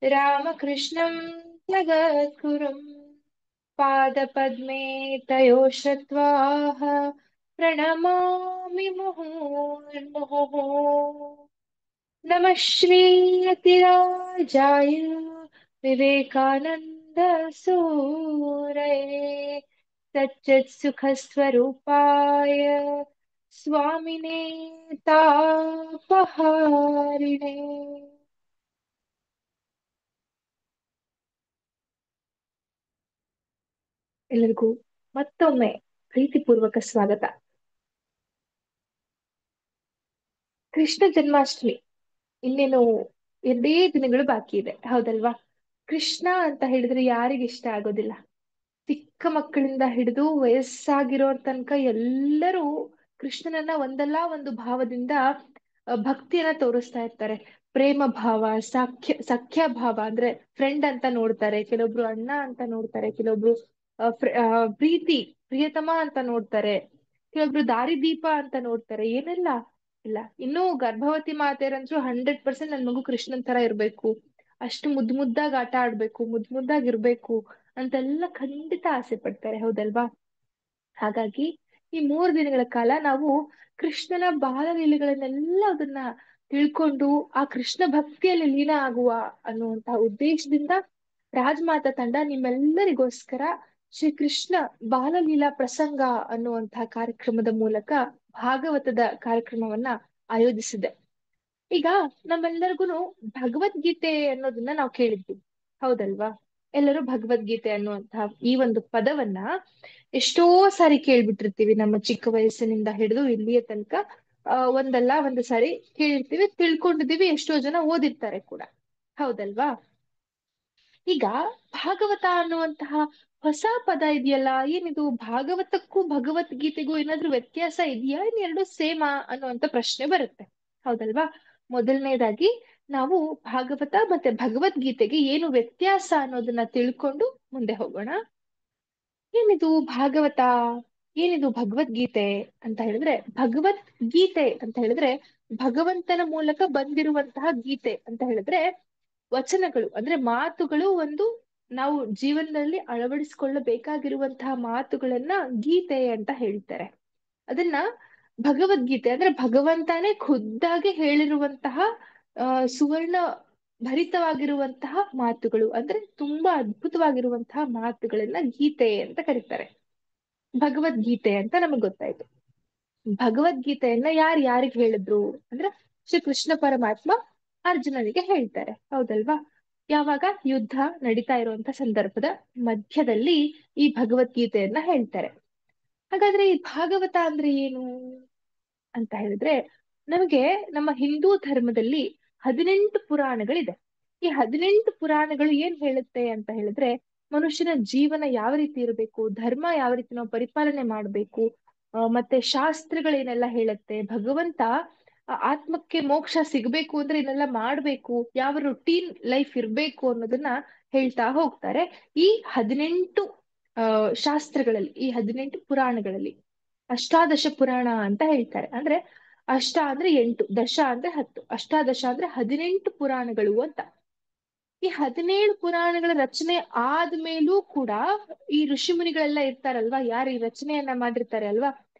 रामकृष्णं जगद्गुरुं पादपद्मे तयो श्रुत्वाः प्रणमामि मुहुर्मुहुः। नमः श्रीयतिराजाय विवेकानन्द सूरये सच्चित्सुखस्वरूपाय स्वामिने तापहारिणे। ಎಲ್ಲರಿಗೂ ಮತ್ತೊಮ್ಮೆ ಪ್ರೀತಿಪೂರ್ವಕ ಸ್ವಾಗತ. ಕೃಷ್ಣ ಜನ್ಮಾಷ್ಟಮಿ ಇನ್ನೇನು 2 ದಿನಗಳು ಬಾಕಿ ಇದೆ, ಹೌದಲ್ವಾ? ಕೃಷ್ಣ ಅಂತ ಹೇಳಿದ್ರೆ ಯಾರಿಗೆ ಇಷ್ಟ ಆಗೋದಿಲ್ಲ? ಚಿಕ್ಕ ಮಕ್ಕಳಿಂದ ಹಿಡಿದು ವಯಸ್ಸಾಗಿರೋರ್ ತನಕ ಎಲ್ಲರೂ ಕೃಷ್ಣನನ್ನ ಒಂದಲ್ಲ ಒಂದು ಭಾವದಿಂದ ಭಕ್ತಿಯನ್ನ ತೋರಿಸ್ತಾ ಇರ್ತಾರೆ. ಪ್ರೇಮ ಭಾವ, ಸಖ್ಯ ಭಾವ ಅಂದ್ರೆ ಫ್ರೆಂಡ್ ಅಂತ ನೋಡ್ತಾರೆ, ಕೆಲವೊಬ್ರು ಅಣ್ಣ ಅಂತ ನೋಡ್ತಾರೆ, ಕೆಲವೊಬ್ರು ಪ್ರೀತಿ ಪ್ರಿಯತಮ ಅಂತ ನೋಡ್ತಾರೆ, ಕೆಲವೊಬ್ರು ದಾರಿದೀಪ ಅಂತ ನೋಡ್ತಾರೆ. ಏನೆಲ್ಲ ಇಲ್ಲ. ಇನ್ನು ಗರ್ಭವತಿ ಮಾತೆಯರಂದ್ರು 100% ನನ್ ಮಗು ಕೃಷ್ಣನ್ ತರ ಇರ್ಬೇಕು, ಅಷ್ಟು ಮುದ್ದಾಗಿ ಆಟ ಆಡ್ಬೇಕು, ಮುದ್ದಾಗಿ ಇರ್ಬೇಕು ಅಂತೆಲ್ಲ ಖಂಡಿತ ಆಸೆ ಪಡ್ತಾರೆ, ಹೌದಲ್ವಾ? ಹಾಗಾಗಿ ಈ 3 ದಿನಗಳ ಕಾಲ ನಾವು ಕೃಷ್ಣನ ಬಾಲಲೀಲೆಗಳನ್ನೆಲ್ಲ ಅದನ್ನ ತಿಳ್ಕೊಂಡು ಆ ಕೃಷ್ಣ ಭಕ್ತಿಯಲ್ಲಿ ಲೀನ ಆಗುವ ಅನ್ನುವಂತಹ ಉದ್ದೇಶದಿಂದ ರಾಜಮಾತಾ ತಂಡ ನಿಮ್ಮೆಲ್ಲರಿಗೋಸ್ಕರ ಶ್ರೀ ಕೃಷ್ಣ ಬಾಲಲೀಲಾ ಪ್ರಸಂಗ ಅನ್ನುವಂತಹ ಕಾರ್ಯಕ್ರಮದ ಮೂಲಕ ಭಾಗವತದ ಕಾರ್ಯಕ್ರಮವನ್ನ ಆಯೋಜಿಸಿದೆ. ಈಗ ನಮ್ಮೆಲ್ಲರಿಗೂ ಭಗವದ್ಗೀತೆ ಅನ್ನೋದನ್ನ ನಾವು ಕೇಳಿದ್ವಿ, ಹೌದಲ್ವಾ? ಎಲ್ಲರೂ ಭಗವದ್ಗೀತೆ ಅನ್ನುವಂತಹ ಈ ಒಂದು ಪದವನ್ನ ಎಷ್ಟೋ ಸಾರಿ ಕೇಳ್ಬಿಟ್ಟಿರ್ತೀವಿ, ನಮ್ಮ ಚಿಕ್ಕ ವಯಸ್ಸಿನಿಂದ ಹಿಡಿದು ಇಲ್ಲಿಯ ತನಕ. ಒಂದಲ್ಲ ಒಂದು ಸಾರಿ ಕೇಳಿರ್ತೀವಿ, ತಿಳ್ಕೊಂಡಿದೀವಿ, ಎಷ್ಟೋ ಜನ ಓದಿರ್ತಾರೆ ಕೂಡ, ಹೌದಲ್ವಾ? ಈಗ ಭಾಗವತ ಅನ್ನುವಂತಹ ಹೊಸ ಪದ ಇದೆಯಲ್ಲ, ಏನಿದು? ಭಾಗವತಕ್ಕೂ ಭಗವದ್ಗೀತೆಗೂ ಏನಾದ್ರೂ ವ್ಯತ್ಯಾಸ ಇದೆಯಾ, ಇನ್ ಎರಡು ಸೇಮಾ ಅನ್ನುವಂತ ಪ್ರಶ್ನೆ ಬರುತ್ತೆ, ಹೌದಲ್ವಾ? ಮೊದಲನೇದಾಗಿ ನಾವು ಭಾಗವತ ಮತ್ತೆ ಭಗವದ್ಗೀತೆಗೆ ಏನು ವ್ಯತ್ಯಾಸ ಅನ್ನೋದನ್ನ ತಿಳ್ಕೊಂಡು ಮುಂದೆ ಹೋಗೋಣ. ಏನಿದು ಭಾಗವತ, ಏನಿದು ಭಗವದ್ಗೀತೆ ಅಂತ ಹೇಳಿದ್ರೆ, ಭಗವದ್ಗೀತೆ ಅಂತ ಹೇಳಿದ್ರೆ ಭಗವಂತನ ಮೂಲಕ ಬಂದಿರುವಂತಹ ಗೀತೆ ಅಂತ ಹೇಳಿದ್ರೆ ವಚನಗಳು ಅಂದ್ರೆ ಮಾತುಗಳು, ಒಂದು ನಾವು ಜೀವನದಲ್ಲಿ ಅಳವಡಿಸಿಕೊಳ್ಳಬೇಕಾಗಿರುವಂತಹ ಮಾತುಗಳನ್ನ ಗೀತೆ ಅಂತ ಹೇಳ್ತಾರೆ. ಅದನ್ನ ಭಗವದ್ಗೀತೆ ಅಂದ್ರೆ ಭಗವಂತನೇ ಖುದ್ದಾಗಿ ಹೇಳಿರುವಂತಹ ಸುವರ್ಣ ಭರಿತವಾಗಿರುವಂತಹ ಮಾತುಗಳು, ಅಂದ್ರೆ ತುಂಬಾ ಅದ್ಭುತವಾಗಿರುವಂತಹ ಮಾತುಗಳನ್ನ ಗೀತೆ ಅಂತ ಕರೀತಾರೆ. ಭಗವದ್ಗೀತೆ ಅಂತ ನಮಗ್ ಗೊತ್ತಾಯ್ತು. ಭಗವದ್ಗೀತೆಯನ್ನ ಯಾರಿಗೆ ಹೇಳಿದ್ರು ಅಂದ್ರೆ ಶ್ರೀ ಕೃಷ್ಣ ಪರಮಾತ್ಮ ಅರ್ಜುನನಿಗೆ ಹೇಳ್ತಾರೆ, ಹೌದಲ್ವಾ? ಯಾವಾಗ ಯುದ್ಧ ನಡೀತಾ ಇರುವಂತ ಸಂದರ್ಭದ ಮಧ್ಯದಲ್ಲಿ ಈ ಭಗವದ್ಗೀತೆಯನ್ನ ಹೇಳ್ತಾರೆ. ಹಾಗಾದ್ರೆ ಈ ಭಾಗವತ ಅಂದ್ರೆ ಏನು ಅಂತ ಹೇಳಿದ್ರೆ, ನಮಗೆ ನಮ್ಮ ಹಿಂದೂ ಧರ್ಮದಲ್ಲಿ 18 ಪುರಾಣಗಳಿದೆ. ಈ 18 ಪುರಾಣಗಳು ಏನ್ ಹೇಳುತ್ತೆ ಅಂತ ಹೇಳಿದ್ರೆ, ಮನುಷ್ಯನ ಜೀವನ ಯಾವ ರೀತಿ ಇರಬೇಕು, ಧರ್ಮ ಯಾವ ರೀತಿ ನಾವು ಪರಿಪಾಲನೆ ಮಾಡ್ಬೇಕು, ಮತ್ತೆ ಶಾಸ್ತ್ರಗಳೇನೆಲ್ಲ ಹೇಳುತ್ತೆ, ಭಗವಂತ ಆತ್ಮಕ್ಕೆ ಮೋಕ್ಷ ಸಿಗ್ಬೇಕು ಅಂದ್ರೆ ಇದನ್ನೆಲ್ಲ ಮಾಡ್ಬೇಕು, ಯಾವ ರುಟೀನ್ ಲೈಫ್ ಇರ್ಬೇಕು ಅನ್ನೋದನ್ನ ಹೇಳ್ತಾ ಹೋಗ್ತಾರೆ ಈ 18 ಶಾಸ್ತ್ರಗಳಲ್ಲಿ, ಈ 18 ಪುರಾಣಗಳಲ್ಲಿ. ಅಷ್ಟಾದಶ ಪುರಾಣ ಅಂತ ಹೇಳ್ತಾರೆ. ಅಂದ್ರೆ ಅಷ್ಟ ಅಂದ್ರೆ 8, ದಶ ಅಂದ್ರೆ 10, ಅಷ್ಟಾದಶ ಅಂದ್ರೆ 18 ಪುರಾಣಗಳು ಅಂತ. ಈ 17 ಪುರಾಣಗಳ ರಚನೆ ಆದ್ಮೇಲೂ ಕೂಡ ಈ ಋಷಿ ಮುನಿಗಳೆಲ್ಲ ಇರ್ತಾರಲ್ವಾ, ಯಾರು ಈ ರಚನೆಯನ್ನ ಮಾಡಿರ್ತಾರೆ ಅಲ್ವಾ,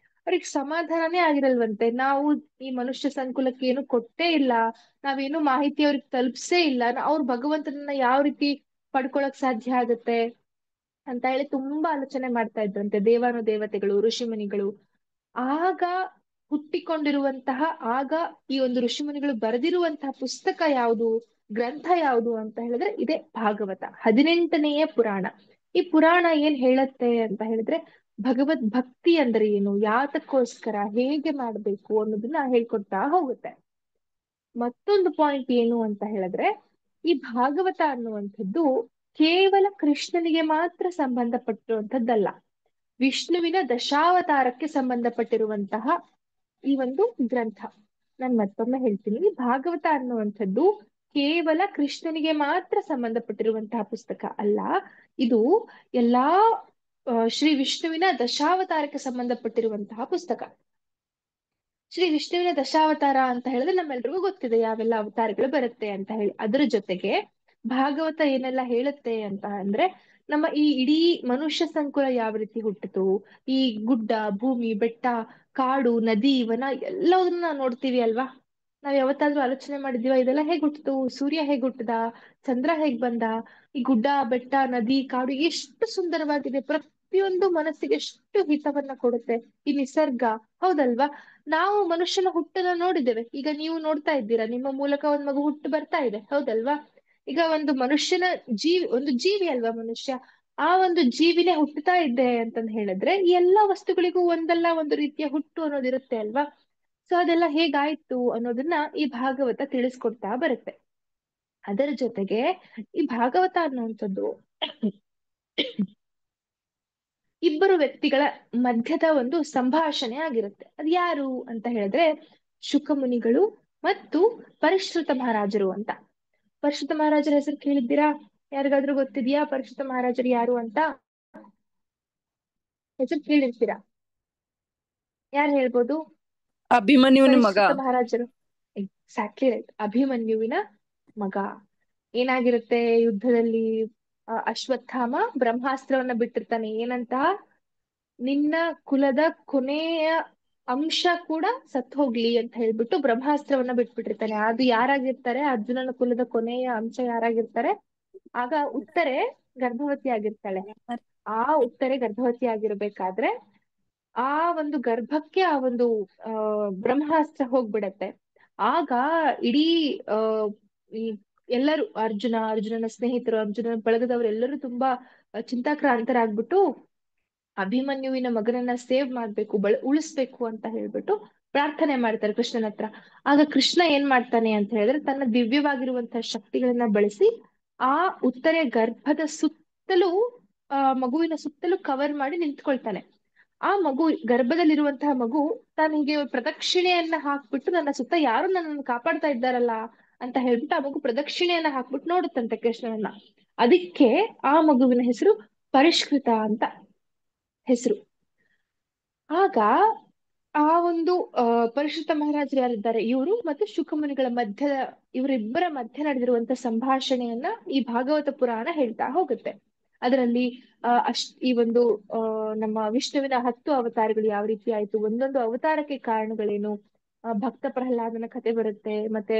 ಅವ್ರಿಗೆ ಸಮಾಧಾನನೇ ಆಗಿರಲ್ವಂತೆ. ನಾವು ಈ ಮನುಷ್ಯ ಸಂಕುಲಕ್ಕೆ ಏನು ಕೊಟ್ಟೇ ಇಲ್ಲ, ನಾವೇನು ಮಾಹಿತಿ ಅವ್ರಿಗೆ ತಲುಪ್ಸೇ ಇಲ್ಲ, ಅವ್ರು ಭಗವಂತನನ್ನ ಯಾವ ರೀತಿ ಪಡ್ಕೊಳಕ್ ಸಾಧ್ಯ ಆಗತ್ತೆ ಅಂತ ಹೇಳಿ ತುಂಬಾ ಆಲೋಚನೆ ಮಾಡ್ತಾ ಇದ್ರಂತೆ ದೇವಾನುದೇವತೆಗಳು, ಋಷಿ ಮುನಿಗಳು. ಆಗ ಹುಟ್ಟಿಕೊಂಡಿರುವಂತಹ, ಆಗ ಈ ಒಂದು ಋಷಿಮುನಿಗಳು ಬರೆದಿರುವಂತಹ ಪುಸ್ತಕ ಯಾವುದು, ಗ್ರಂಥ ಯಾವುದು ಅಂತ ಹೇಳಿದ್ರೆ ಇದೇ ಭಾಗವತ, 18ನೆಯ ಪುರಾಣ. ಈ ಪುರಾಣ ಏನ್ ಹೇಳತ್ತೆ ಅಂತ ಹೇಳಿದ್ರೆ, ಭಗವದ್ ಭಕ್ತಿ ಅಂದ್ರೆ ಏನು, ಯಾತಕ್ಕೋಸ್ಕರ, ಹೇಗೆ ಮಾಡ್ಬೇಕು ಅನ್ನೋದನ್ನ ಹೇಳ್ಕೊಡ್ತಾ ಹೋಗುತ್ತೆ. ಮತ್ತೊಂದು ಪಾಯಿಂಟ್ ಏನು ಅಂತ ಹೇಳಿದ್ರೆ, ಈ ಭಾಗವತ ಅನ್ನುವಂಥದ್ದು ಕೇವಲ ಕೃಷ್ಣನಿಗೆ ಮಾತ್ರ ಸಂಬಂಧಪಟ್ಟಿರುವಂತದ್ದಲ್ಲ, ವಿಷ್ಣುವಿನ ದಶಾವತಾರಕ್ಕೆ ಸಂಬಂಧಪಟ್ಟಿರುವಂತಹ ಈ ಒಂದು ಗ್ರಂಥ. ನಾನು ಮತ್ತೊಮ್ಮೆ ಹೇಳ್ತೀನಿ, ಭಾಗವತ ಅನ್ನುವಂಥದ್ದು ಕೇವಲ ಕೃಷ್ಣನಿಗೆ ಮಾತ್ರ ಸಂಬಂಧಪಟ್ಟಿರುವಂತಹ ಪುಸ್ತಕ ಅಲ್ಲ, ಇದು ಎಲ್ಲಾ ಶ್ರೀ ವಿಷ್ಣುವಿನ ದಶಾವತಾರಕ್ಕೆ ಸಂಬಂಧಪಟ್ಟಿರುವಂತಹ ಪುಸ್ತಕ. ಶ್ರೀ ವಿಷ್ಣುವಿನ ದಶಾವತಾರ ಅಂತ ಹೇಳಿದ್ರೆ ನಮ್ಮೆಲ್ರಿಗೂ ಗೊತ್ತಿದೆ ಯಾವೆಲ್ಲ ಅವತಾರಗಳು ಬರುತ್ತೆ ಅಂತ ಹೇಳಿ. ಅದರ ಜೊತೆಗೆ ಭಾಗವತ ಏನೆಲ್ಲ ಹೇಳುತ್ತೆ ಅಂತ ಅಂದ್ರೆ, ನಮ್ಮ ಈ ಇಡೀ ಮನುಷ್ಯ ಸಂಕುಲ ಯಾವ ರೀತಿ ಹುಟ್ಟಿತು, ಈ ಗುಡ್ಡ, ಭೂಮಿ, ಬೆಟ್ಟ, ಕಾಡು, ನದಿ, ವನ ಎಲ್ಲವನ್ನ ನಾವು ನೋಡ್ತೀವಿ ಅಲ್ವಾ. ನಾವ್ ಯಾವತ್ತಾದ್ರೂ ಆಲೋಚನೆ ಮಾಡಿದೀವ ಇದೆಲ್ಲ ಹೇಗ್ ಹುಟ್ಟಿತು? ಸೂರ್ಯ ಹೇಗ್ ಹುಟ್ಟದ, ಚಂದ್ರ ಹೇಗ್ ಬಂದ, ಈ ಗುಡ್ಡ, ಬೆಟ್ಟ, ನದಿ, ಕಾಡು ಎಷ್ಟು ಸುಂದರವಾಗಿದೆ, ಪ್ರತಿಯೊಂದು ಮನಸ್ಸಿಗೆ ಎಷ್ಟು ಹಿತವನ್ನ ಕೊಡುತ್ತೆ ಈ ನಿಸರ್ಗ, ಹೌದಲ್ವಾ? ನಾವು ಮನುಷ್ಯನ ಹುಟ್ಟನ್ನ ನೋಡಿದ್ದೇವೆ, ಈಗ ನೀವು ನೋಡ್ತಾ ಇದ್ದೀರಾ, ನಿಮ್ಮ ಮೂಲಕ ಒಂದ್ ಮಗು ಹುಟ್ಟು ಬರ್ತಾ ಇದೆ, ಹೌದಲ್ವಾ? ಈಗ ಒಂದು ಮನುಷ್ಯನ ಒಂದು ಜೀವಿ ಅಲ್ವಾ ಮನುಷ್ಯ, ಆ ಒಂದು ಜೀವಿನೇ ಹುಟ್ಟುತ್ತಾ ಇದೆ ಅಂತಂದ್ ಹೇಳಿದ್ರೆ ಈ ಎಲ್ಲಾ ವಸ್ತುಗಳಿಗೂ ಒಂದಲ್ಲ ಒಂದು ರೀತಿಯ ಹುಟ್ಟು ಅನ್ನೋದಿರುತ್ತೆ ಅಲ್ವಾ. ಸೊ ಅದೆಲ್ಲ ಹೇಗಾಯ್ತು ಅನ್ನೋದನ್ನ ಈ ಭಾಗವತ ತಿಳಿಸ್ಕೊಡ್ತಾ ಬರುತ್ತೆ. ಅದರ ಜೊತೆಗೆ ಈ ಭಾಗವತ ಅನ್ನುವಂಥದ್ದು ಇಬ್ಬರು ವ್ಯಕ್ತಿಗಳ ಮಧ್ಯದ ಒಂದು ಸಂಭಾಷಣೆ ಆಗಿರುತ್ತೆ. ಅದು ಯಾರು ಅಂತ ಹೇಳಿದ್ರೆ ಶುಕ ಮುನಿಗಳು ಮತ್ತು ಪರಿಶ್ರುತ ಮಹಾರಾಜರು ಅಂತ. ಪರಿಶುದ್ಧ ಮಹಾರಾಜರ ಹೆಸರು ಕೇಳಿದ್ದೀರಾ? ಯಾರಿಗಾದ್ರೂ ಗೊತ್ತಿದ್ಯಾ ಪರಿಶುದ್ಧ ಮಹಾರಾಜರು ಯಾರು ಅಂತ? ಹೆಸರು ಕೇಳಿರ್ತೀರಾ? ಯಾರು ಹೇಳ್ಬೋದು? ಅಭಿಮನ್ಯುವಿನ ಮಗ. ಪರಿಶುದ್ಧ ಮಹಾರಾಜರು, ಎಕ್ಸಾಕ್ಟ್ಲಿ ರೈಟ್, ಅಭಿಮನ್ಯುವಿನ ಮಗ. ಏನಾಗಿರುತ್ತೆ ಯುದ್ಧದಲ್ಲಿ? ಅಶ್ವತ್ಥಾಮ ಬ್ರಹ್ಮಾಸ್ತ್ರವನ್ನ ಬಿಟ್ಟಿರ್ತಾನೆ, ಏನಂತ? ನಿನ್ನ ಕುಲದ ಕೊನೆಯ ಅಂಶ ಕೂಡ ಸತ್ ಹೋಗ್ಲಿ ಅಂತ ಹೇಳ್ಬಿಟ್ಟು ಬ್ರಹ್ಮಾಸ್ತ್ರವನ್ನ ಬಿಟ್ಬಿಟ್ಟಿರ್ತಾನೆ. ಅದು ಯಾರಾಗಿರ್ತಾರೆ? ಅರ್ಜುನನ ಕುಲದ ಕೊನೆಯ ಅಂಶ ಯಾರಾಗಿರ್ತಾರೆ? ಆಗ ಉತ್ತರೆ ಗರ್ಭವತಿ ಆಗಿರ್ತಾಳೆ. ಆ ಉತ್ತರೆ ಗರ್ಭವತಿ ಆಗಿರ್ಬೇಕಾದ್ರೆ ಆ ಒಂದು ಗರ್ಭಕ್ಕೆ ಆ ಒಂದು ಬ್ರಹ್ಮಾಸ್ತ್ರ ಹೋಗ್ಬಿಡತ್ತೆ. ಆಗ ಇಡೀ ಆ ಈ ಎಲ್ಲರೂ, ಅರ್ಜುನನ ಸ್ನೇಹಿತರು, ಅರ್ಜುನನ ಬಳಗದವರು ಎಲ್ಲರೂ ತುಂಬಾ ಚಿಂತಾಕ್ರಾಂತರಾಗ್ಬಿಟ್ಟು ಅಭಿಮನ್ಯುವಿನ ಮಗನನ್ನ ಸೇವ್ ಮಾಡ್ಬೇಕು, ಉಳಿಸ್ಬೇಕು ಅಂತ ಹೇಳ್ಬಿಟ್ಟು ಪ್ರಾರ್ಥನೆ ಮಾಡ್ತಾರೆ ಕೃಷ್ಣನ ಹತ್ರ. ಆಗ ಕೃಷ್ಣ ಏನ್ ಮಾಡ್ತಾನೆ ಅಂತ ಹೇಳಿದ್ರೆ ತನ್ನ ದಿವ್ಯವಾಗಿರುವಂತಹ ಶಕ್ತಿಗಳನ್ನ ಬಳಸಿ ಆ ಉತ್ತರೆಯ ಗರ್ಭದ ಸುತ್ತಲೂ, ಮಗುವಿನ ಸುತ್ತಲೂ ಕವರ್ ಮಾಡಿ ನಿಂತ್ಕೊಳ್ತಾನೆ. ಆ ಮಗು, ಗರ್ಭದಲ್ಲಿರುವಂತಹ ಮಗು ತನಗೆ ಪ್ರದಕ್ಷಿಣೆಯನ್ನ ಹಾಕ್ಬಿಟ್ಟು ನನ್ನ ಸುತ್ತ ಯಾರು ನನ್ನನ್ನು ಕಾಪಾಡ್ತಾ ಇದ್ದಾರಲ್ಲ ಅಂತ ಹೇಳ್ಬಿಟ್ಟು ಆ ಮಗು ಪ್ರದಕ್ಷಿಣೆಯನ್ನ ಹಾಕ್ಬಿಟ್ಟು ನೋಡುತ್ತಂತೆ ಕೃಷ್ಣನನ್ನ. ಅದಕ್ಕೆ ಆ ಮಗುವಿನ ಹೆಸರು ಪರಿಷ್ಕೃತ ಅಂತ ಹೆಸರು. ಆಗ ಆ ಒಂದು ಪರಿಶುದ್ಧ ಮಹಾರಾಜರು ಯಾರಿದ್ದಾರೆ ಇವರು ಮತ್ತು ಶುಕಮುನಿಗಳ ಮಧ್ಯದ, ಇವರಿಬ್ಬರ ಮಧ್ಯೆ ನಡೆದಿರುವಂತ ಸಂಭಾಷಣೆಯನ್ನ ಈ ಭಾಗವತ ಪುರಾಣ ಹೇಳ್ತಾ ಹೋಗುತ್ತೆ. ಅದರಲ್ಲಿ ಈ ಒಂದು ನಮ್ಮ ವಿಷ್ಣುವಿನ 10 ಅವತಾರಗಳು ಯಾವ ರೀತಿ ಆಯ್ತು, ಒಂದೊಂದು ಅವತಾರಕ್ಕೆ ಕಾರಣಗಳೇನು, ಭಕ್ತ ಪ್ರಹ್ಲಾದನ ಕಥೆ ಬರುತ್ತೆ, ಮತ್ತೆ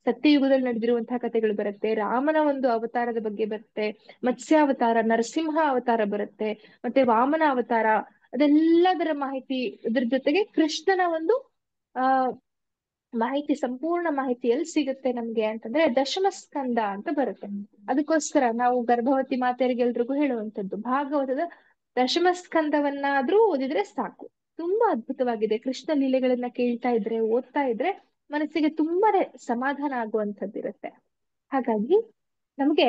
ಸತ್ಯಯುಗದಲ್ಲಿ ನಡೆದಿರುವಂತಹ ಕಥೆಗಳು ಬರುತ್ತೆ, ರಾಮನ ಒಂದು ಅವತಾರದ ಬಗ್ಗೆ ಬರುತ್ತೆ, ಮತ್ಸ್ಯಾವತಾರ, ನರಸಿಂಹ ಅವತಾರ ಬರುತ್ತೆ, ಮತ್ತೆ ವಾಮನ ಅವತಾರ, ಅದೆಲ್ಲದರ ಮಾಹಿತಿ, ಇದ್ರ ಜೊತೆಗೆ ಕೃಷ್ಣನ ಒಂದು ಆ ಮಾಹಿತಿ, ಸಂಪೂರ್ಣ ಮಾಹಿತಿ ಎಲ್ಲಿ ಸಿಗುತ್ತೆ ನಮ್ಗೆ ಅಂತಂದ್ರೆ ದಶಮ ಸ್ಕಂದ ಅಂತ ಬರುತ್ತೆ. ಅದಕ್ಕೋಸ್ಕರ ನಾವು ಗರ್ಭವತಿ ಮಾತೆಯರಿಗೆಲ್ರಿಗೂ ಹೇಳುವಂತದ್ದು ಭಾಗವತದ ದಶಮ ಸ್ಕಂದವನ್ನಾದ್ರೂ ಓದಿದ್ರೆ ಸಾಕು. ತುಂಬಾ ಅದ್ಭುತವಾಗಿದೆ. ಕೃಷ್ಣ ಲೀಲೆಗಳನ್ನ ಕೇಳ್ತಾ ಇದ್ರೆ, ಓದ್ತಾ ಇದ್ರೆ ಮನಸ್ಸಿಗೆ ತುಂಬಾನೇ ಸಮಾಧಾನ ಆಗುವಂತದ್ದಿರುತ್ತೆ. ಹಾಗಾಗಿ ನಮ್ಗೆ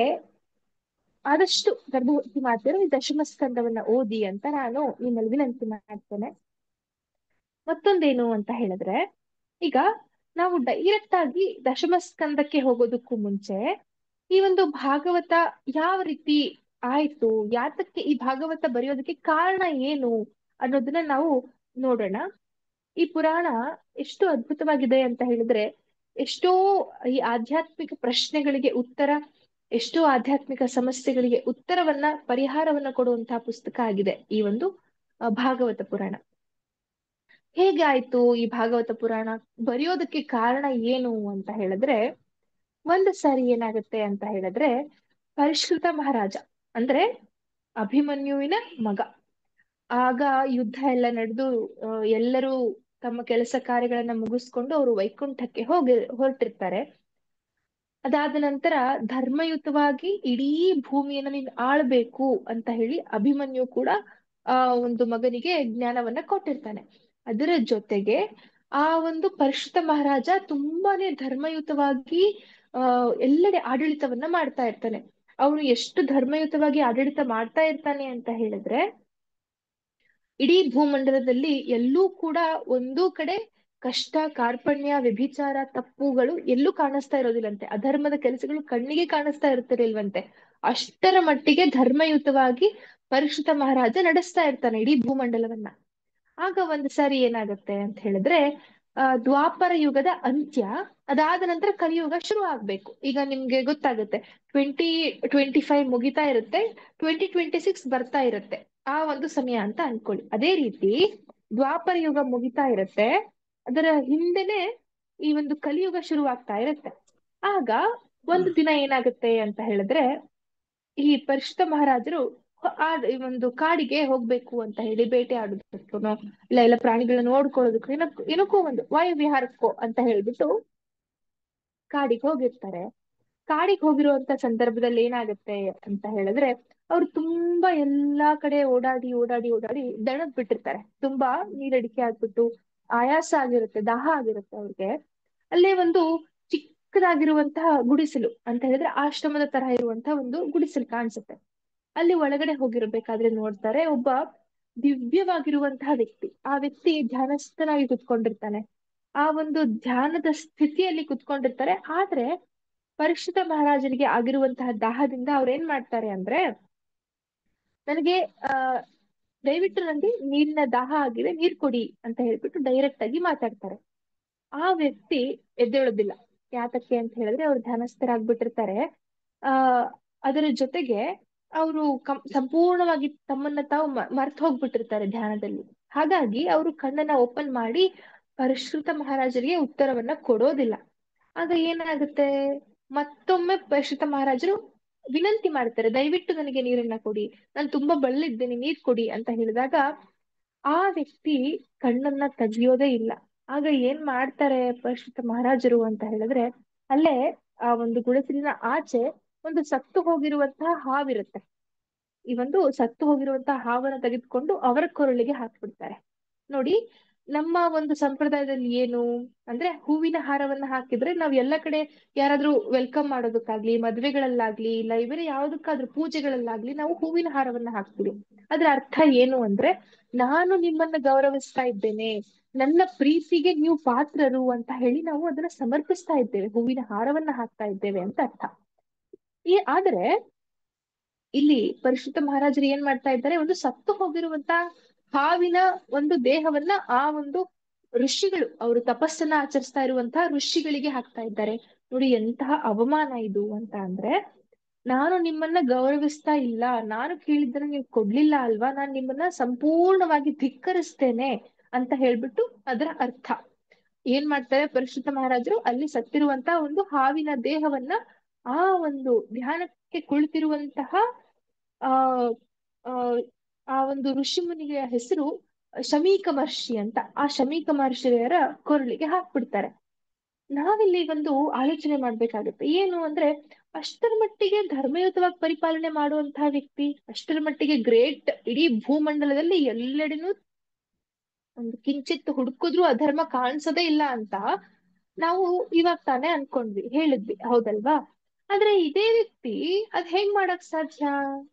ಆದಷ್ಟು ಗರ್ಭವತಿ ಮಾತೆಯರು ಈ ದಶಮ ಸ್ಕಂದವನ್ನ ಓದಿ ಅಂತ ನಾನು ನಿಮ್ಮಲ್ಲಿ ವಿನಂತಿ ಮಾಡ್ತೇನೆ. ಮತ್ತೊಂದೇನು ಅಂತ ಹೇಳಿದ್ರೆ, ಈಗ ನಾವು ಡೈರೆಕ್ಟ್ ಆಗಿ ದಶಮ ಸ್ಕಂದಕ್ಕೆ ಹೋಗೋದಕ್ಕೂ ಮುಂಚೆ ಈ ಒಂದು ಭಾಗವತ ಯಾವ ರೀತಿ ಆಯ್ತು, ಯಾತಕ್ಕೆ ಈ ಭಾಗವತ ಬರೆಯೋದಕ್ಕೆ ಕಾರಣ ಏನು ಅನ್ನೋದನ್ನ ನಾವು ನೋಡೋಣ. ಈ ಪುರಾಣ ಎಷ್ಟು ಅದ್ಭುತವಾಗಿದೆ ಅಂತ ಹೇಳಿದ್ರೆ, ಎಷ್ಟೋ ಈ ಆಧ್ಯಾತ್ಮಿಕ ಪ್ರಶ್ನೆಗಳಿಗೆ ಉತ್ತರ, ಎಷ್ಟೋ ಆಧ್ಯಾತ್ಮಿಕ ಸಮಸ್ಯೆಗಳಿಗೆ ಉತ್ತರವನ್ನ, ಪರಿಹಾರವನ್ನ ಕೊಡುವಂತಹ ಪುಸ್ತಕ ಆಗಿದೆ ಈ ಒಂದು ಭಾಗವತ ಪುರಾಣ. ಹೇಗೆ ಆಯ್ತು ಈ ಭಾಗವತ ಪುರಾಣ ಬರೆಯೋದಕ್ಕೆ ಕಾರಣ ಏನು ಅಂತ ಹೇಳಿದ್ರೆ, ಒಂದು ಸಾರಿ ಏನಾಗುತ್ತೆ ಅಂತ ಹೇಳಿದ್ರೆ, ಪರಿಷ್ಕೃತ ಮಹಾರಾಜ ಅಂದ್ರೆ ಅಭಿಮನ್ಯುವಿನ ಮಗ, ಆಗ ಯುದ್ಧ ಎಲ್ಲ ನಡೆದು ಎಲ್ಲರೂ ತಮ್ಮ ಕೆಲಸ ಕಾರ್ಯಗಳನ್ನ ಮುಗಿಸ್ಕೊಂಡು ಅವರು ವೈಕುಂಠಕ್ಕೆ ಹೊರಟಿರ್ತಾರೆ. ಅದಾದ ನಂತರ ಧರ್ಮಯುತವಾಗಿ ಇಡೀ ಭೂಮಿಯನ್ನ ನೀನು ಆಳ್ಬೇಕು ಅಂತ ಹೇಳಿ ಅಭಿಮನ್ಯು ಕೂಡ ಆ ಒಂದು ಮಗನಿಗೆ ಜ್ಞಾನವನ್ನ ಕೊಟ್ಟಿರ್ತಾನೆ. ಅದರ ಜೊತೆಗೆ ಆ ಒಂದು ಪರಿಶುದ್ಧ ಮಹಾರಾಜ ತುಂಬಾನೇ ಧರ್ಮಯುತವಾಗಿ ಎಲ್ಲೆಡೆ ಆಡಳಿತವನ್ನ ಮಾಡ್ತಾ ಇರ್ತಾನೆ. ಅವನು ಎಷ್ಟು ಧರ್ಮಯುತವಾಗಿ ಆಡಳಿತ ಮಾಡ್ತಾ ಇರ್ತಾನೆ ಅಂತ ಹೇಳಿದ್ರೆ, ಇಡೀ ಭೂಮಂಡಲದಲ್ಲಿ ಎಲ್ಲೂ ಕೂಡ ಒಂದೂ ಕಡೆ ಕಷ್ಟ, ಕಾರ್ಪಣ್ಯ, ವ್ಯಭಿಚಾರ, ತಪ್ಪುಗಳು ಎಲ್ಲೂ ಕಾಣಿಸ್ತಾ ಇರೋದಿಲ್ಲಂತೆ. ಅಧರ್ಮದ ಕೆಲಸಗಳು ಕಣ್ಣಿಗೆ ಕಾಣಿಸ್ತಾ ಇರ್ತಿರ್ಲಿಲ್ವಂತೆ. ಅಷ್ಟರ ಮಟ್ಟಿಗೆ ಧರ್ಮಯುತವಾಗಿ ಪರಿಶುದ್ಧ ಮಹಾರಾಜ ನಡೆಸ್ತಾ ಇರ್ತಾನೆ ಇಡೀ ಭೂಮಂಡಲವನ್ನ. ಆಗ ಒಂದ್ ಸಾರಿ ಏನಾಗುತ್ತೆ ಅಂತ ಹೇಳಿದ್ರೆ, ದ್ವಾಪರ ಯುಗದ ಅಂತ್ಯ. ಅದಾದ ನಂತರ ಕಲಿಯುಗ ಶುರು ಆಗ್ಬೇಕು. ಈಗ ನಿಮ್ಗೆ ಗೊತ್ತಾಗುತ್ತೆ, 2025 ಮುಗಿತಾ ಇರುತ್ತೆ, 2026 ಬರ್ತಾ ಇರುತ್ತೆ. ಆ ಒಂದು ಸಮಯ ಅಂತ ಅನ್ಕೊಳ್ಳಿ. ಅದೇ ರೀತಿ ದ್ವಾಪರ ಯುಗ ಮುಗಿತಾ ಇರುತ್ತೆ, ಅದರ ಹಿಂದೆನೆ ಈ ಒಂದು ಕಲಿಯುಗ ಶುರುವಾಗ್ತಾ ಇರುತ್ತೆ. ಆಗ ಒಂದು ದಿನ ಏನಾಗುತ್ತೆ ಅಂತ ಹೇಳಿದ್ರೆ, ಈ ಪರಿಶುದ್ಧ ಮಹಾರಾಜರು ಈ ಒಂದು ಕಾಡಿಗೆ ಹೋಗ್ಬೇಕು ಅಂತ ಹೇಳಿ ಬೇಟೆ ಆಡೋದಕ್ಕೂ ಇಲ್ಲ ಎಲ್ಲ ಪ್ರಾಣಿಗಳನ್ನ ನೋಡ್ಕೊಳ್ಳೋದಕ್ಕೂ ಏನಕ್ಕೋ ಒಂದು ವಾಯು ವಿಹಾರಕ್ಕೋ ಅಂತ ಹೇಳ್ಬಿಟ್ಟು ಕಾಡಿಗೆ ಹೋಗಿರ್ತಾರೆ. ಕಾಡಿಗೆ ಹೋಗಿರುವಂತ ಸಂದರ್ಭದಲ್ಲಿ ಏನಾಗುತ್ತೆ ಅಂತ ಹೇಳಿದ್ರೆ, ಅವ್ರು ತುಂಬಾ ಎಲ್ಲಾ ಕಡೆ ಓಡಾಡಿ ಓಡಾಡಿ ಓಡಾಡಿ ದಣದ್ ಬಿಟ್ಟಿರ್ತಾರೆ. ತುಂಬಾ ನೀರಡಿಕೆ ಆಗ್ಬಿಟ್ಟು ಆಯಾಸ ಆಗಿರುತ್ತೆ, ದಾಹ ಆಗಿರುತ್ತೆ ಅವ್ರಿಗೆ. ಅಲ್ಲೇ ಒಂದು ಚಿಕ್ಕದಾಗಿರುವಂತಹ ಗುಡಿಸಲು ಅಂತ ಹೇಳಿದ್ರೆ ಆಶ್ರಮದ ತರಹ ಇರುವಂತಹ ಒಂದು ಗುಡಿಸಲು ಕಾಣಿಸುತ್ತೆ. ಅಲ್ಲಿ ಒಳಗಡೆ ಹೋಗಿರ್ಬೇಕಾದ್ರೆ ನೋಡ್ತಾರೆ, ಒಬ್ಬ ದಿವ್ಯವಾಗಿರುವಂತಹ ವ್ಯಕ್ತಿ. ಆ ವ್ಯಕ್ತಿ ಧ್ಯಾನಸ್ಥನಾಗಿ ಕುತ್ಕೊಂಡಿರ್ತಾನೆ. ಆ ಒಂದು ಧ್ಯಾನದ ಸ್ಥಿತಿಯಲ್ಲಿ ಕುತ್ಕೊಂಡಿರ್ತಾರೆ. ಆದ್ರೆ ಪರೀಕ್ಷಿತ ಮಹಾರಾಜನಿಗೆ ಆಗಿರುವಂತಹ ದಾಹದಿಂದ ಅವ್ರು ಏನ್ ಮಾಡ್ತಾರೆ ಅಂದ್ರೆ, ನನಗೆ ಆ ದಯವಿಟ್ಟು ನನಗೆ ನೀರಿನ ದಾಹ ಆಗಿದೆ, ನೀರ್ ಕೊಡಿ ಅಂತ ಹೇಳ್ಬಿಟ್ಟು ಡೈರೆಕ್ಟ್ ಆಗಿ ಮಾತಾಡ್ತಾರೆ. ಆ ವ್ಯಕ್ತಿ ಎದ್ದೇಳೋದಿಲ್ಲ. ಯಾತಕ್ಕೆ ಅಂತ ಹೇಳಿದ್ರೆ ಅವ್ರು ಧ್ಯಾನಸ್ಥರಾಗ್ಬಿಟ್ಟಿರ್ತಾರೆ. ಆ ಅದರ ಜೊತೆಗೆ ಅವರು ಸಂಪೂರ್ಣವಾಗಿ ತಮ್ಮನ್ನ ತಾವು ಮರ್ತು ಹೋಗ್ಬಿಟ್ಟಿರ್ತಾರೆ ಧ್ಯಾನದಲ್ಲಿ. ಹಾಗಾಗಿ ಅವರು ಕಣ್ಣನ್ನ ಓಪನ್ ಮಾಡಿ ಪರಿಶ್ರುತ ಮಹಾರಾಜರಿಗೆ ಉತ್ತರವನ್ನ ಕೊಡೋದಿಲ್ಲ. ಆಗ ಏನಾಗುತ್ತೆ, ಮತ್ತೊಮ್ಮೆ ಪರಿಶ್ರುತ ಮಹಾರಾಜರು ವಿನಂತಿ ಮಾಡ್ತಾರೆ, ದಯವಿಟ್ಟು ನನಗೆ ನೀರನ್ನ ಕೊಡಿ, ನಾನು ತುಂಬಾ ಬಳಲಿದ್ದೇನೆ, ನೀರ್ ಕೊಡಿ ಅಂತ ಹೇಳಿದಾಗ ಆ ವ್ಯಕ್ತಿ ಕಣ್ಣನ್ನ ತೆಗಿಯೋದೇ ಇಲ್ಲ. ಆಗ ಏನ್ ಮಾಡ್ತಾರೆ ಪರಿಶುದ್ಧ ಮಹಾರಾಜರು ಅಂತ ಹೇಳಿದ್ರೆ, ಅಲ್ಲೇ ಆ ಒಂದು ಗುಡಿಸಲಿನ ಆಚೆ ಒಂದು ಸತ್ತು ಹೋಗಿರುವಂತಹ ಹಾವಿರುತ್ತೆ. ಈ ಒಂದು ಸತ್ತು ಹೋಗಿರುವಂತಹ ಹಾವನ್ನ ತೆಗೆದುಕೊಂಡು ಅವರ ಕೊರಳಿಗೆ ಹಾಕ್ಬಿಡ್ತಾರೆ. ನೋಡಿ, ನಮ್ಮ ಒಂದು ಸಂಪ್ರದಾಯದಲ್ಲಿ ಏನು ಅಂದ್ರೆ, ಹೂವಿನ ಹಾರವನ್ನ ಹಾಕಿದ್ರೆ ನಾವ್ ಎಲ್ಲ ಕಡೆ ಯಾರಾದ್ರೂ ವೆಲ್ಕಮ್ ಮಾಡೋದಕ್ಕಾಗ್ಲಿ, ಮದ್ವೆಗಳಲ್ಲಾಗ್ಲಿ, ಇಲ್ಲ ಇವರೇ ಯಾವ್ದಕ್ಕಾದ್ರೂ ಪೂಜೆಗಳಲ್ಲಾಗ್ಲಿ ನಾವು ಹೂವಿನ ಹಾರವನ್ನ ಹಾಕ್ತೀವಿ. ಅದ್ರ ಅರ್ಥ ಏನು ಅಂದ್ರೆ, ನಾನು ನಿಮ್ಮನ್ನ ಗೌರವಿಸ್ತಾ ಇದ್ದೇನೆ, ನನ್ನ ಪ್ರೀತಿಗೆ ನೀವು ಪಾತ್ರರು ಅಂತ ಹೇಳಿ ನಾವು ಅದನ್ನ ಸಮರ್ಪಿಸ್ತಾ ಇದ್ದೇವೆ, ಹೂವಿನ ಹಾರವನ್ನ ಹಾಕ್ತಾ ಇದ್ದೇವೆ ಅಂತ ಅರ್ಥ. ಆದ್ರೆ ಇಲ್ಲಿ ಪರಿಶುದ್ಧ ಮಹಾರಾಜರು ಏನ್ ಮಾಡ್ತಾ ಇದ್ದಾರೆ, ಒಂದು ಸತ್ತು ಹೋಗಿರುವಂತ ಹಾವಿನ ಒಂದು ದೇಹವನ್ನ ಆ ಒಂದು ಋಷಿಗಳು, ಅವರು ತಪಸ್ಸನ್ನ ಆಚರಿಸ್ತಾ ಇರುವಂತಹ ಋಷಿಗಳಿಗೆ ಹಾಕ್ತಾ ಇದ್ದಾರೆ. ನೋಡಿ ಎಂತಹ ಅವಮಾನ ಇದು ಅಂತ ಅಂದ್ರೆ, ನಾನು ನಿಮ್ಮನ್ನ ಗೌರವಿಸ್ತಾ ಇಲ್ಲ, ನಾನು ಕೇಳಿದ್ರೆ ನೀವು ಕೊಡ್ಲಿಲ್ಲ ಅಲ್ವಾ, ನಾನು ನಿಮ್ಮನ್ನ ಸಂಪೂರ್ಣವಾಗಿ ಧಿಕ್ಕರಿಸ್ತೇನೆ ಅಂತ ಹೇಳ್ಬಿಟ್ಟು ಅದರ ಅರ್ಥ. ಏನ್ ಮಾಡ್ತಾರೆ ಪರಿಶುದ್ಧ ಮಹಾರಾಜರು, ಅಲ್ಲಿ ಸತ್ತಿರುವಂತ ಒಂದು ಹಾವಿನ ದೇಹವನ್ನ ಆ ಒಂದು ಧ್ಯಾನಕ್ಕೆ ಕುಳಿತಿರುವಂತಹ ಆ ಆ ಆ ಒಂದು ಋಷಿ ಮುನಿಯ ಹೆಸರು ಶಮೀಕ ಮಹರ್ಷಿ ಅಂತ. ಆ ಶಮೀಕ ಮಹರ್ಷಿಯರ ಕೊರಳಿಗೆ ಹಾಕ್ಬಿಡ್ತಾರೆ. ನಾವಿಲ್ಲಿ ಒಂದು ಆಲೋಚನೆ ಮಾಡ್ಬೇಕಾಗುತ್ತೆ, ಏನು ಅಂದ್ರೆ, ಅಷ್ಟರ ಮಟ್ಟಿಗೆ ಧರ್ಮಯುತವಾಗಿ ಪರಿಪಾಲನೆ ಮಾಡುವಂತಹ ವ್ಯಕ್ತಿ, ಅಷ್ಟರ ಮಟ್ಟಿಗೆ ಗ್ರೇಟ್, ಇಡೀ ಭೂಮಂಡಲದಲ್ಲಿ ಎಲ್ಲೆಡೆನೂ ಒಂದು ಕಿಂಚಿತ್ ಹುಡುಕಿದ್ರು ಅಧರ್ಮ ಕಾಣಿಸೋದೇ ಇಲ್ಲ ಅಂತ ನಾವು ಇವಾಗ ತಾನೇ ಅನ್ಕೊಂಡ್ವಿ, ಹೇಳಿದ್ವಿ, ಹೌದಲ್ವಾ? ಆದ್ರೆ ಇದೇ ವ್ಯಕ್ತಿ ಅದ್ ಹೆಂಗ್ ಮಾಡಕ್ ಸಾಧ್ಯ?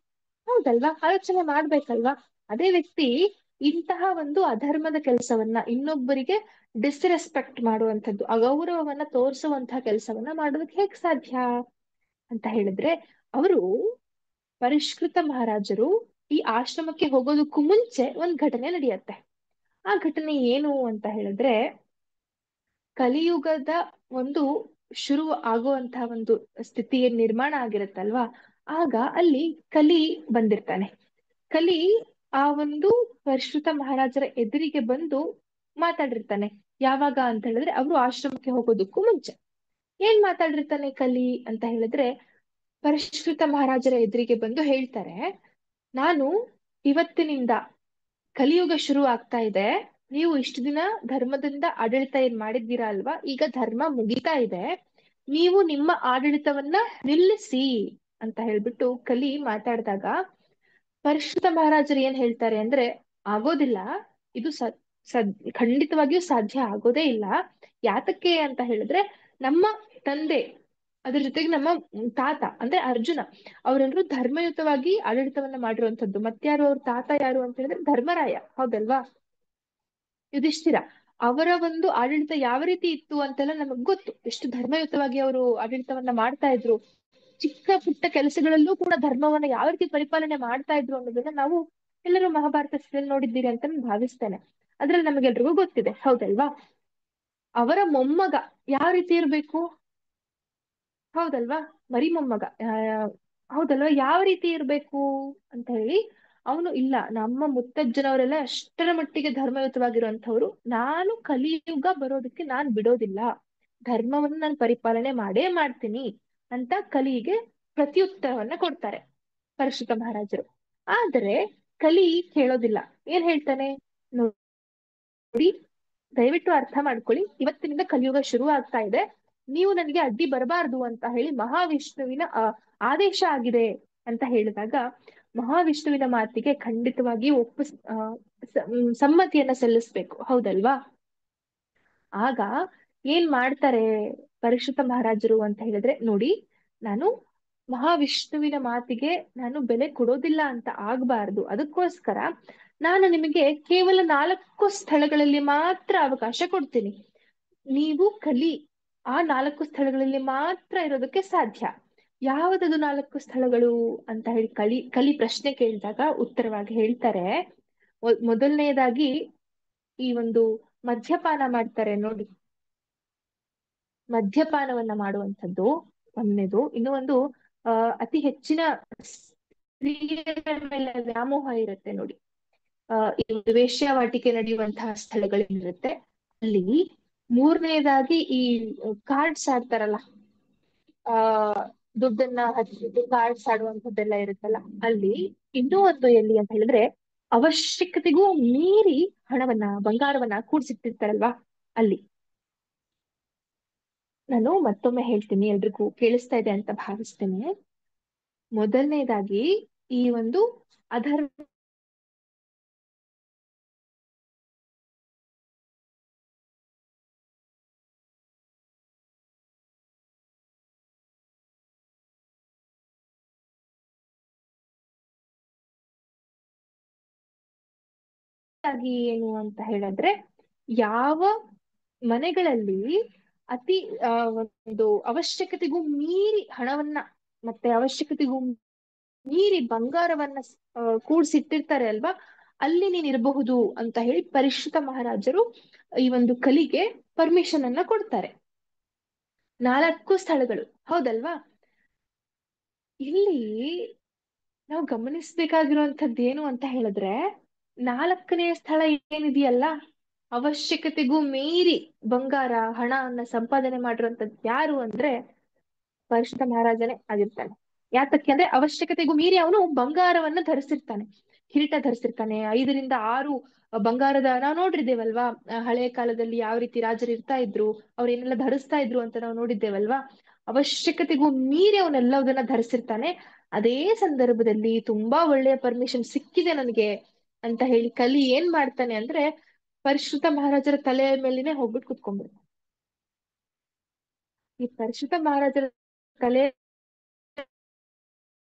ಹೌದಲ್ವಾ? ಆಲೋಚನೆ ಮಾಡ್ಬೇಕಲ್ವಾ? ಅದೇ ವ್ಯಕ್ತಿ ಇಂತಹ ಒಂದು ಅಧರ್ಮದ ಕೆಲಸವನ್ನ, ಇನ್ನೊಬ್ಬರಿಗೆ ಡಿಸ್ರೆಸ್ಪೆಕ್ಟ್ ಮಾಡುವಂಥದ್ದು, ಅಗೌರವವನ್ನ ತೋರಿಸುವಂತಹ ಕೆಲಸವನ್ನ ಮಾಡೋದಕ್ಕೆ ಹೇಗ್ ಸಾಧ್ಯ ಅಂತ ಹೇಳಿದ್ರೆ, ಅವರು ಪರಿಷ್ಕೃತ ಮಹಾರಾಜರು ಈ ಆಶ್ರಮಕ್ಕೆ ಹೋಗೋದಕ್ಕೂ ಮುಂಚೆ ಒಂದ್ ಘಟನೆ ನಡೆಯುತ್ತೆ. ಆ ಘಟನೆ ಏನು ಅಂತ ಹೇಳಿದ್ರೆ, ಕಲಿಯುಗದ ಒಂದು ಶುರು ಆಗುವಂತಹ ಒಂದು ಸ್ಥಿತಿ ಏನ್ ನಿರ್ಮಾಣ ಆಗಿರುತ್ತಲ್ವಾ, ಆಗ ಅಲ್ಲಿ ಕಲಿ ಬಂದಿರ್ತಾನೆ. ಕಲಿ ಆ ಒಂದು ಪರಿಶ್ರುತ ಮಹಾರಾಜರ ಎದುರಿಗೆ ಬಂದು ಮಾತಾಡಿರ್ತಾನೆ. ಯಾವಾಗ ಅಂತ ಹೇಳಿದ್ರೆ, ಅವರು ಆಶ್ರಮಕ್ಕೆ ಹೋಗೋದಕ್ಕೂ ಮುಂಚೆ ಏನ್ ಮಾತಾಡಿರ್ತಾನೆ ಕಲಿ ಅಂತ ಹೇಳಿದ್ರೆ, ಪರಿಷ್ಕೃತ ಮಹಾರಾಜರ ಎದುರಿಗೆ ಬಂದು ಹೇಳ್ತಾರೆ, ನಾನು ಇವತ್ತಿನಿಂದ ಕಲಿಯುಗ ಶುರು ಆಗ್ತಾ ಇದೆ, ನೀವು ಇಷ್ಟು ದಿನ ಧರ್ಮದಿಂದ ಆಡಳಿತ ಏನ್ ಮಾಡಿದ್ದೀರಾ ಅಲ್ವಾ, ಈಗ ಧರ್ಮ ಮುಗಿತಾ ಇದೆ, ನೀವು ನಿಮ್ಮ ಆಡಳಿತವನ್ನ ನಿಲ್ಲಿಸಿ ಅಂತ ಹೇಳ್ಬಿಟ್ಟು ಕಲಿ ಮಾತಾಡಿದಾಗ, ಪರಿಶುದ್ಧ ಮಹಾರಾಜರು ಏನ್ ಹೇಳ್ತಾರೆ ಅಂದ್ರೆ, ಆಗೋದಿಲ್ಲ, ಇದು ಖಂಡಿತವಾಗಿಯೂ ಸಾಧ್ಯ ಆಗೋದೇ ಇಲ್ಲ. ಯಾತಕ್ಕೆ ಅಂತ ಹೇಳಿದ್ರೆ, ನಮ್ಮ ತಂದೆ, ಅದ್ರ ಜೊತೆಗೆ ನಮ್ಮ ತಾತ ಅಂದ್ರೆ ಅರ್ಜುನ, ಅವರೆಲ್ಲರೂ ಧರ್ಮಯುತವಾಗಿ ಆಡಳಿತವನ್ನ ಮಾಡಿರುವಂತದ್ದು. ಮತ್ಯಾರು ಅವ್ರ ತಾತ ಯಾರು ಅಂತ ಹೇಳಿದ್ರೆ ಧರ್ಮರಾಯ, ಹೌದಲ್ವಾ? ಯುಧಿಷ್ಠಿರ, ಅವರ ಒಂದು ಆಡಳಿತ ಯಾವ ರೀತಿ ಇತ್ತು ಅಂತೆಲ್ಲ ನಮಗ್ ಗೊತ್ತು, ಎಷ್ಟು ಧರ್ಮಯುತವಾಗಿ ಅವರು ಆಡಳಿತವನ್ನ ಮಾಡ್ತಾ ಇದ್ರು, ಚಿಕ್ಕ ಪುಟ್ಟ ಕೆಲಸಗಳಲ್ಲೂ ಕೂಡ ಧರ್ಮವನ್ನ ಯಾವ ರೀತಿ ಪರಿಪಾಲನೆ ಮಾಡ್ತಾ ಇದ್ರು ಅನ್ನೋದನ್ನ ನಾವು ಎಲ್ಲರೂ ಮಹಾಭಾರತ ನೋಡಿದ್ದೀರಿ ಅಂತ ನಾನು ಭಾವಿಸ್ತೇನೆ. ಅದ್ರಲ್ಲಿ ನಮಗೆಲ್ರಿಗೂ ಗೊತ್ತಿದೆ, ಹೌದಲ್ವಾ? ಅವರ ಮೊಮ್ಮಗ ಯಾವ ರೀತಿ ಇರ್ಬೇಕು? ಹೌದಲ್ವಾ? ಮರಿ ಮೊಮ್ಮಗ ಹೌದಲ್ವಾ? ಯಾವ ರೀತಿ ಇರ್ಬೇಕು ಅಂತ ಹೇಳಿ, ಅವನು ಇಲ್ಲ ನಮ್ಮ ಮುತ್ತಜ್ಜನವರೆಲ್ಲ ಅಷ್ಟರ ಮಟ್ಟಿಗೆ ಧರ್ಮಯುತವಾಗಿರುವಂತವ್ರು, ನಾನು ಕಲಿಯುಗ ಬರೋದಕ್ಕೆ ನಾನ್ ಬಿಡೋದಿಲ್ಲ, ಧರ್ಮವನ್ನು ನಾನು ಪರಿಪಾಲನೆ ಮಾಡೇ ಮಾಡ್ತೀನಿ ಅಂತ ಕಲಿಗೆ ಪ್ರತ್ಯುತ್ತರವನ್ನ ಕೊಡ್ತಾರೆ ಪರಶುತ ಮಹಾರಾಜರು. ಆದರೆ ಕಲಿ ಕೇಳೋದಿಲ್ಲ. ಏನ್ ಹೇಳ್ತಾನೆ ನೋಡಿ, ದಯವಿಟ್ಟು ಅರ್ಥ ಮಾಡ್ಕೊಳ್ಳಿ, ಇವತ್ತಿನಿಂದ ಕಲಿಯುಗ ಶುರು ಆಗ್ತಾ ಇದೆ, ನೀವು ನನಗೆ ಅಡ್ಡಿ ಬರಬಾರದು ಅಂತ ಹೇಳಿ ಮಹಾವಿಷ್ಣುವಿನ ಆದೇಶ ಆಗಿದೆ ಅಂತ ಹೇಳಿದಾಗ, ಮಹಾವಿಷ್ಣುವಿನ ಮಾತಿಗೆ ಖಂಡಿತವಾಗಿ ಸಮ್ಮತಿಯನ್ನ ಸಲ್ಲಿಸ್ಬೇಕು. ಹೌದಲ್ವಾ? ಆಗ ಏನ್ ಮಾಡ್ತಾರೆ ಪರೀಕ್ಷಿತ ಮಹಾರಾಜರು ಅಂತ ಹೇಳಿದ್ರೆ, ನೋಡಿ, ನಾನು ಮಹಾವಿಷ್ಣುವಿನ ಮಾತಿಗೆ ನಾನು ಬೆಲೆ ಕೊಡೋದಿಲ್ಲ ಅಂತ ಆಗ್ಬಾರ್ದು, ಅದಕ್ಕೋಸ್ಕರ ನಾನು ನಿಮಗೆ ಕೇವಲ 4 ಸ್ಥಳಗಳಲ್ಲಿ ಮಾತ್ರ ಅವಕಾಶ ಕೊಡ್ತೀನಿ. ನೀವು ಕಲಿ ಆ 4 ಸ್ಥಳಗಳಲ್ಲಿ ಮಾತ್ರ ಇರೋದಕ್ಕೆ ಸಾಧ್ಯ. ಯಾವುದದು 4 ಸ್ಥಳಗಳು ಅಂತ ಹೇಳಿ ಕಲಿ ಪ್ರಶ್ನೆ ಕೇಳಿದಾಗ ಉತ್ತರವಾಗಿ ಹೇಳ್ತಾರೆ, ಮೊದಲನೆಯದಾಗಿ ಈ ಒಂದು ಮದ್ಯಪಾನ ಮಾಡ್ತಾರೆ ನೋಡಿ, ಮದ್ಯಪಾನವನ್ನ ಮಾಡುವಂಥದ್ದು ಒಂದನೇದು. ಇನ್ನು ಒಂದು ಅತಿ ಹೆಚ್ಚಿನ ಸ್ತ್ರೀಯರ ಮೇಲೆ ವ್ಯಾಮೋಹ ಇರುತ್ತೆ ನೋಡಿ, ಈ ಒಂದು ವೇಶ್ಯಾವಾಟಿಕೆ ನಡೆಯುವಂತಹ ಸ್ಥಳಗಳೇನಿರುತ್ತೆ ಅಲ್ಲಿ. ಮೂರನೆಯದಾಗಿ ಈ ಕಾರ್ಡ್ಸ್ ಆಡ್ತಾರಲ್ಲ, ಆ ದುಡ್ಡನ್ನ ಹಚ್ಚಿಟ್ಟು ಕಾರ್ಡ್ಸ್ ಆಡುವಂಥದ್ದೆಲ್ಲ ಇರುತ್ತಲ್ಲ ಅಲ್ಲಿ. ಇನ್ನೂ ಒಂದು ಎಲ್ಲಿ ಅಂತ ಹೇಳಿದ್ರೆ, ಅವಶ್ಯಕತೆಗೂ ಮೀರಿ ಹಣವನ್ನ ಬಂಗಾರವನ್ನ ಕೂಡ್ಸಿಟ್ಟಿರ್ತಾರಲ್ವಾ ಅಲ್ಲಿ. ನಾನು ಮತ್ತೊಮ್ಮೆ ಹೇಳ್ತೀನಿ, ಎಲ್ರಿಗೂ ಕೇಳಿಸ್ತಾ ಇದೆ ಅಂತ ಭಾವಿಸ್ತೇನೆ. ಮೊದಲನೇದಾಗಿ ಈ ಒಂದು ಅಧರ್ಮ ಏನು ಅಂತ ಹೇಳಿದ್ರೆ, ಯಾವ ಮನೆಗಳಲ್ಲಿ ಅತಿ ಒಂದು ಅವಶ್ಯಕತೆಗೂ ಮೀರಿ ಹಣವನ್ನ ಮತ್ತೆ ಅವಶ್ಯಕತೆಗೂ ಮೀರಿ ಬಂಗಾರವನ್ನ ಕೂಡ್ಸಿಟ್ಟಿರ್ತಾರೆ ಅಲ್ವಾ, ಅಲ್ಲಿ ನೀನ್ ಇರಬಹುದು ಅಂತ ಹೇಳಿ ಪರಿಷ್ಕೃತ ಮಹಾರಾಜರು ಈ ಒಂದು ಕಲಿಗೆ ಪರ್ಮಿಷನ್ ಅನ್ನ ಕೊಡ್ತಾರೆ. 4 ಸ್ಥಳಗಳು, ಹೌದಲ್ವಾ? ಇಲ್ಲಿ ನಾವು ಗಮನಿಸ್ಬೇಕಾಗಿರುವಂತದ್ದು ಏನು ಅಂತ ಹೇಳಿದ್ರೆ, 4ನೇ ಸ್ಥಳ ಏನಿದೆಯಲ್ಲ, ಅವಶ್ಯಕತೆಗೂ ಮೀರಿ ಬಂಗಾರ ಹಣವನ್ನ ಸಂಪಾದನೆ ಮಾಡಿರುವಂತದ್ದು ಯಾರು ಅಂದ್ರೆ ಪರಿಶುದ್ಧ ಮಹಾರಾಜನೇ ಆಗಿರ್ತಾನೆ. ಯಾತಕ್ಕೆ ಅಂದ್ರೆ ಅವಶ್ಯಕತೆಗೂ ಮೀರಿ ಅವನು ಬಂಗಾರವನ್ನ ಧರಿಸಿರ್ತಾನೆ, ಕಿರೀಟ ಧರಿಸಿರ್ತಾನೆ. 5 ರಿಂದ 6 ಬಂಗಾರದ ನಾವು ನೋಡಿದ್ದೇವಲ್ವಾ, ಹಳೆಯ ಕಾಲದಲ್ಲಿ ಯಾವ ರೀತಿ ರಾಜರು ಇರ್ತಾ ಇದ್ರು, ಅವ್ರೇನೆಲ್ಲ ಧರಿಸ್ತಾ ಇದ್ರು ಅಂತ ನಾವು ನೋಡಿದ್ದೇವಲ್ವಾ. ಅವಶ್ಯಕತೆಗೂ ಮೀರಿ ಅವನೆಲ್ಲದನ್ನ ಧರಿಸಿರ್ತಾನೆ. ಅದೇ ಸಂದರ್ಭದಲ್ಲಿ ತುಂಬಾ ಒಳ್ಳೆಯ ಪರ್ಮಿಷನ್ ಸಿಕ್ಕಿದೆ ನನಗೆ ಅಂತ ಹೇಳಿ ಕಲಿ ಏನ್ ಮಾಡ್ತಾನೆ ಅಂದ್ರೆ, ಪರಿಶ್ರುತ ಮಹಾರಾಜರ ತಲೆಯ ಮೇಲಿನೇ ಹೋಗ್ಬಿಟ್ಟು ಕುತ್ಕೊಂಡ್ಬಿಡ್ತಾನೆ. ಈ ಪರಿಶ್ರುತ ಮಹಾರಾಜರ ತಲೆ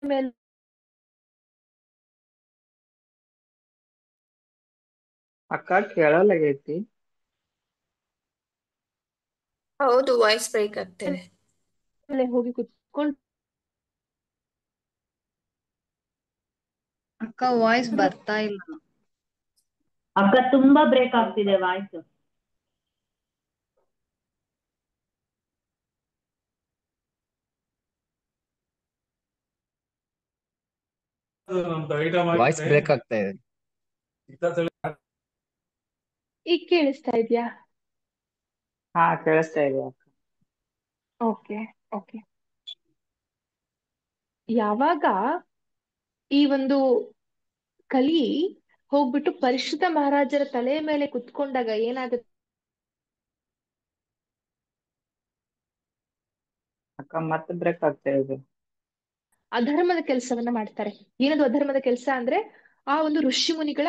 ಮೇಲೆ ಅಕ್ಕ ಕೇಳಲಾಗೈತಿ. ಹೌದು, ವಾಯ್ಸ್ ಬ್ರೇಕ್ ಆಗ್ತಿದೆ. ಹೋಗಿ ಕುತ್ಕೊಂಡು ಅಕ್ಕ ವಾಯ್ಸ್ ಬರ್ತಾ ಇಲ್ಲ. ಅಕ್ಕ ತುಂಬಾ ಬ್ರೇಕ್ ಆಗ್ತಿದೆ ವಾಯ್ಸ್. ವಾಯ್ಸ್ ಬ್ರೇಕ್ ಆಗ್ತಾ ಇದೆ. ಈಗ ಕೇಳಿಸ್ತಾ ಇದ್ಯಾ? ಹಾ, ಕೇಳಿಸ್ತಾ ಇದೆ ಅಕ್ಕ. Okay okay. ಯಾವಾಗ ಈ ಒಂದು ಕಲಿ ಹೋಗ್ಬಿಟ್ಟು ಪರಿಶುದ್ಧ ಮಹಾರಾಜರ ತಲೆಯ ಮೇಲೆ ಕುತ್ಕೊಂಡಾಗ ಏನಾಗುತ್ತೆ ಅಕ್ಕ ಮತ್ತೆ ಬ್ರೇಕ್ ಆಗ್ತಾ ಇದೆ. ಅಧರ್ಮದ ಕೆಲಸವನ್ನ ಮಾಡ್ತಾರೆ. ಏನದು ಅಧರ್ಮದ ಕೆಲಸ ಅಂದ್ರೆ, ಆ ಒಂದು ಋಷಿ ಮುನಿಗಳ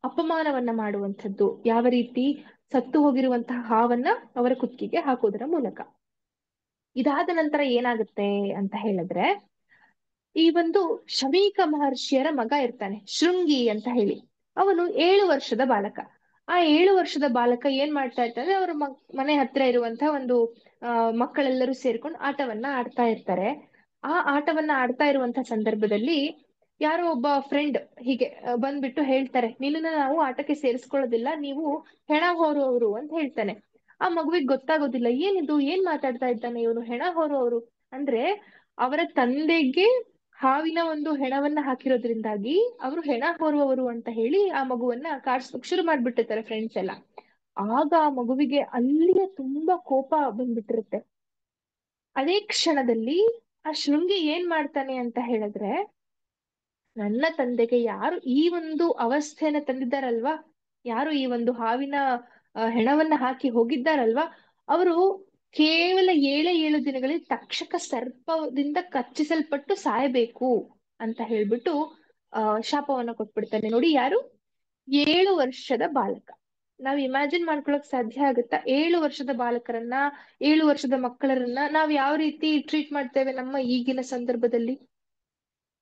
ಅಪಮಾನವನ್ನ ಮಾಡುವಂಥದ್ದು. ಯಾವ ರೀತಿ? ಸತ್ತು ಹೋಗಿರುವಂತಹ ಹಾವನ್ನ ಅವರ ಕುತ್ತಿಗೆಗೆ ಹಾಕೋದರ ಮೂಲಕ. ಇದಾದ ನಂತರ ಏನಾಗುತ್ತೆ ಅಂತ ಹೇಳಿದ್ರೆ, ಈ ಒಂದು ಶಮೀಕ ಮಹರ್ಷಿಯರ ಮಗ ಇರ್ತಾನೆ ಶೃಂಗಿ ಅಂತ ಹೇಳಿ, ಅವನು 7 ವರ್ಷದ ಬಾಲಕ. ಆ 7 ವರ್ಷದ ಬಾಲಕ ಏನ್ ಮಾಡ್ತಾ ಇರ್ತಾನೆ, ಅವರ ಮನೆ ಹತ್ರ ಇರುವಂತಹ ಒಂದು ಮಕ್ಕಳೆಲ್ಲರೂ ಸೇರ್ಕೊಂಡು ಆಟವನ್ನ ಆಡ್ತಾ ಇರ್ತಾರೆ. ಆ ಆಟವನ್ನ ಆಡ್ತಾ ಇರುವಂತಹ ಸಂದರ್ಭದಲ್ಲಿ ಯಾರೋ ಒಬ್ಬ ಫ್ರೆಂಡ್ ಹೀಗೆ ಬಂದ್ಬಿಟ್ಟು ಹೇಳ್ತಾರೆ, ನಿನ್ನನ್ನ ನಾವು ಆಟಕ್ಕೆ ಸೇರಿಸ್ಕೊಳ್ಳೋದಿಲ್ಲ, ನೀವು ಹೆಣ ಹೊರುವವರು ಅಂತ ಹೇಳ್ತಾನೆ. ಆ ಮಗುವಿಗೆ ಗೊತ್ತಾಗೋದಿಲ್ಲ, ಏನಿದು, ಏನ್ ಮಾತಾಡ್ತಾ ಇದ್ದಾನೆ ಇವನು, ಹೆಣ ಹೊರುವವರು ಅಂದ್ರೆ ಅವರ ತಂದೆಗೆ ಹಾವಿನ ಒಂದು ಹೆಣವನ್ನ ಹಾಕಿರೋದ್ರಿಂದಾಗಿ ಅವರು ಹೆಣ ಹೊರುವವರು ಅಂತ ಹೇಳಿ ಆ ಮಗುವನ್ನ ಕಾಡ್ಸ್ಲಿಕ್ಕೆ ಶುರು ಮಾಡ್ಬಿಟ್ಟಿರ್ತಾರೆ ಫ್ರೆಂಡ್ಸ್ ಎಲ್ಲ. ಆಗ ಆ ಮಗುವಿಗೆ ಅಲ್ಲಿಯೇ ತುಂಬಾ ಕೋಪ ಬಂದ್ಬಿಟ್ಟಿರುತ್ತೆ. ಅದೇ ಕ್ಷಣದಲ್ಲಿ ಆ ಶೃಂಗಿ ಏನ್ ಮಾಡ್ತಾನೆ ಅಂತ ಹೇಳಿದ್ರೆ, ನನ್ನ ತಂದೆಗೆ ಯಾರು ಈ ಒಂದು ಅವಸ್ಥೆಯನ್ನ ತಂದಿದ್ದಾರಲ್ವಾ, ಯಾರು ಈ ಒಂದು ಹಾವಿನ ಹೆಣವನ್ನ ಹಾಕಿ ಹೋಗಿದ್ದಾರಲ್ವಾ, ಅವರು ಕೇವಲ 7 ದಿನಗಳಲ್ಲಿ ತಕ್ಷಕ ಸರ್ಪದಿಂದ ಕಚ್ಚಿಸಲ್ಪಟ್ಟು ಸಾಯಬೇಕು ಅಂತ ಹೇಳ್ಬಿಟ್ಟು ಶಾಪವನ್ನ ಕೊಟ್ಬಿಡ್ತಾನೆ. ನೋಡಿ, ಯಾರು? 7 ವರ್ಷದ ಬಾಲಕ. ನಾವ್ ಇಮ್ಯಾಜಿನ್ ಮಾಡ್ಕೊಳಕ್ ಸಾಧ್ಯ ಆಗುತ್ತಾ? 7 ವರ್ಷದ ಬಾಲಕರನ್ನ, 7 ವರ್ಷದ ಮಕ್ಕಳರನ್ನ ನಾವ್ ಯಾವ ರೀತಿ ಟ್ರೀಟ್ ಮಾಡ್ತೇವೆ ನಮ್ಮ ಈಗಿನ ಸಂದರ್ಭದಲ್ಲಿ?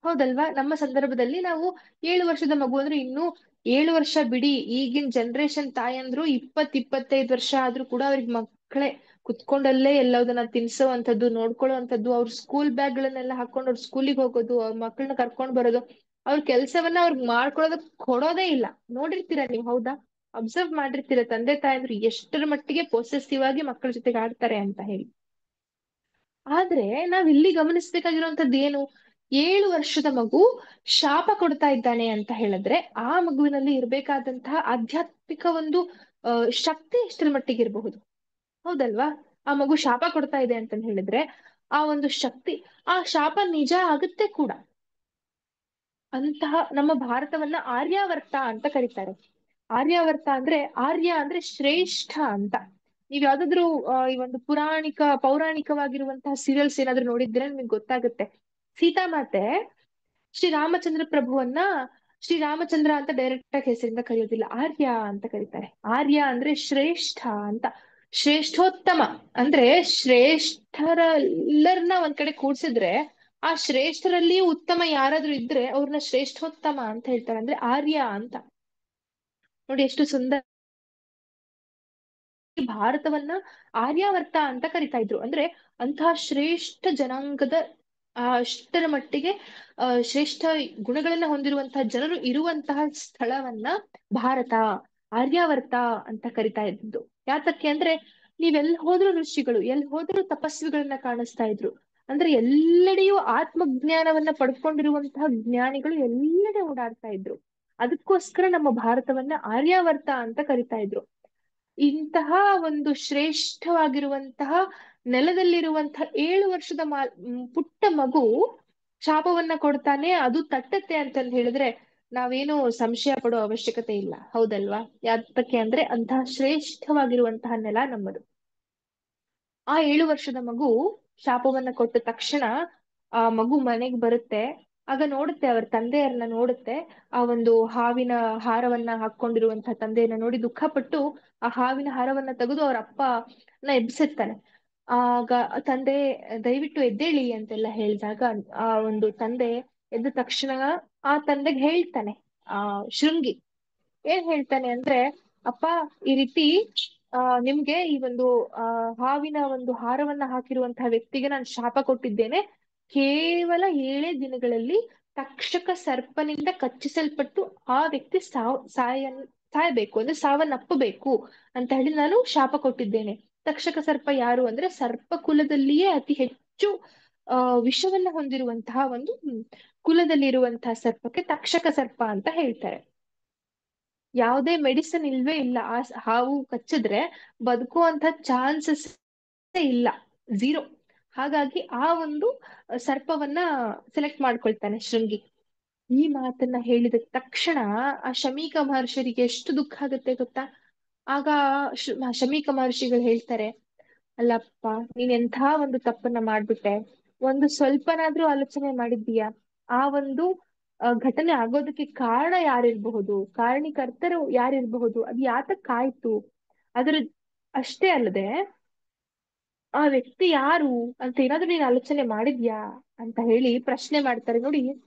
ಹೌದಲ್ವಾ? ನಮ್ಮ ಸಂದರ್ಭದಲ್ಲಿ ನಾವು 7 ವರ್ಷದ ಮಗು ಅಂದ್ರೆ ಇನ್ನೂ 7 ವರ್ಷ ಬಿಡಿ, ಈಗಿನ ಜನರೇಷನ್ ತಾಯಂದ್ರು 25 ವರ್ಷ ಆದ್ರೂ ಕೂಡ ಅವ್ರಿಗೆ ಮಕ್ಕಳೇ, ಕುತ್ಕೊಂಡಲ್ಲೇ ಎಲ್ಲದನ್ನ ತಿನ್ಸೋವಂಥದ್ದು, ನೋಡ್ಕೊಳ್ಳೋವಂಥದ್ದು, ಅವ್ರ ಸ್ಕೂಲ್ ಬ್ಯಾಗ್ ಗಳನ್ನೆಲ್ಲ ಹಾಕೊಂಡು ಅವ್ರ ಸ್ಕೂಲಿಗೆ ಹೋಗೋದು, ಅವ್ರ ಮಕ್ಕಳನ್ನ ಕರ್ಕೊಂಡ್ ಬರೋದು, ಅವ್ರ ಕೆಲ್ಸವನ್ನ ಅವ್ರಿಗೆ ಮಾಡ್ಕೊಳ್ಳೋದಕ್ ಕೊಡೋದೇ ಇಲ್ಲ. ನೋಡಿರ್ತೀರಾ ನೀವು, ಹೌದಾ? ಅಬ್ಸರ್ವ್ ಮಾಡಿರ್ತೀರ ತಂದೆ ತಾಯಂದ್ರು ಎಷ್ಟರ ಮಟ್ಟಿಗೆ ಪೊಸೆಸಿವ್ ಆಗಿ ಮಕ್ಕಳ ಜೊತೆಗೆ ಆಡ್ತಾರೆ ಅಂತ ಹೇಳಿ. ಆದ್ರೆ ನಾವ್ ಇಲ್ಲಿ ಗಮನಿಸ್ಬೇಕಾಗಿರುವಂತದ್ದು ಏನು? 7 ವರ್ಷದ ಮಗು ಶಾಪ ಕೊಡ್ತಾ ಇದ್ದಾನೆ ಅಂತ ಹೇಳಿದ್ರೆ ಆ ಮಗುವಿನಲ್ಲಿ ಇರ್ಬೇಕಾದಂತಹ ಆಧ್ಯಾತ್ಮಿಕ ಒಂದು ಶಕ್ತಿ ಎಷ್ಟರ ಮಟ್ಟಿಗೆ ಇರಬಹುದು? ಹೌದಲ್ವಾ? ಆ ಮಗು ಶಾಪ ಕೊಡ್ತಾ ಇದೆ ಅಂತ ಹೇಳಿದ್ರೆ ಆ ಒಂದು ಶಕ್ತಿ, ಆ ಶಾಪ ನಿಜ ಆಗುತ್ತೆ ಕೂಡ. ಅಂತಹ ನಮ್ಮ ಭಾರತವನ್ನ ಆರ್ಯಾವರ್ತ ಅಂತ ಕರೀತಾರೆ. ಆರ್ಯಾವರ್ತ ಅಂದ್ರೆ, ಆರ್ಯ ಅಂದ್ರೆ ಶ್ರೇಷ್ಠ ಅಂತ. ನೀವ್ ಯಾವ್ದಾದ್ರು ಈ ಒಂದು ಪೌರಾಣಿಕವಾಗಿರುವಂತಹ ಸೀರಿಯಲ್ಸ್ ಏನಾದ್ರು ನೋಡಿದ್ರೆ ನಿಮ್ಗೆ ಗೊತ್ತಾಗುತ್ತೆ. ಸೀತಾಮಾತೆ ಶ್ರೀರಾಮಚಂದ್ರ ಪ್ರಭುವನ್ನ ಶ್ರೀರಾಮಚಂದ್ರ ಅಂತ ಡೈರೆಕ್ಟ್ ಆಗಿ ಹೆಸರಿಂದ ಕರೆಯೋದಿಲ್ಲ, ಆರ್ಯ ಅಂತ ಕರೀತಾರೆ. ಆರ್ಯ ಅಂದ್ರೆ ಶ್ರೇಷ್ಠ ಅಂತ. ಶ್ರೇಷ್ಠೋತ್ತಮ ಅಂದ್ರೆ ಶ್ರೇಷ್ಠರೆಲ್ಲರನ್ನ ಒಂದ್ ಕಡೆ ಕೂಡ್ಸಿದ್ರೆ ಆ ಶ್ರೇಷ್ಠರಲ್ಲಿಯೂ ಉತ್ತಮ ಯಾರಾದ್ರೂ ಇದ್ರೆ ಅವ್ರನ್ನ ಶ್ರೇಷ್ಠೋತ್ತಮ ಅಂತ ಹೇಳ್ತಾರೆ, ಅಂದ್ರೆ ಆರ್ಯ ಅಂತ. ನೋಡಿ ಎಷ್ಟು ಸುಂದರ. ಭಾರತವನ್ನ ಆರ್ಯಾವರ್ತ ಅಂತ ಕರಿತಾ ಇದ್ರು. ಅಂದ್ರೆ ಅಂತಹ ಶ್ರೇಷ್ಠ ಜನಾಂಗದ ಅಷ್ಟರ ಮಟ್ಟಿಗೆ ಶ್ರೇಷ್ಠ ಗುಣಗಳನ್ನ ಹೊಂದಿರುವಂತಹ ಜನರು ಇರುವಂತಹ ಸ್ಥಳವನ್ನ ಭಾರತ, ಆರ್ಯಾವರ್ತ ಅಂತ ಕರಿತಾ ಇದ್ದು. ಯಾತಕ್ಕೆ ಅಂದ್ರೆ ನೀವೆಲ್ಲಿ ಹೋದ್ರು ಋಷಿಗಳು, ಎಲ್ಲಿ ಹೋದ್ರು ತಪಸ್ವಿಗಳನ್ನ ಕಾಣಿಸ್ತಾ ಇದ್ರು. ಅಂದ್ರೆ ಎಲ್ಲೆಡೆಯೂ ಆತ್ಮಜ್ಞಾನವನ್ನ ಪಡ್ಕೊಂಡಿರುವಂತಹ ಜ್ಞಾನಿಗಳು ಎಲ್ಲೆಡೆ ಓಡಾಡ್ತಾ ಇದ್ರು. ಅದಕ್ಕೋಸ್ಕರ ನಮ್ಮ ಭಾರತವನ್ನ ಆರ್ಯಾವರ್ತ ಅಂತ ಕರಿತಾ ಇದ್ರು. ಇಂತಹ ಒಂದು ಶ್ರೇಷ್ಠವಾಗಿರುವಂತಹ ನೆಲದಲ್ಲಿರುವಂತಹ 7 ವರ್ಷದ ಪುಟ್ಟ ಮಗು ಶಾಪವನ್ನ ಕೊಡ್ತಾನೆ, ಅದು ತಟ್ಟತ್ತೆ ಅಂತಂದು ಹೇಳಿದ್ರೆ ನಾವೇನು ಸಂಶಯ ಪಡೋ ಅವಶ್ಯಕತೆ ಇಲ್ಲ, ಹೌದಲ್ವಾ? ಯಾತಕ್ಕೆ ಅಂದ್ರೆ ಅಂತಹ ಶ್ರೇಷ್ಠವಾಗಿರುವಂತಹ ನೆಲ ನಮ್ಮದು. ಆ 7 ವರ್ಷದ ಮಗು ಶಾಪವನ್ನ ಕೊಟ್ಟ ತಕ್ಷಣ ಆ ಮಗು ಮನೆಗೆ ಬರುತ್ತೆ. ಆಗ ನೋಡುತ್ತೆ, ಅವ್ರ ತಂದೆಯರನ್ನ ನೋಡುತ್ತೆ. ಆ ಒಂದು ಹಾವಿನ ಹಾರವನ್ನ ಹಾಕೊಂಡಿರುವಂತಹ ತಂದೆಯನ್ನ ನೋಡಿ ದುಃಖಪಟ್ಟು ಆ ಹಾವಿನ ಹಾರವನ್ನ ತೆಗೆದು ಅವ್ರ ಅಪ್ಪನ ಎಬ್ಸಿರ್ತಾನೆ. ಆಗ ತಂದೆ ದಯವಿಟ್ಟು ಎದ್ದೇಳಿ ಅಂತೆಲ್ಲ ಹೇಳಿದಾಗ ಆ ಒಂದು ತಂದೆ ಎದ್ದ ತಕ್ಷಣ ಆ ತಂದೆಗೆ ಹೇಳ್ತಾನೆ, ಆ ಶೃಂಗಿ ಏನ್ ಹೇಳ್ತಾನೆ ಅಂದ್ರೆ, ಅಪ್ಪ, ಈ ರೀತಿ ನಿಮ್ಗೆ ಈ ಒಂದು ಹಾವಿನ ಒಂದು ಹಾರವನ್ನ ಹಾಕಿರುವಂತಹ ವ್ಯಕ್ತಿಗೆ ನಾನು ಶಾಪ ಕೊಟ್ಟಿದ್ದೇನೆ. ಕೇವಲ 7 ದಿನಗಳಲ್ಲಿ ತಕ್ಷಕ ಸರ್ಪನಿಂದ ಕಚ್ಚಿಸಲ್ಪಟ್ಟು ಆ ವ್ಯಕ್ತಿ ಸಾಯಬೇಕು, ಅಂದ್ರೆ ಸಾವನ್ನಪ್ಪಬೇಕು ಅಂತ ಹೇಳಿ ನಾನು ಶಾಪ ಕೊಟ್ಟಿದ್ದೇನೆ. ತಕ್ಷಕ ಸರ್ಪ ಯಾರು ಅಂದ್ರೆ ಸರ್ಪ ಕುಲದಲ್ಲಿಯೇ ಅತಿ ಹೆಚ್ಚು ವಿಷವನ್ನ ಹೊಂದಿರುವಂತಹ ಒಂದು ಕುಲದಲ್ಲಿರುವಂತಹ ಸರ್ಪಕ್ಕೆ ತಕ್ಷಕ ಸರ್ಪ ಅಂತ ಹೇಳ್ತಾರೆ. ಯಾವುದೇ ಮೆಡಿಸಿನ್ ಇಲ್ವೇ ಇಲ್ಲ, ಆ ಹಾವು ಕಚ್ಚಿದ್ರೆ ಬದುಕುವಂತ ಚಾನ್ಸಸ್ ಇಲ್ಲ, ಝೀರೋ. ಹಾಗಾಗಿ ಆ ಒಂದು ಸರ್ಪವನ್ನ ಸೆಲೆಕ್ಟ್ ಮಾಡ್ಕೊಳ್ತಾನೆ ಶೃಂಗಿ. ಈ ಮಾತನ್ನ ಹೇಳಿದ ತಕ್ಷಣ ಆ ಶಮೀಕ ಮಹರ್ಷಿಗೆ ಎಷ್ಟು ದುಃಖ ಆಗುತ್ತೆ ಗೊತ್ತಾ? ಆಗ ಶಮೀಕ ಮಹರ್ಷಿಗಳು ಹೇಳ್ತಾರೆ, ಅಲ್ಲಪ್ಪ, ನೀನ್ ಎಂಥ ಒಂದು ತಪ್ಪನ್ನ ಮಾಡ್ಬಿಟ್ಟೆ, ಒಂದು ಸ್ವಲ್ಪನಾದ್ರೂ ಆಲೋಚನೆ ಮಾಡಿದ್ದೀಯಾ? ಆ ಒಂದು ಘಟನೆ ಆಗೋದಕ್ಕೆ ಕಾರಣ ಯಾರಿರ್ಬಹುದು, ಕಾರಣೀಕರ್ತರು ಯಾರಿರ್ಬಹುದು, ಅದು ಯಾತಕ್ಕಾಯ್ತು, ಅದ್ರ ಅಷ್ಟೇ ಅಲ್ಲದೆ ಆ ವ್ಯಕ್ತಿ ಯಾರು ಅಂತ ಏನಾದ್ರೂ ನೀನ್ ಆಲೋಚನೆ ಮಾಡಿದ್ಯಾ ಅಂತ ಹೇಳಿ ಪ್ರಶ್ನೆ ಮಾಡ್ತಾರೆ. ನೋಡಿ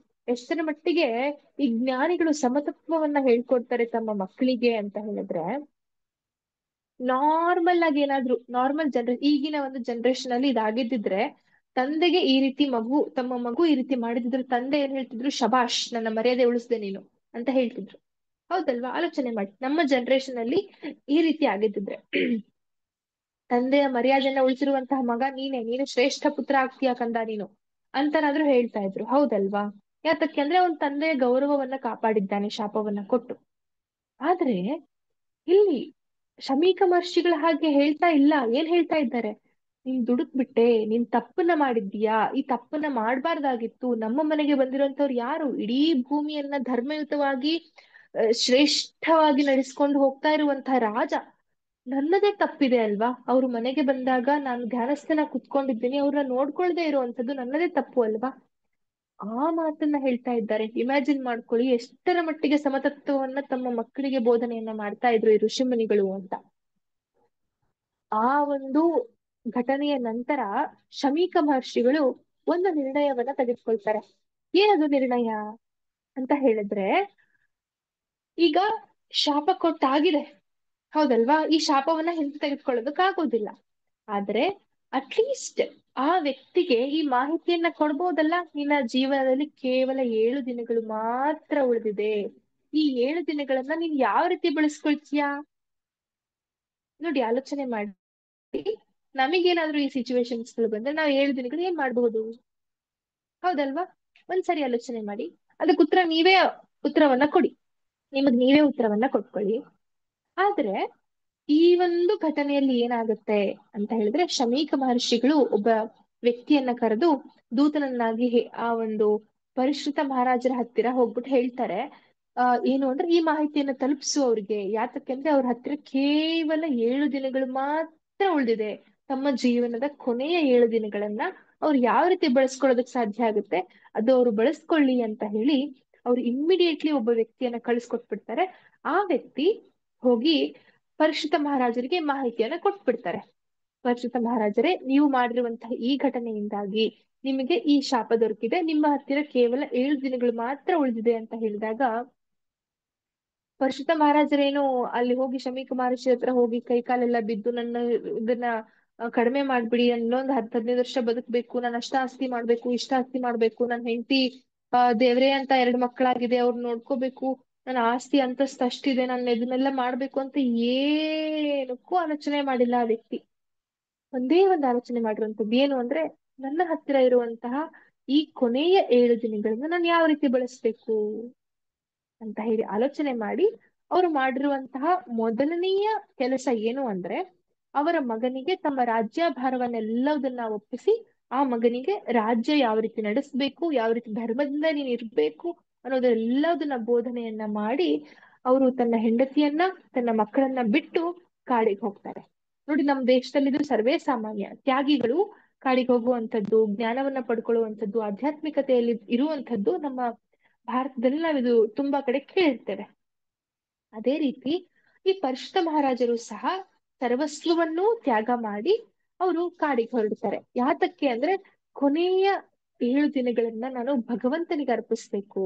ಎಷ್ಟರ ಮಟ್ಟಿಗೆ ಈ ಜ್ಞಾನಿಗಳು ಸಮತತ್ವವನ್ನ ಹೇಳ್ಕೊಡ್ತಾರೆ ತಮ್ಮ ಮಕ್ಕಳಿಗೆ ಅಂತ ಹೇಳಿದ್ರೆ. ನಾರ್ಮಲ್ ಆಗಿ ಏನಾದ್ರು ಈಗಿನ ಒಂದು ಜನರೇಷನ್ ಅಲ್ಲಿ ಇದಾಗಿದ್ದಿದ್ರೆ ತಂದೆಗೆ ಈ ರೀತಿ ತಮ್ಮ ಮಗು ಈ ರೀತಿ ಮಾಡಿದಿದ್ರು ತಂದೆ ಏನ್ ಹೇಳ್ತಿದ್ರು, ಶಬಾಷ್, ನನ್ನ ಮರ್ಯಾದೆ ಉಳಿಸ್ದೆ ನೀನು ಅಂತ ಹೇಳ್ತಿದ್ರು. ಹೌದಲ್ವಾ? ಆಲೋಚನೆ ಮಾಡಿ, ನಮ್ಮ ಜನರೇಷನ್ ಅಲ್ಲಿ ಈ ರೀತಿ ಆಗಿದ್ದಿದ್ರೆ ತಂದೆಯ ಮರ್ಯಾದೆಯನ್ನ ಉಳಿಸಿರುವಂತಹ ಮಗ ನೀನು ಶ್ರೇಷ್ಠ ಪುತ್ರ ಆಗ್ತೀಯ ಕಂದ ನೀನು ಅಂತನಾದ್ರೂ ಹೇಳ್ತಾ ಇದ್ರು, ಹೌದಲ್ವಾ? ಯಾತಕ್ಕೆ ಅಂದ್ರೆ ಅವನ್ ತಂದೆಯ ಗೌರವವನ್ನ ಕಾಪಾಡಿದ್ದಾನೆ ಶಾಪವನ್ನ ಕೊಟ್ಟು. ಆದ್ರೆ ಇಲ್ಲಿ ಶಮೀಕ ಮಹರ್ಷಿಗಳ ಹಾಗೆ ಹೇಳ್ತಾ ಇಲ್ಲ. ಏನ್ ಹೇಳ್ತಾ ಇದ್ದಾರೆ? ನೀನ್ ದುಡುಕ್ ಬಿಟ್ಟೆ, ನೀನ್ ತಪ್ಪನ್ನ ಮಾಡಿದ್ದೀಯಾ, ಈ ತಪ್ಪನ್ನ ಮಾಡ್ಬಾರ್ದಾಗಿತ್ತು. ನಮ್ಮ ಮನೆಗೆ ಬಂದಿರುವಂತವ್ರು ಯಾರು? ಇಡೀ ಭೂಮಿಯನ್ನ ಧರ್ಮಯುತವಾಗಿ ಶ್ರೇಷ್ಠವಾಗಿ ನಡೆಸ್ಕೊಂಡು ಹೋಗ್ತಾ ಇರುವಂತಹ ರಾಜ. ನನ್ನದೇ ತಪ್ಪಿದೆ ಅಲ್ವಾ? ಅವ್ರು ಮನೆಗೆ ಬಂದಾಗ ನಾನು ಧ್ಯಾನಸ್ಥನ ಕುತ್ಕೊಂಡಿದ್ದೀನಿ, ಅವ್ರನ್ನ ನೋಡ್ಕೊಳ್ದೆ ಇರುವಂತದ್ದು ನನ್ನದೇ ತಪ್ಪು ಅಲ್ವಾ? ಆ ಮಾತನ್ನ ಹೇಳ್ತಾ ಇದ್ದಾರೆ. ಇಮ್ಯಾಜಿನ್ ಮಾಡ್ಕೊಳ್ಳಿ ಎಷ್ಟರ ಮಟ್ಟಿಗೆ ಸಮತತ್ವವನ್ನ ತಮ್ಮ ಮಕ್ಕಳಿಗೆ ಬೋಧನೆಯನ್ನ ಮಾಡ್ತಾ ಇದ್ರು ಈ ಋಷಿಮುನಿಗಳು ಅಂತ. ಆ ಒಂದು ಘಟನೆಯ ನಂತರ ಶಮೀಕ ಮಹರ್ಷಿಗಳು ಒಂದು ನಿರ್ಣಯವನ್ನ ತೆಗೆದುಕೊಳ್ತಾರೆ. ಏನದು ನಿರ್ಣಯ ಅಂತ ಹೇಳಿದ್ರೆ, ಈಗ ಶಾಪ ಕೊಟ್ಟಾಗಿದೆ, ಹೌದಲ್ವಾ? ಈ ಶಾಪವನ್ನ ಹಿಂದೆ ತೆಗೆದುಕೊಳ್ಳೋದಕ್ಕಾಗೋದಿಲ್ಲ. ಆದ್ರೆ ಅಟ್ಲೀಸ್ಟ್ ಆ ವ್ಯಕ್ತಿಗೆ ಈ ಮಾಹಿತಿಯನ್ನ ಕೊಡ್ಬೋದಲ್ಲ. ನಿನ್ನ ಜೀವನದಲ್ಲಿ ಕೇವಲ 7 ದಿನಗಳು ಮಾತ್ರ ಉಳಿದಿದೆ. ಈ 7 ದಿನಗಳನ್ನ ನೀನ್ ಯಾವ ರೀತಿ ಬಳಸ್ಕೊಳ್ತೀಯಾ? ನೋಡಿ, ಆಲೋಚನೆ ಮಾಡಿ. ನಮಗೇನಾದ್ರೂ ಈ ಸಿಚುವೇಶನ್ಸ್ ಬಂದ್ರೆ ನಾವು 7 ದಿನಗಳು ಏನ್ ಮಾಡಬಹುದು? ಹೌದಲ್ವಾ? ಒಂದ್ಸರಿ ಆಲೋಚನೆ ಮಾಡಿ. ಅದಕ್ಕೆ ಉತ್ತರವನ್ನ ಕೊಡಿ. ನಿಮಗ್ ನೀವೇ ಉತ್ತರವನ್ನ ಕೊಟ್ಕೊಳ್ಳಿ. ಆದ್ರೆ ಈ ಒಂದು ಘಟನೆಯಲ್ಲಿ ಏನಾಗುತ್ತೆ ಅಂತ ಹೇಳಿದ್ರೆ, ಶಮೀಕ ಮಹರ್ಷಿಗಳು ಒಬ್ಬ ವ್ಯಕ್ತಿಯನ್ನ ಕರೆದು ದೂತನನ್ನಾಗಿ ಆ ಒಂದು ಪರಿಶ್ರುತ ಮಹಾರಾಜರ ಹತ್ತಿರ ಹೋಗ್ಬಿಟ್ಟು ಹೇಳ್ತಾರೆ, ಏನು ಅಂದ್ರೆ ಈ ಮಾಹಿತಿಯನ್ನ ತಲುಪಿಸು ಅವ್ರಿಗೆ. ಯಾತಕ್ಕೆಂದ್ರೆ ಅವ್ರ ಹತ್ತಿರ ಕೇವಲ 7 ದಿನಗಳು ಮಾತ್ರ ಉಳಿದಿದೆ. ತಮ್ಮ ಜೀವನದ ಕೊನೆಯ 7 ದಿನಗಳನ್ನ ಅವ್ರು ಯಾವ ರೀತಿ ಬಳಸ್ಕೊಳ್ಳೋದಕ್ ಸಾಧ್ಯ ಆಗುತ್ತೆ ಅದು ಅವ್ರು ಬಳಸ್ಕೊಳ್ಳಿ ಅಂತ ಹೇಳಿ ಅವ್ರು ಇಮ್ಮಿಡಿಯೇಟ್ಲಿ ಒಬ್ಬ ವ್ಯಕ್ತಿಯನ್ನ ಕಳಿಸ್ಕೊಟ್ಬಿಡ್ತಾರೆ. ಆ ವ್ಯಕ್ತಿ ಹೋಗಿ ಪರಿಶುದ್ಧ ಮಹಾರಾಜರಿಗೆ ಮಾಹಿತಿಯನ್ನ ಕೊಟ್ಬಿಡ್ತಾರೆ. ಪರಿಶುದ್ಧ ಮಹಾರಾಜರೇ, ನೀವು ಮಾಡಿರುವಂತಹ ಈ ಘಟನೆಯಿಂದಾಗಿ ನಿಮಗೆ ಈ ಶಾಪ ದೊರಕಿದೆ. ನಿಮ್ಮ ಹತ್ತಿರ ಕೇವಲ 7 ದಿನಗಳು ಮಾತ್ರ ಉಳಿದಿದೆ ಅಂತ ಹೇಳಿದಾಗ, ಪರಿಶುದ್ಧ ಮಹಾರಾಜರೇನು ಅಲ್ಲಿ ಹೋಗಿ ಶಮೀಕ ಮಹರ್ಷಿ ಹತ್ರ ಹೋಗಿ ಕೈ ಕಾಲೆಲ್ಲ ಬಿದ್ದು, ನನ್ನ ಇದನ್ನ ಕಡಿಮೆ ಮಾಡ್ಬಿಡಿ, ನಾನು ಇನ್ನೊಂದು 10-15 ವರ್ಷ ಬದುಕ್ಬೇಕು, ನಾನು ಅಷ್ಟ ಆಸ್ತಿ ಮಾಡ್ಬೇಕು, ಇಷ್ಟ ಆಸ್ತಿ ಮಾಡ್ಬೇಕು, ನನ್ನ ಹೆಂಡತಿ ದೇವ್ರೇ ಅಂತ 2 ಮಕ್ಕಳಾಗಿದೆ, ಅವ್ರು ನೋಡ್ಕೋಬೇಕು, ನನ್ನ ಆಸ್ತಿ ಅಂತಸ್ತು ಅಷ್ಟಿದೆ, ನಾನು ಇದನ್ನೆಲ್ಲ ಮಾಡ್ಬೇಕು ಅಂತ ಏನಕ್ಕೂ ಆಲೋಚನೆ ಮಾಡಿಲ್ಲ ಆ ವ್ಯಕ್ತಿ. ಒಂದೇ ಒಂದು ಆಲೋಚನೆ ಮಾಡಿರುವಂತದ್ದು ಏನು ಅಂದ್ರೆ, ನನ್ನ ಹತ್ತಿರ ಇರುವಂತಹ ಈ ಕೊನೆಯ 7 ದಿನಗಳನ್ನ ನಾನು ಯಾವ ರೀತಿ ಬಳಸ್ಬೇಕು ಅಂತ ಹೇಳಿ ಆಲೋಚನೆ ಮಾಡಿ ಅವರು ಮಾಡಿರುವಂತಹ ಮೊದಲನೆಯ ಕೆಲಸ ಏನು ಅಂದ್ರೆ, ಅವರ ಮಗನಿಗೆ ತಮ್ಮ ರಾಜ್ಯಭಾರವನ್ನೆಲ್ಲದನ್ನ ಒಪ್ಪಿಸಿ ಆ ಮಗನಿಗೆ ರಾಜ್ಯ ಯಾವ ರೀತಿ ನಡೆಸ್ಬೇಕು, ಯಾವ ರೀತಿ ಧರ್ಮದಿಂದ ನೀನ್ ಇರ್ಬೇಕು ಅನ್ನೋದೆಲ್ಲದನ್ನ ಬೋಧನೆಯನ್ನ ಮಾಡಿ ಅವರು ತನ್ನ ಹೆಂಡತಿಯನ್ನ ತನ್ನ ಮಕ್ಕಳನ್ನ ಬಿಟ್ಟು ಕಾಡಿಗೆ ಹೋಗ್ತಾರೆ. ನೋಡಿ, ನಮ್ಮ ದೇಶದಲ್ಲಿ ಇದು ಸರ್ವೇ ಸಾಮಾನ್ಯ. ತ್ಯಾಗಿಗಳು ಕಾಡಿಗೆ ಹೋಗುವಂಥದ್ದು, ಜ್ಞಾನವನ್ನ ಪಡ್ಕೊಳ್ಳುವಂಥದ್ದು, ಆಧ್ಯಾತ್ಮಿಕತೆಯಲ್ಲಿ ಇರುವಂಥದ್ದು ನಮ್ಮ ಭಾರತದಲ್ಲಿ ನಾವಿದು ತುಂಬಾ ಕಡೆ ಕೇಳಿರ್ತೇವೆ. ಅದೇ ರೀತಿ ಈ ಪರಿಶುದ್ಧ ಮಹಾರಾಜರು ಸಹ ಸರ್ವಸ್ವವನ್ನೂ ತ್ಯಾಗ ಮಾಡಿ ಅವರು ಕಾಡಿಗೆ ಹೊರಡ್ತಾರೆ. ಯಾತಕ್ಕೆ ಅಂದ್ರೆ, ಕೊನೆಯ 7 ದಿನಗಳನ್ನ ನಾನು ಭಗವಂತನಿಗೆ ಅರ್ಪಿಸ್ಬೇಕು,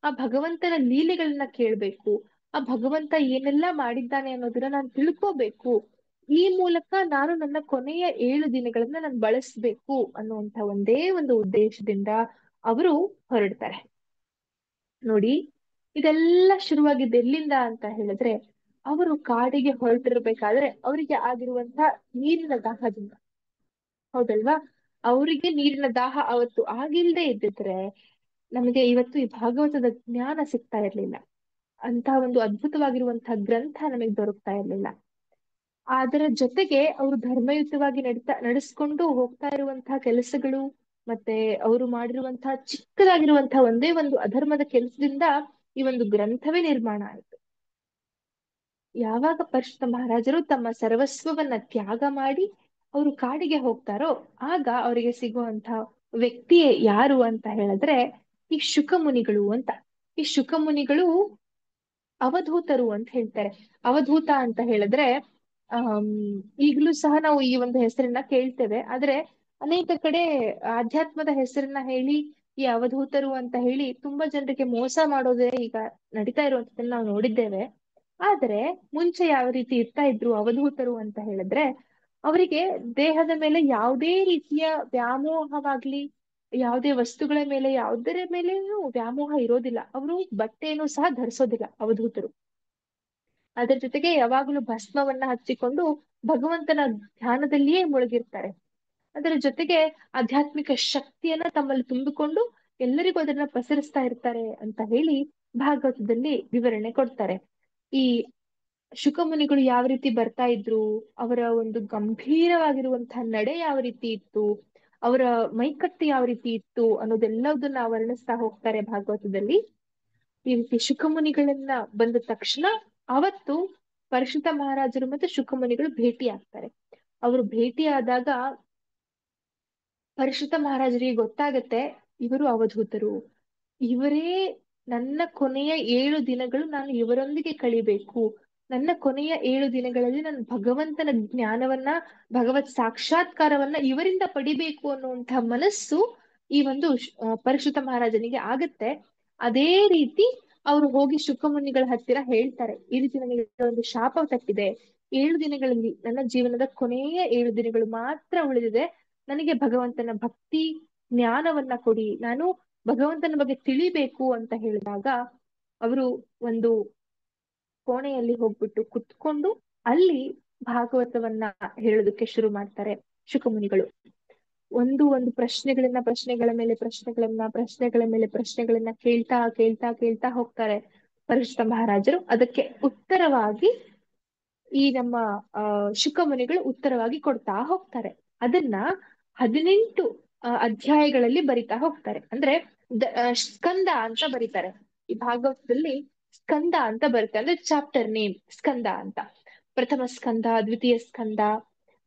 ಆ ಭಗವಂತನ ಲೀಲೆಗಳನ್ನ ಕೇಳ್ಬೇಕು, ಆ ಭಗವಂತ ಏನೆಲ್ಲ ಮಾಡಿದ್ದಾನೆ ಅನ್ನೋದನ್ನ ನಾನು ತಿಳ್ಕೋಬೇಕು, ಈ ಮೂಲಕ ನಾನು ನನ್ನ ಕೊನೆಯ 7 ದಿನಗಳನ್ನ ನಾನು ಬಳಸ್ಬೇಕು ಅನ್ನುವಂತ ಒಂದೇ ಒಂದು ಉದ್ದೇಶದಿಂದ ಅವರು ಹೊರಡ್ತಾರೆ. ನೋಡಿ, ಇದೆಲ್ಲ ಶುರುವಾಗಿದ್ದು ಎಲ್ಲಿಂದ ಅಂತ ಹೇಳಿದ್ರೆ, ಅವರು ಕಾಡಿಗೆ ಹೊರಟಿರ್ಬೇಕಾದ್ರೆ ಅವರಿಗೆ ಆಗಿರುವಂತ ನೀರಿನ ದಾಹದಿಂದ. ಹೌದಲ್ವಾ? ಅವರಿಗೆ ನೀರಿನ ದಾಹ ಅವತ್ತು ಆಗಿಲ್ದೇ ಇದ್ದಿದ್ರೆ ನಮಗೆ ಇವತ್ತು ಈ ಭಾಗವತದ ಜ್ಞಾನ ಸಿಗ್ತಾ ಇರ್ಲಿಲ್ಲ. ಅಂತ ಒಂದು ಅದ್ಭುತವಾಗಿರುವಂತಹ ಗ್ರಂಥ ನಮಗೆ ದೊರಕ್ತಾ ಇರ್ಲಿಲ್ಲ. ಅದರ ಜೊತೆಗೆ ಅವರು ಧರ್ಮಯುತವಾಗಿ ನಡೆಸ್ಕೊಂಡು ಹೋಗ್ತಾ ಇರುವಂತಹ ಕೆಲಸಗಳು, ಮತ್ತೆ ಅವರು ಮಾಡಿರುವಂತಹ ಚಿಕ್ಕದಾಗಿರುವಂತಹ ಒಂದೇ ಒಂದು ಅಧರ್ಮದ ಕೆಲಸದಿಂದ ಈ ಒಂದು ಗ್ರಂಥವೇ ನಿರ್ಮಾಣ ಆಯಿತು. ಯಾವಾಗ ಪರಿಶುದ್ಧ ಮಹಾರಾಜರು ತಮ್ಮ ಸರ್ವಸ್ವವನ್ನ ತ್ಯಾಗ ಮಾಡಿ ಅವರು ಕಾಡಿಗೆ ಹೋಗ್ತಾರೋ, ಆಗ ಅವರಿಗೆ ಸಿಗುವಂತ ವ್ಯಕ್ತಿಯೇ ಯಾರು ಅಂತ ಹೇಳಿದ್ರೆ ಈ ಶುಕಮುನಿಗಳು ಅಂತ. ಈ ಶುಕಮುನಿಗಳು ಅವಧೂತರು ಅಂತ ಹೇಳ್ತಾರೆ. ಅವಧೂತ ಅಂತ ಹೇಳಿದ್ರೆ ಆಹ್ ಈಗಲೂ ಸಹ ನಾವು ಈ ಒಂದು ಹೆಸರನ್ನ ಕೇಳ್ತೇವೆ. ಆದ್ರೆ ಅನೇಕ ಕಡೆ ಆಧ್ಯಾತ್ಮದ ಹೆಸರನ್ನ ಹೇಳಿ ಈ ಅವಧೂತರು ಅಂತ ಹೇಳಿ ತುಂಬಾ ಜನರಿಗೆ ಮೋಸ ಮಾಡೋದೇ ಈಗ ನಡೀತಾ ಇರುವಂತದನ್ನ ನಾವು ನೋಡಿದ್ದೇವೆ. ಆದ್ರೆ ಮುಂಚೆ ಯಾವ ರೀತಿ ಇರ್ತಾ ಇದ್ರು ಅವಧೂತರು ಅಂತ ಹೇಳಿದ್ರೆ, ಅವರಿಗೆ ದೇಹದ ಮೇಲೆ ಯಾವುದೇ ರೀತಿಯ ವ್ಯಾಮೋಹವಾಗ್ಲಿ, ಯಾವುದೇ ವಸ್ತುಗಳ ಮೇಲೆ ಯಾವುದರ ಮೇಲೇನೂ ವ್ಯಾಮೋಹ ಇರೋದಿಲ್ಲ. ಅವರು ಬಟ್ಟೆಯನ್ನು ಸಹ ಧರಿಸೋದಿಲ್ಲ ಅವಧೂತರು. ಅದರ ಜೊತೆಗೆ ಯಾವಾಗಲೂ ಭಸ್ಮವನ್ನ ಹಚ್ಚಿಕೊಂಡು ಭಗವಂತನ ಧ್ಯಾನದಲ್ಲಿಯೇ ಮುಳುಗಿರ್ತಾರೆ. ಅದರ ಜೊತೆಗೆ ಆಧ್ಯಾತ್ಮಿಕ ಶಕ್ತಿಯನ್ನ ತಮ್ಮಲ್ಲಿ ತುಂಬಿಕೊಂಡು ಎಲ್ಲರಿಗೂ ಅದನ್ನ ಪಸರಿಸ್ತಾ ಇರ್ತಾರೆ ಅಂತ ಹೇಳಿ ಭಾಗವತದಲ್ಲಿ ವಿವರಣೆ ಕೊಡ್ತಾರೆ. ಈ ಶುಕಮುನಿಗಳು ಯಾವ ರೀತಿ ಬರ್ತಾ ಇದ್ರು, ಅವರ ಒಂದು ಗಂಭೀರವಾಗಿರುವಂತಹ ನಡೆ ಯಾವ ರೀತಿ ಇತ್ತು, ಅವರ ಮೈಕಟ್ಟು ಯಾವ ರೀತಿ ಇತ್ತು ಅನ್ನೋದೆಲ್ಲದನ್ನ ವರ್ಣಿಸ್ತಾ ಹೋಗ್ತಾರೆ ಭಾಗವತದಲ್ಲಿ. ಈ ರೀತಿ ಶುಕಮುನಿಗಳನ್ನ ಬಂದ ತಕ್ಷಣ ಅವತ್ತು ಪರಶುತ ಮಹಾರಾಜರು ಮತ್ತೆ ಶುಕಮುನಿಗಳು ಭೇಟಿ ಆಗ್ತಾರೆ. ಅವರು ಭೇಟಿಯಾದಾಗ ಪರಶುತ ಮಹಾರಾಜರಿಗೆ ಗೊತ್ತಾಗತ್ತೆ ಇವರು ಅವಧೂತರು, ಇವರೇ ನನ್ನ ಕೊನೆಯ 7 ದಿನಗಳು ನಾನು ಇವರೊಂದಿಗೆ ಕಳಿಬೇಕು, ನನ್ನ ಕೊನೆಯ 7 ದಿನಗಳಲ್ಲಿ ನಾನು ಭಗವಂತನ ಜ್ಞಾನವನ್ನ, ಭಗವತ್ ಸಾಕ್ಷಾತ್ಕಾರವನ್ನ ಇವರಿಂದ ಪಡಿಬೇಕು ಅನ್ನುವಂತಹ ಮನಸ್ಸು ಈ ಒಂದು ಪರಶುತ ಮಹಾರಾಜನಿಗೆ ಆಗತ್ತೆ. ಅದೇ ರೀತಿ ಅವರು ಹೋಗಿ ಶುಕಮುನಿಗಳ ಹತ್ತಿರ ಹೇಳ್ತಾರೆ, ಈ ರೀತಿ ನನಗೆ ಒಂದು ಶಾಪ ತಟ್ಟಿದೆ, 7 ದಿನಗಳಲ್ಲಿ ನನ್ನ ಜೀವನದ ಕೊನೆಯ 7 ದಿನಗಳು ಮಾತ್ರ ಉಳಿದಿದೆ, ನನಗೆ ಭಗವಂತನ ಭಕ್ತಿ ಜ್ಞಾನವನ್ನ ಕೊಡಿ, ನಾನು ಭಗವಂತನ ಬಗ್ಗೆ ತಿಳಿಬೇಕು ಅಂತ ಹೇಳಿದಾಗ ಅವರು ಒಂದು ಕೋಣೆಯಲ್ಲಿ ಹೋಗ್ಬಿಟ್ಟು ಕುತ್ಕೊಂಡು ಅಲ್ಲಿ ಭಾಗವತವನ್ನ ಹೇಳೋದಕ್ಕೆ ಶುರು ಮಾಡ್ತಾರೆ ಶುಕಮುನಿಗಳು. ಒಂದು ಒಂದು ಪ್ರಶ್ನೆಗಳ ಮೇಲೆ ಪ್ರಶ್ನೆಗಳನ್ನ ಕೇಳ್ತಾ ಕೇಳ್ತಾ ಕೇಳ್ತಾ ಹೋಗ್ತಾರೆ ಪರಶುತ ಮಹಾರಾಜರು. ಅದಕ್ಕೆ ಉತ್ತರವಾಗಿ ಈ ನಮ್ಮ ಶುಕಮುನಿಗಳು ಉತ್ತರವಾಗಿ ಕೊಡ್ತಾ ಹೋಗ್ತಾರೆ. ಅದನ್ನ 18 ಅಧ್ಯಾಯಗಳಲ್ಲಿ ಬರಿತಾ ಹೋಗ್ತಾರೆ. ಅಂದ್ರೆ ಸ್ಕಂದ ಅಂತ ಬರೀತಾರೆ. ಈ ಭಾಗವತದಲ್ಲಿ ಸ್ಕಂದ ಅಂತ ಬರುತ್ತೆ, ಅಂದ್ರೆ ಚಾಪ್ಟರ್ ನೇಮ್ ಸ್ಕಂದ ಅಂತ. ಪ್ರಥಮ ಸ್ಕಂದ, ದ್ವಿತೀಯ ಸ್ಕಂದ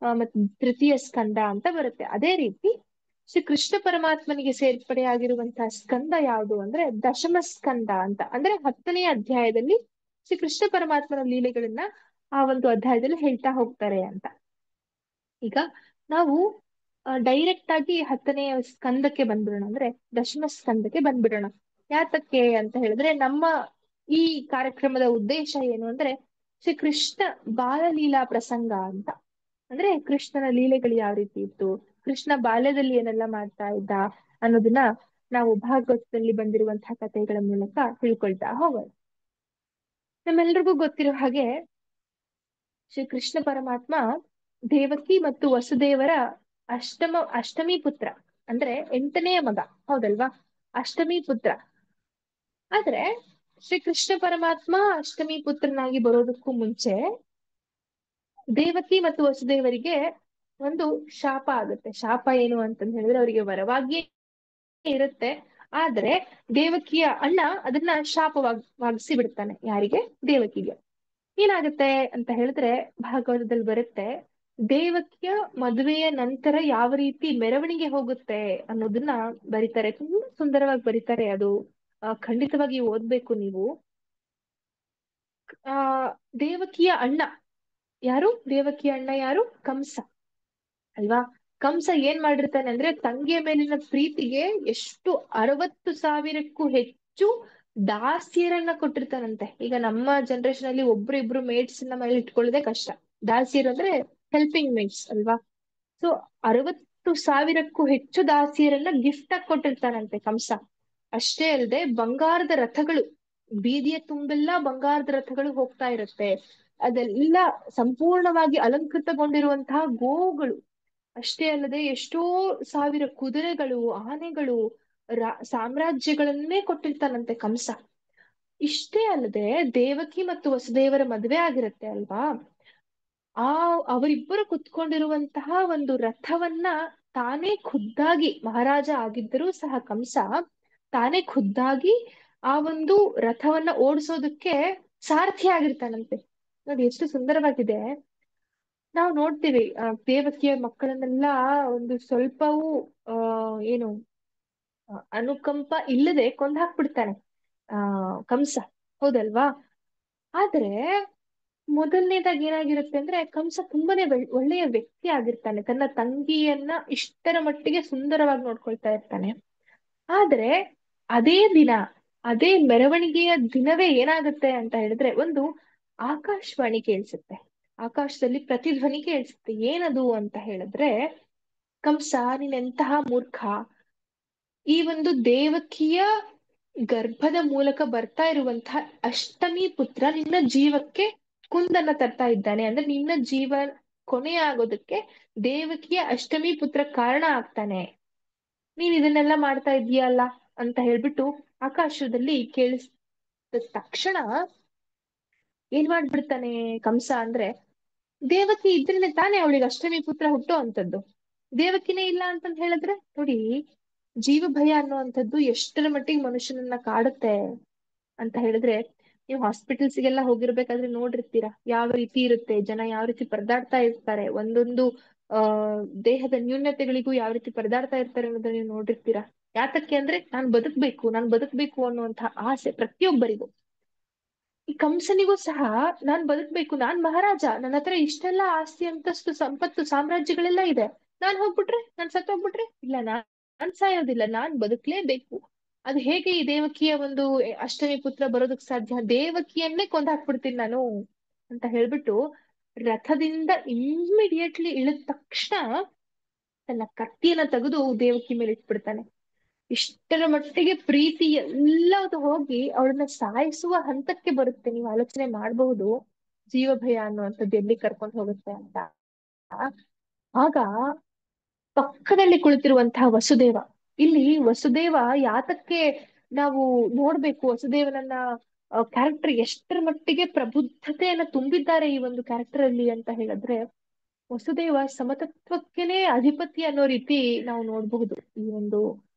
ಮತ್ತು ತೃತೀಯ ಸ್ಕಂದ ಅಂತ ಬರುತ್ತೆ. ಅದೇ ರೀತಿ ಶ್ರೀ ಕೃಷ್ಣ ಪರಮಾತ್ಮನಿಗೆ ಸೇರ್ಪಡೆಯಾಗಿರುವಂತಹ ಸ್ಕಂದ ಯಾವುದು ಅಂದ್ರೆ ದಶಮ ಸ್ಕಂದ ಅಂತ. ಅಂದ್ರೆ 10ನೇ ಅಧ್ಯಾಯದಲ್ಲಿ ಶ್ರೀ ಕೃಷ್ಣ ಪರಮಾತ್ಮನ ಲೀಲೆಗಳನ್ನ ಆ ಒಂದು ಅಧ್ಯಾಯದಲ್ಲಿ ಹೇಳ್ತಾ ಹೋಗ್ತಾರೆ ಅಂತ. ಈಗ ನಾವು ಡೈರೆಕ್ಟ್ ಆಗಿ 10ನೇ ಸ್ಕಂದಕ್ಕೆ ಬಂದ್ಬಿಡೋಣ, ಅಂದ್ರೆ ದಶಮ ಸ್ಕಂದಕ್ಕೆ ಬಂದ್ಬಿಡೋಣ. ಯಾತಕ್ಕೆ ಅಂತ ಹೇಳಿದ್ರೆ ನಮ್ಮ ಈ ಕಾರ್ಯಕ್ರಮದ ಉದ್ದೇಶ ಏನು ಅಂದ್ರೆ ಶ್ರೀ ಕೃಷ್ಣ ಬಾಲಲೀಲಾ ಪ್ರಸಂಗ ಅಂತ. ಅಂದ್ರೆ ಕೃಷ್ಣನ ಲೀಲೆಗಳು ಯಾವ ರೀತಿ ಇತ್ತು, ಕೃಷ್ಣ ಬಾಲ್ಯದಲ್ಲಿ ಏನೆಲ್ಲ ಮಾಡ್ತಾ ಇದ್ದ ಅನ್ನೋದನ್ನ ನಾವು ಭಾಗವತದಲ್ಲಿ ಬಂದಿರುವಂತಹ ಕಥೆಗಳ ಮೂಲಕ ತಿಳ್ಕೊಳ್ತಾ ಹೋಗೋಣ. ನಮ್ಮೆಲ್ರಿಗೂ ಗೊತ್ತಿರೋ ಹಾಗೆ ಶ್ರೀ ಕೃಷ್ಣ ಪರಮಾತ್ಮ ದೇವಕಿ ಮತ್ತು ವಸುದೇವರ ಅಷ್ಟಮಿ ಪುತ್ರ, ಅಂದ್ರೆ 8ನೇ ಮಗ, ಹೌದಲ್ವಾ, ಅಷ್ಟಮಿ ಪುತ್ರ. ಆದ್ರೆ ಶ್ರೀ ಕೃಷ್ಣ ಪರಮಾತ್ಮ ಅಷ್ಟಮಿ ಪುತ್ರನಾಗಿ ಬರೋದಕ್ಕೂ ಮುಂಚೆ ದೇವಕಿ ಮತ್ತು ವಸುದೇವರಿಗೆ ಒಂದು ಶಾಪ ಆಗುತ್ತೆ. ಶಾಪ ಏನು ಅಂತಂದ ಹೇಳಿದ್ರೆ ಅವರಿಗೆ ವರವಾಗಿಯೇ ಇರುತ್ತೆ, ಆದ್ರೆ ದೇವಕಿಯ ಅಣ್ಣ ಅದನ್ನ ಶಾಪವಾಗಿಸಿ ಬಿಡ್ತಾನೆ. ಯಾರಿಗೆ? ದೇವಕಿಗೆ. ಏನಾಗುತ್ತೆ ಅಂತ ಹೇಳಿದ್ರೆ ಭಾಗವತದಲ್ಲಿ ಬರುತ್ತೆ, ದೇವಕಿಯ ಮದುವೆಯ ನಂತರ ಯಾವ ರೀತಿ ಮೆರವಣಿಗೆ ಹೋಗುತ್ತೆ ಅನ್ನೋದನ್ನ ಬರೀತಾರೆ. ತುಂಬಾ ಸುಂದರವಾಗಿ ಬರೀತಾರೆ. ಅದು ಖಂಡಿತವಾಗಿ ಓದ್ಬೇಕು ನೀವು. ಆ ದೇವಕಿಯ ಅಣ್ಣ ಯಾರು? ದೇವಕಿಯ ಅಣ್ಣ ಯಾರು? ಕಂಸ ಅಲ್ವಾ. ಕಂಸ ಏನ್ ಮಾಡಿರ್ತಾನೆ ಅಂದ್ರೆ ತಂಗಿಯ ಮೇಲಿನ ಪ್ರೀತಿಗೆ ಎಷ್ಟು 60,000ಕ್ಕೂ ಹೆಚ್ಚು ದಾಸಿಯರನ್ನ ಕೊಟ್ಟಿರ್ತಾನಂತೆ. ಈಗ ನಮ್ಮ ಜನರೇಷನ್ ಅಲ್ಲಿ ಒಬ್ರು ಇಬ್ರು ಮೇಡ್ಸ್ ನ ಮೇಲೆ ಇಟ್ಕೊಳ್ಳೋದೇ ಕಷ್ಟ. ದಾಸಿಯರು ಅಂದ್ರೆ ಹೆಲ್ಪಿಂಗ್ ಮೇಡ್ಸ್ ಅಲ್ವಾ. ಸೊ 60,000ಕ್ಕೂ ಹೆಚ್ಚು ದಾಸಿಯರನ್ನ ಗಿಫ್ಟ್ ಆಗಿ ಕೊಟ್ಟಿರ್ತಾನಂತೆ ಕಂಸ. ಅಷ್ಟೇ ಅಲ್ಲದೆ ಬಂಗಾರದ ರಥಗಳು, ಬೀದಿಯ ತುಂಬೆಲ್ಲ ಬಂಗಾರದ ರಥಗಳು ಹೋಗ್ತಾ ಇರುತ್ತೆ. ಅದೆಲ್ಲ ಸಂಪೂರ್ಣವಾಗಿ ಅಲಂಕೃತಗೊಂಡಿರುವಂತಹ ಗೋವುಗಳು, ಅಷ್ಟೇ ಅಲ್ಲದೆ ಎಷ್ಟೋ ಸಾವಿರ ಕುದುರೆಗಳು, ಆನೆಗಳು, ಸಾಮ್ರಾಜ್ಯಗಳನ್ನೇ ಕೊಟ್ಟಿರ್ತಾನಂತೆ ಕಂಸ. ಇಷ್ಟೇ ಅಲ್ಲದೆ ದೇವಕಿ ಮತ್ತು ವಸುದೇವರ ಮದುವೆ ಆಗಿರುತ್ತೆ ಅಲ್ವಾ, ಅವರಿಬ್ಬರು ಕುತ್ಕೊಂಡಿರುವಂತಹ ಒಂದು ರಥವನ್ನ ತಾನೇ ಖುದ್ದಾಗಿ, ಮಹಾರಾಜ ಆಗಿದ್ದರೂ ಸಹ ಕಂಸ ತಾನೇ ಖುದ್ದಾಗಿ ಆ ಒಂದು ರಥವನ್ನ ಓಡಿಸೋದಕ್ಕೆ ಸಾರಥಿ ಆಗಿರ್ತಾನಂತೆ. ನೋಡಿ ಎಷ್ಟು ಸುಂದರವಾಗಿದೆ. ನಾವು ನೋಡ್ತೀವಿ ದೇವಕಿಯ ಮಕ್ಕಳನ್ನೆಲ್ಲ ಒಂದು ಸ್ವಲ್ಪವೂ ಏನು ಅನುಕಂಪ ಇಲ್ಲದೆ ಕೊಂದು ಹಾಕ್ಬಿಡ್ತಾನೆ ಕಂಸ, ಹೌದಲ್ವಾ. ಆದ್ರೆ ಮೊದಲನೇದಾಗಿ ಏನಾಗಿರುತ್ತೆ ಅಂದ್ರೆ ಕಂಸ ತುಂಬಾನೇ ಒಳ್ಳೆಯ ವ್ಯಕ್ತಿ ಆಗಿರ್ತಾನೆ, ತನ್ನ ತಂಗಿಯನ್ನ ಇಷ್ಟರ ಮಟ್ಟಿಗೆ ಸುಂದರವಾಗಿ ನೋಡ್ಕೊಳ್ತಾ ಇರ್ತಾನೆ. ಆದ್ರೆ ಅದೇ ದಿನ, ಅದೇ ಮೆರವಣಿಗೆಯ ದಿನವೇ ಏನಾಗುತ್ತೆ ಅಂತ ಹೇಳಿದ್ರೆ ಒಂದು ಆಕಾಶವಾಣಿ ಕೇಳಿಸುತ್ತೆ. ಆಕಾಶದಲ್ಲಿ ಪ್ರತಿಧ್ವನಿ ಕೇಳಿಸುತ್ತೆ. ಏನದು ಅಂತ ಹೇಳಿದ್ರೆ, ಕಂಸ ನೀನೆಂತಹ ಮೂರ್ಖ, ಈ ಒಂದು ದೇವಕಿಯ ಗರ್ಭದ ಮೂಲಕ ಬರ್ತಾ ಇರುವಂತಹ ಅಷ್ಟಮಿ ಪುತ್ರ ನಿನ್ನ ಜೀವಕ್ಕೆ ಕುಂದನ್ನ ತರ್ತಾ ಇದ್ದಾನೆ. ಅಂದ್ರೆ ನಿನ್ನ ಜೀವ ಕೊನೆ ಆಗೋದಕ್ಕೆ ದೇವಕಿಯ ಅಷ್ಟಮಿ ಪುತ್ರ ಕಾರಣ ಆಗ್ತಾನೆ. ನೀನ್ ಇದನ್ನೆಲ್ಲ ಮಾಡ್ತಾ ಇದೀಯಲ್ಲ ಅಂತ ಹೇಳ್ಬಿಟ್ಟು ಆಕಾಶದಲ್ಲಿ ಕೇಳಿಸಿದ ತಕ್ಷಣ ಏನ್ ಮಾಡ್ಬಿಡ್ತಾನೆ ಕಂಸ ಅಂದ್ರೆ, ದೇವಕಿ ಇದ್ರೇನೆ ತಾನೇ ಅವಳಿಗೆ ಅಷ್ಟಮಿ ಪುತ್ರ ಹುಟ್ಟೋ ಅಂತದ್ದು. ದೇವಕಿನೇ ಇಲ್ಲ ಅಂತಂದ್ ಹೇಳಿದ್ರೆ ನೋಡಿ, ಜೀವ ಭಯ ಅನ್ನುವಂಥದ್ದು ಎಷ್ಟರ ಮಟ್ಟಿಗೆ ಮನುಷ್ಯನನ್ನ ಕಾಡುತ್ತೆ ಅಂತ ಹೇಳಿದ್ರೆ, ನೀವು ಹಾಸ್ಪಿಟಲ್ಸ್ಗೆಲ್ಲ ಹೋಗಿರ್ಬೇಕಾದ್ರೆ ನೋಡಿರ್ತೀರಾ ಯಾವ ರೀತಿ ಇರುತ್ತೆ, ಜನ ಯಾವ ರೀತಿ ಪರದಾಡ್ತಾ ಇರ್ತಾರೆ, ಒಂದೊಂದು ಆ ದೇಹದ ನ್ಯೂನತೆಗಳಿಗೂ ಯಾವ ರೀತಿ ಪರದಾಡ್ತಾ ಇರ್ತಾರೆ ಅನ್ನೋದನ್ನ ನೀವು ನೋಡಿರ್ತೀರಾ. ಯಾತಕ್ಕೆ ಅಂದ್ರೆ ನಾನ್ ಬದುಕ್ಬೇಕು ಅನ್ನುವಂತಹ ಆಸೆ ಪ್ರತಿಯೊಬ್ಬರಿಗೂ. ಈ ಕಂಸನಿಗೂ ಸಹ ನಾನ್ ಬದುಕ್ಬೇಕು, ನಾನ್ ಮಹಾರಾಜ, ನನ್ನ ಹತ್ರ ಇಷ್ಟೆಲ್ಲ ಆಸ್ತಿ ಅಂತಸ್ತು ಸಂಪತ್ತು ಸಾಮ್ರಾಜ್ಯಗಳೆಲ್ಲ ಇದೆ, ನಾನ್ ಸತ್ತೋಗ್ಬಿಟ್ರೆ ಇಲ್ಲ, ನಾನ್ ಸಾಯೋದಿಲ್ಲ, ನಾನ್ ಬದುಕ್ಲೇಬೇಕು. ಅದು ಹೇಗೆ ಈ ದೇವಕಿಯ ಒಂದು ಅಷ್ಟಮಿ ಪುತ್ರ ಬರೋದಕ್ ಸಾಧ್ಯ, ದೇವಕಿಯನ್ನೇ ಕೊಂದ್ ಹಾಕ್ಬಿಡ್ತೀನಿ ನಾನು ಅಂತ ಹೇಳ್ಬಿಟ್ಟು ರಥದಿಂದ ಇಮ್ಮಿಡಿಯೇಟ್ಲಿ ಇಳಿದ ತಕ್ಷಣ ತನ್ನ ಕತ್ತಿಯನ್ನ ತೆಗೆದು ದೇವಕಿ ಮೇಲೆ ಇಟ್ಬಿಡ್ತಾನೆ. ಇಷ್ಟರ ಮಟ್ಟಿಗೆ ಪ್ರೀತಿ ಎಲ್ಲದು ಹೋಗಿ ಅವಳನ್ನ ಸಾಯಿಸುವ ಹಂತಕ್ಕೆ ಬರುತ್ತೆ. ನೀವು ಆಲೋಚನೆ ಮಾಡಬಹುದು ಜೀವ ಭಯ ಅನ್ನುವಂಥದ್ದು ಎಲ್ಲಿ ಕರ್ಕೊಂಡು ಹೋಗುತ್ತೆ ಅಂತ. ಆಗ ಪಕ್ಕದಲ್ಲಿ ಕುಳಿತಿರುವಂತಹ ವಸುದೇವ, ಇಲ್ಲಿ ವಸುದೇವ ಯಾತಕ್ಕೆ ನಾವು ನೋಡ್ಬೇಕು, ವಸುದೇವನನ್ನ ಕ್ಯಾರೆಕ್ಟರ್ ಎಷ್ಟರ ಮಟ್ಟಿಗೆ ಪ್ರಬುದ್ಧತೆಯನ್ನ ತುಂಬಿದ್ದಾರೆ ಈ ಒಂದು ಕ್ಯಾರೆಕ್ಟರ್ ಅಲ್ಲಿ ಅಂತ ಹೇಳಿದ್ರೆ, ವಸುದೇವ ಸಮತತ್ವಕ್ಕೆನೆ ಅಧಿಪತಿ ಅನ್ನೋ ರೀತಿ ನಾವು ನೋಡಬಹುದು ಈ ಒಂದು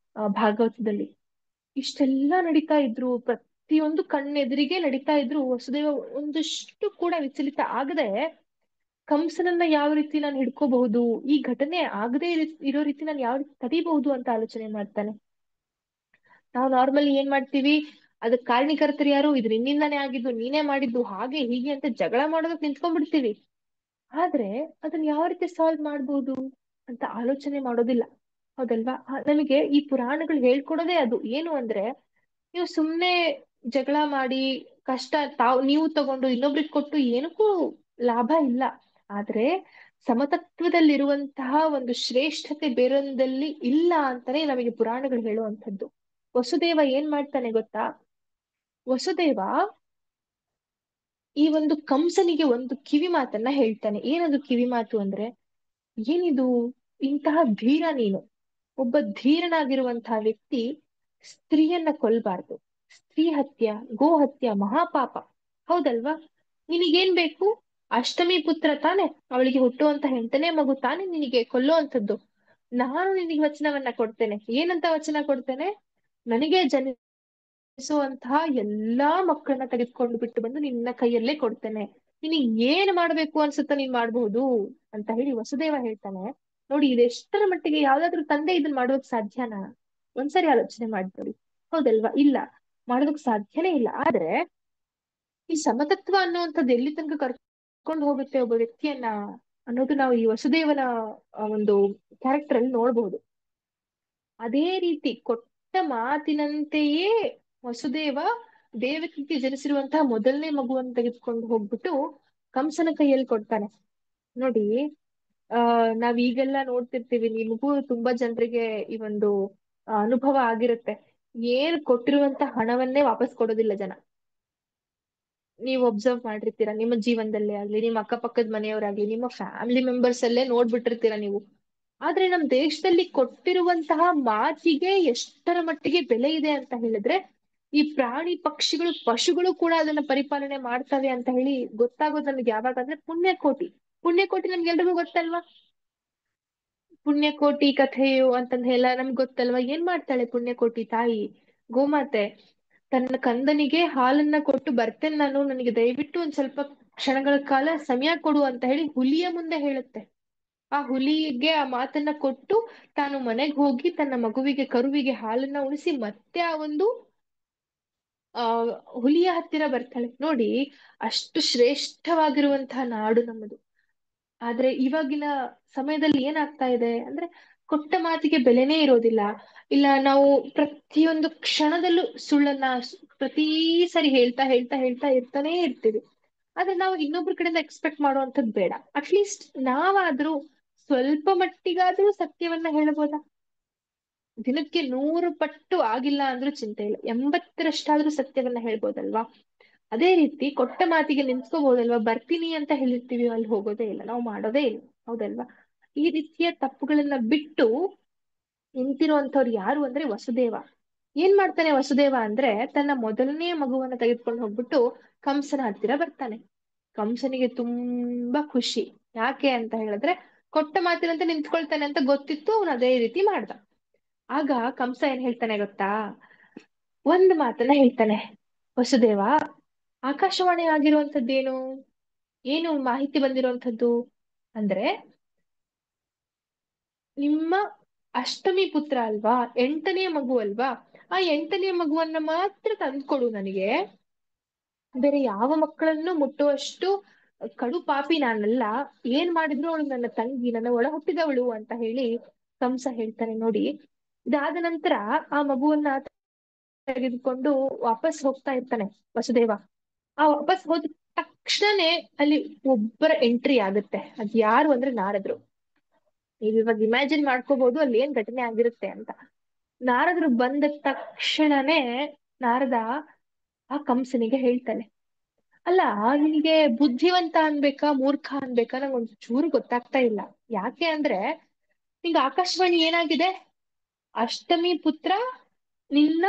ಭಾಗವತದಲ್ಲಿ. ಇಷ್ಟೆಲ್ಲ ನಡೀತಾ ಇದ್ರು, ಪ್ರತಿಯೊಂದು ಕಣ್ಣೆದುರಿಗೆ ನಡೀತಾ ಇದ್ರು, ವಸುದೇವ ಒಂದಷ್ಟು ಕೂಡ ವಿಚಲಿತ ಆಗದೆ ಕಂಸನನ್ನ ಯಾವ ರೀತಿ ನಾನು ಹಿಡ್ಕೋಬಹುದು, ಈ ಘಟನೆ ಆಗದೆ ಇರೋ ರೀತಿ ನಾನು ಯಾವ ರೀತಿ ತಡಿಬಹುದು ಅಂತ ಆಲೋಚನೆ ಮಾಡ್ತಾನೆ. ನಾವು ನಾರ್ಮಲಿ ಏನ್ ಮಾಡ್ತೀವಿ, ಅದಕ್ ಕಾರಣೀಕರ್ತರು ಯಾರು, ಇದು ನಿನ್ನಿಂದಾನೇ ಆಗಿದ್ದು, ನೀನೇ ಮಾಡಿದ್ದು, ಹಾಗೆ ಹೀಗೆ ಅಂತ ಜಗಳ ಮಾಡೋದಕ್ ನಿಂತ್ಕೊಂಡ್ಬಿಡ್ತೀವಿ. ಆದ್ರೆ ಅದನ್ನ ಯಾವ ರೀತಿ ಸಾಲ್ವ್ ಮಾಡ್ಬೋದು ಅಂತ ಆಲೋಚನೆ ಮಾಡೋದಿಲ್ಲ, ಹೌದಲ್ವಾ? ನಮಗೆ ಈ ಪುರಾಣಗಳು ಹೇಳ್ಕೊಡೋದೇ ಅದು. ಏನು ಅಂದ್ರೆ, ನೀವು ಸುಮ್ನೆ ಜಗಳ ಮಾಡಿ ಕಷ್ಟ ನೀವು ತಗೊಂಡು ಇನ್ನೊಬ್ರಿಗೆ ಕೊಟ್ಟು ಏನಕ್ಕೂ ಲಾಭ ಇಲ್ಲ. ಆದ್ರೆ ಸಮತತ್ವದಲ್ಲಿರುವಂತಹ ಒಂದು ಶ್ರೇಷ್ಠತೆ ಬೇರೊಂದಲ್ಲಿ ಇಲ್ಲ ಅಂತಾನೆ ನಮಗೆ ಪುರಾಣಗಳು ಹೇಳುವಂಥದ್ದು. ವಸುದೇವ ಏನ್ ಮಾಡ್ತಾನೆ ಗೊತ್ತಾ? ವಸುದೇವ ಈ ಒಂದು ಕಂಸನಿಗೆ ಒಂದು ಕಿವಿ ಮಾತನ್ನ ಹೇಳ್ತಾನೆ. ಏನದು ಕಿವಿ ಮಾತು ಅಂದ್ರೆ, ಏನಿದು, ಇಂತಹ ಧೀರ ನೀನು, ಒಬ್ಬ ಧೀರನಾಗಿರುವಂತಹ ವ್ಯಕ್ತಿ ಸ್ತ್ರೀಯನ್ನ ಕೊಲ್ಬಾರ್ದು. ಸ್ತ್ರೀ ಹತ್ಯ, ಗೋ ಹತ್ಯ ಮಹಾಪಾಪ, ಹೌದಲ್ವಾ? ನಿನಗೇನ್ ಬೇಕು? ಅಷ್ಟಮಿ ಪುತ್ರ ತಾನೆ, ಅವಳಿಗೆ ಹುಟ್ಟುವಂತ ಹೆಂಡನೇ ಮಗು ತಾನೆ ನಿನಗೆ ಕೊಲ್ಲೋ ಅಂತದ್ದು. ನಾನು ನಿನಗೆ ವಚನವನ್ನ ಕೊಡ್ತೇನೆ. ಏನಂತ ವಚನ ಕೊಡ್ತೇನೆ? ನನಗೆ ಜನಿಸುವಂತಹ ಎಲ್ಲಾ ಮಕ್ಕಳನ್ನ ತೆಗೆದುಕೊಂಡು ಬಿಟ್ಟು ಬಂದು ನಿನ್ನ ಕೈಯಲ್ಲೇ ಕೊಡ್ತೇನೆ, ನಿನಗೆ ಏನ್ ಮಾಡ್ಬೇಕು ಅನ್ಸುತ್ತ ನೀನ್ ಮಾಡ್ಬಹುದು ಅಂತ ಹೇಳಿ ವಸುದೇವ ಹೇಳ್ತಾನೆ. ನೋಡಿ, ಇದೆಷ್ಟರ ಮಟ್ಟಿಗೆ ಯಾವ್ದಾದ್ರು ತಂದೆ ಇದನ್ ಮಾಡೋಕ್ ಸಾಧ್ಯನಾ? ಒಂದ್ಸರಿ ಆಲೋಚನೆ ಮಾಡಿ, ಹೌದಲ್ವಾ? ಇಲ್ಲ, ಮಾಡೋದಕ್ ಸಾಧ್ಯನೇ ಇಲ್ಲ. ಆದ್ರೆ ಈ ಸಮತತ್ವ ಅನ್ನುವಂಥದ್ದು ಎಲ್ಲಿ ತನಕ ಕರ್ಕೊಂಡು ಹೋಗುತ್ತೆ ಒಬ್ಬ ವ್ಯಕ್ತಿಯನ್ನ ಅನ್ನೋದು ನಾವು ಈ ವಸುದೇವನ ಒಂದು ಕ್ಯಾರೆಕ್ಟರ್ ಅಲ್ಲಿ ನೋಡ್ಬಹುದು. ಅದೇ ರೀತಿ ಕೊಟ್ಟ ಮಾತಿನಂತೆಯೇ ವಸುದೇವ ದೇವಕಿಗೆ ಜನಿಸಿರುವಂತಹ ಮೊದಲನೇ ಮಗುವನ್ನು ತೆಗೆದುಕೊಂಡು ಹೋಗ್ಬಿಟ್ಟು ಕಂಸನ ಕೈಯಲ್ಲಿ ಕೊಡ್ತಾನೆ. ನೋಡಿ, ನಾವ್ ಈಗೆಲ್ಲ ನೋಡ್ತಿರ್ತೀವಿ, ನಿಮಗೂ ತುಂಬಾ ಜನರಿಗೆ ಈ ಒಂದು ಅನುಭವ ಆಗಿರುತ್ತೆ. ಏನ್ ಕೊಟ್ಟಿರುವಂತ ಹಣವನ್ನೇ ವಾಪಸ್ ಕೊಡೋದಿಲ್ಲ ಜನ. ನೀವು ಒಬ್ಸರ್ವ್ ಮಾಡಿರ್ತೀರಾ, ನಿಮ್ಮ ಜೀವನದಲ್ಲೇ ಆಗ್ಲಿ, ನಿಮ್ಮ ಅಕ್ಕಪಕ್ಕದ ಮನೆಯವರಾಗ್ಲಿ, ನಿಮ್ಮ ಫ್ಯಾಮಿಲಿ ಮೆಂಬರ್ಸ್ ಅಲ್ಲೇ ನೋಡ್ಬಿಟ್ಟಿರ್ತೀರಾ ನೀವು. ಆದ್ರೆ ನಮ್ ದೇಶದಲ್ಲಿ ಕೊಟ್ಟಿರುವಂತಹ ಮಾತಿಗೆ ಎಷ್ಟರ ಮಟ್ಟಿಗೆ ಬೆಲೆ ಇದೆ ಅಂತ ಹೇಳಿದ್ರೆ, ಈ ಪ್ರಾಣಿ ಪಕ್ಷಿಗಳು ಪಶುಗಳು ಕೂಡ ಅದನ್ನ ಪರಿಪಾಲನೆ ಮಾಡ್ತವೆ ಅಂತ ಹೇಳಿ ಗೊತ್ತಾಗೋದು ನಮ್ಗೆ ಯಾವಾಗ ಅಂದ್ರೆ ಪುಣ್ಯಕೋಟಿ. ಪುಣ್ಯಕೋಟಿ ನಮ್ಗೆ ಎಲ್ರಿಗೂ ಗೊತ್ತಲ್ವಾ? ಪುಣ್ಯಕೋಟಿ ಕಥೆಯು ಅಂತಂದ್ ಎಲ್ಲ ನಮ್ಗೆ ಗೊತ್ತಲ್ವಾ? ಏನ್ ಮಾಡ್ತಾಳೆ ಪುಣ್ಯಕೋಟಿ ತಾಯಿ ಗೋಮಾತೆ? ತನ್ನ ಕಂದನಿಗೆ ಹಾಲನ್ನ ಕೊಟ್ಟು ಬರ್ತೇನೆ ನಾನು, ನನಗೆ ದಯವಿಟ್ಟು ಒಂದ್ ಸ್ವಲ್ಪ ಕ್ಷಣಗಳ ಕಾಲ ಸಮಯ ಕೊಡು ಅಂತ ಹೇಳಿ ಹುಲಿಯ ಮುಂದೆ ಹೇಳುತ್ತೆ. ಆ ಹುಲಿಗೆ ಆ ಮಾತನ್ನ ಕೊಟ್ಟು ತಾನು ಮನೆಗ್ ಹೋಗಿ ತನ್ನ ಮಗುವಿಗೆ ಕರುವಿಗೆ ಹಾಲನ್ನ ಉಣಿಸಿ ಮತ್ತೆ ಆ ಒಂದು ಆ ಹುಲಿಯ ಹತ್ತಿರ ಬರ್ತಾಳೆ. ನೋಡಿ, ಅಷ್ಟು ಶ್ರೇಷ್ಠವಾಗಿರುವಂತಹ ನಾಡು ನಮ್ಮದು. ಆದ್ರೆ ಇವಾಗಿನ ಸಮಯದಲ್ಲಿ ಏನಾಗ್ತಾ ಇದೆ ಅಂದ್ರೆ, ಕೊಟ್ಟ ಮಾತಿಗೆ ಬೆಲೆನೇ ಇರೋದಿಲ್ಲ. ಇಲ್ಲ, ನಾವು ಪ್ರತಿಯೊಂದು ಕ್ಷಣದಲ್ಲೂ ಸುಳ್ಳನ್ನ ಪ್ರತಿ ಸರಿ ಹೇಳ್ತಾ ಹೇಳ್ತಾ ಹೇಳ್ತಾ ಇರ್ತಾನೆ ಇರ್ತೀವಿ. ಆದ್ರೆ ನಾವು ಇನ್ನೊಬ್ರ ಕಡೆಯಿಂದ ಎಕ್ಸ್ಪೆಕ್ಟ್ ಮಾಡುವಂಥದ್ದು ಬೇಡ. ಅಟ್ಲೀಸ್ಟ್ ನಾವಾದ್ರೂ ಸ್ವಲ್ಪ ಮಟ್ಟಿಗಾದ್ರೂ ಸತ್ಯವನ್ನ ಹೇಳ್ಬೋದಾ? ದಿನಕ್ಕೆ 100 ಪಟ್ಟು ಆಗಿಲ್ಲ ಅಂದ್ರೂ ಚಿಂತೆ ಇಲ್ಲ, 80ರಷ್ಟಾದ್ರೂ ಸತ್ಯವನ್ನ ಹೇಳ್ಬೋದಲ್ವಾ? ಅದೇ ರೀತಿ ಕೊಟ್ಟ ಮಾತಿಗೆ ನಿಂತ್ಕೋಬಹುದಲ್ವಾ? ಬರ್ತೀನಿ ಅಂತ ಹೇಳಿರ್ತೀವಿ, ಅಲ್ಲಿ ಹೋಗೋದೇ ಇಲ್ಲ, ನಾವು ಮಾಡೋದೇ ಇಲ್ಲ, ಹೌದಲ್ವಾ? ಈ ರೀತಿಯ ತಪ್ಪುಗಳನ್ನ ಬಿಟ್ಟು ನಿಂತಿರುವಂತವ್ರು ಯಾರು ಅಂದ್ರೆ ವಸುದೇವ. ಏನ್ ಮಾಡ್ತಾನೆ ವಸುದೇವ ಅಂದ್ರೆ, ತನ್ನ ಮೊದಲನೇ ಮಗುವನ್ನ ತೆಗೆದುಕೊಂಡು ಹೋಗ್ಬಿಟ್ಟು ಕಂಸನ ಹತ್ತಿರ ಬರ್ತಾನೆ. ಕಂಸನಿಗೆ ತುಂಬಾ ಖುಷಿ. ಯಾಕೆ ಅಂತ ಹೇಳಿದ್ರೆ, ಕೊಟ್ಟ ಮಾತಿನಂತೆ ನಿಂತ್ಕೊಳ್ತಾನೆ ಅಂತ ಗೊತ್ತಿತ್ತು, ಅವನು ಅದೇ ರೀತಿ ಮಾಡ್ದ. ಆಗ ಕಂಸ ಏನ್ ಹೇಳ್ತಾನೆ ಗೊತ್ತಾ? ಒಂದ್ ಮಾತನ್ನ ಹೇಳ್ತಾನೆ. ವಸುದೇವ, ಆಕಾಶವಾಣಿ ಆಗಿರುವಂತದ್ದೇನು, ಏನು ಮಾಹಿತಿ ಬಂದಿರುವಂತದ್ದು ಅಂದ್ರೆ, ನಿಮ್ಮ ಅಷ್ಟಮಿ ಪುತ್ರ ಅಲ್ವಾ, ಎಂಟನೇ ಮಗು ಅಲ್ವಾ, ಆ ಎಂಟನೇ ಮಗುವನ್ನ ಮಾತ್ರ ತಂದ್ಕೊಡು ನನಗೆ. ಬೇರೆ ಯಾವ ಮಕ್ಕಳನ್ನು ಮುಟ್ಟುವಷ್ಟು ಕಡು ಪಾಪಿ ನಾನಲ್ಲ. ಏನ್ ಮಾಡಿದ್ರು ಅವಳು ನನ್ನ ತಂಗಿ, ನನ್ನ ಒಳ ಹುಟ್ಟಿದವಳು ಅಂತ ಹೇಳಿ ಕಂಸ ಹೇಳ್ತಾನೆ. ನೋಡಿ, ಇದಾದ ನಂತರ ಆ ಮಗುವನ್ನ ತೆಗೆದುಕೊಂಡು ವಾಪಸ್ ಹೋಗ್ತಾ ಇರ್ತಾನೆ ವಸುದೇವ. ಆ ವಾಪಸ್ ಹೋದ ತಕ್ಷಣನೇ ಅಲ್ಲಿ ಒಬ್ಬರ ಎಂಟ್ರಿ ಆಗುತ್ತೆ. ಅದ್ ಯಾರು ಅಂದ್ರೆ ನಾರದ್ರು. ನೀವ್ ಇವಾಗ ಇಮ್ಯಾಜಿನ್ ಮಾಡ್ಕೋಬಹುದು ಅಲ್ಲಿ ಏನ್ ಘಟನೆ ಆಗಿರುತ್ತೆ ಅಂತ. ನಾರದ್ರು ಬಂದ ತಕ್ಷಣನೇ ನಾರದ ಆ ಕಂಸನಿಗೆ ಹೇಳ್ತಾನೆ, ಅಲ್ಲ, ನಿನಗೆ ಬುದ್ಧಿವಂತ ಅನ್ಬೇಕಾ ಮೂರ್ಖ ಅನ್ಬೇಕಾ ನಂಗೆ ಒಂದ್ ಚೂರು ಗೊತ್ತಾಗ್ತಾ ಇಲ್ಲ. ಯಾಕೆ ಅಂದ್ರೆ, ನಿಂಗೆ ಆಕಾಶವಾಣಿ ಏನಾಗಿದೆ? ಅಷ್ಟಮಿ ಪುತ್ರ ನಿನ್ನ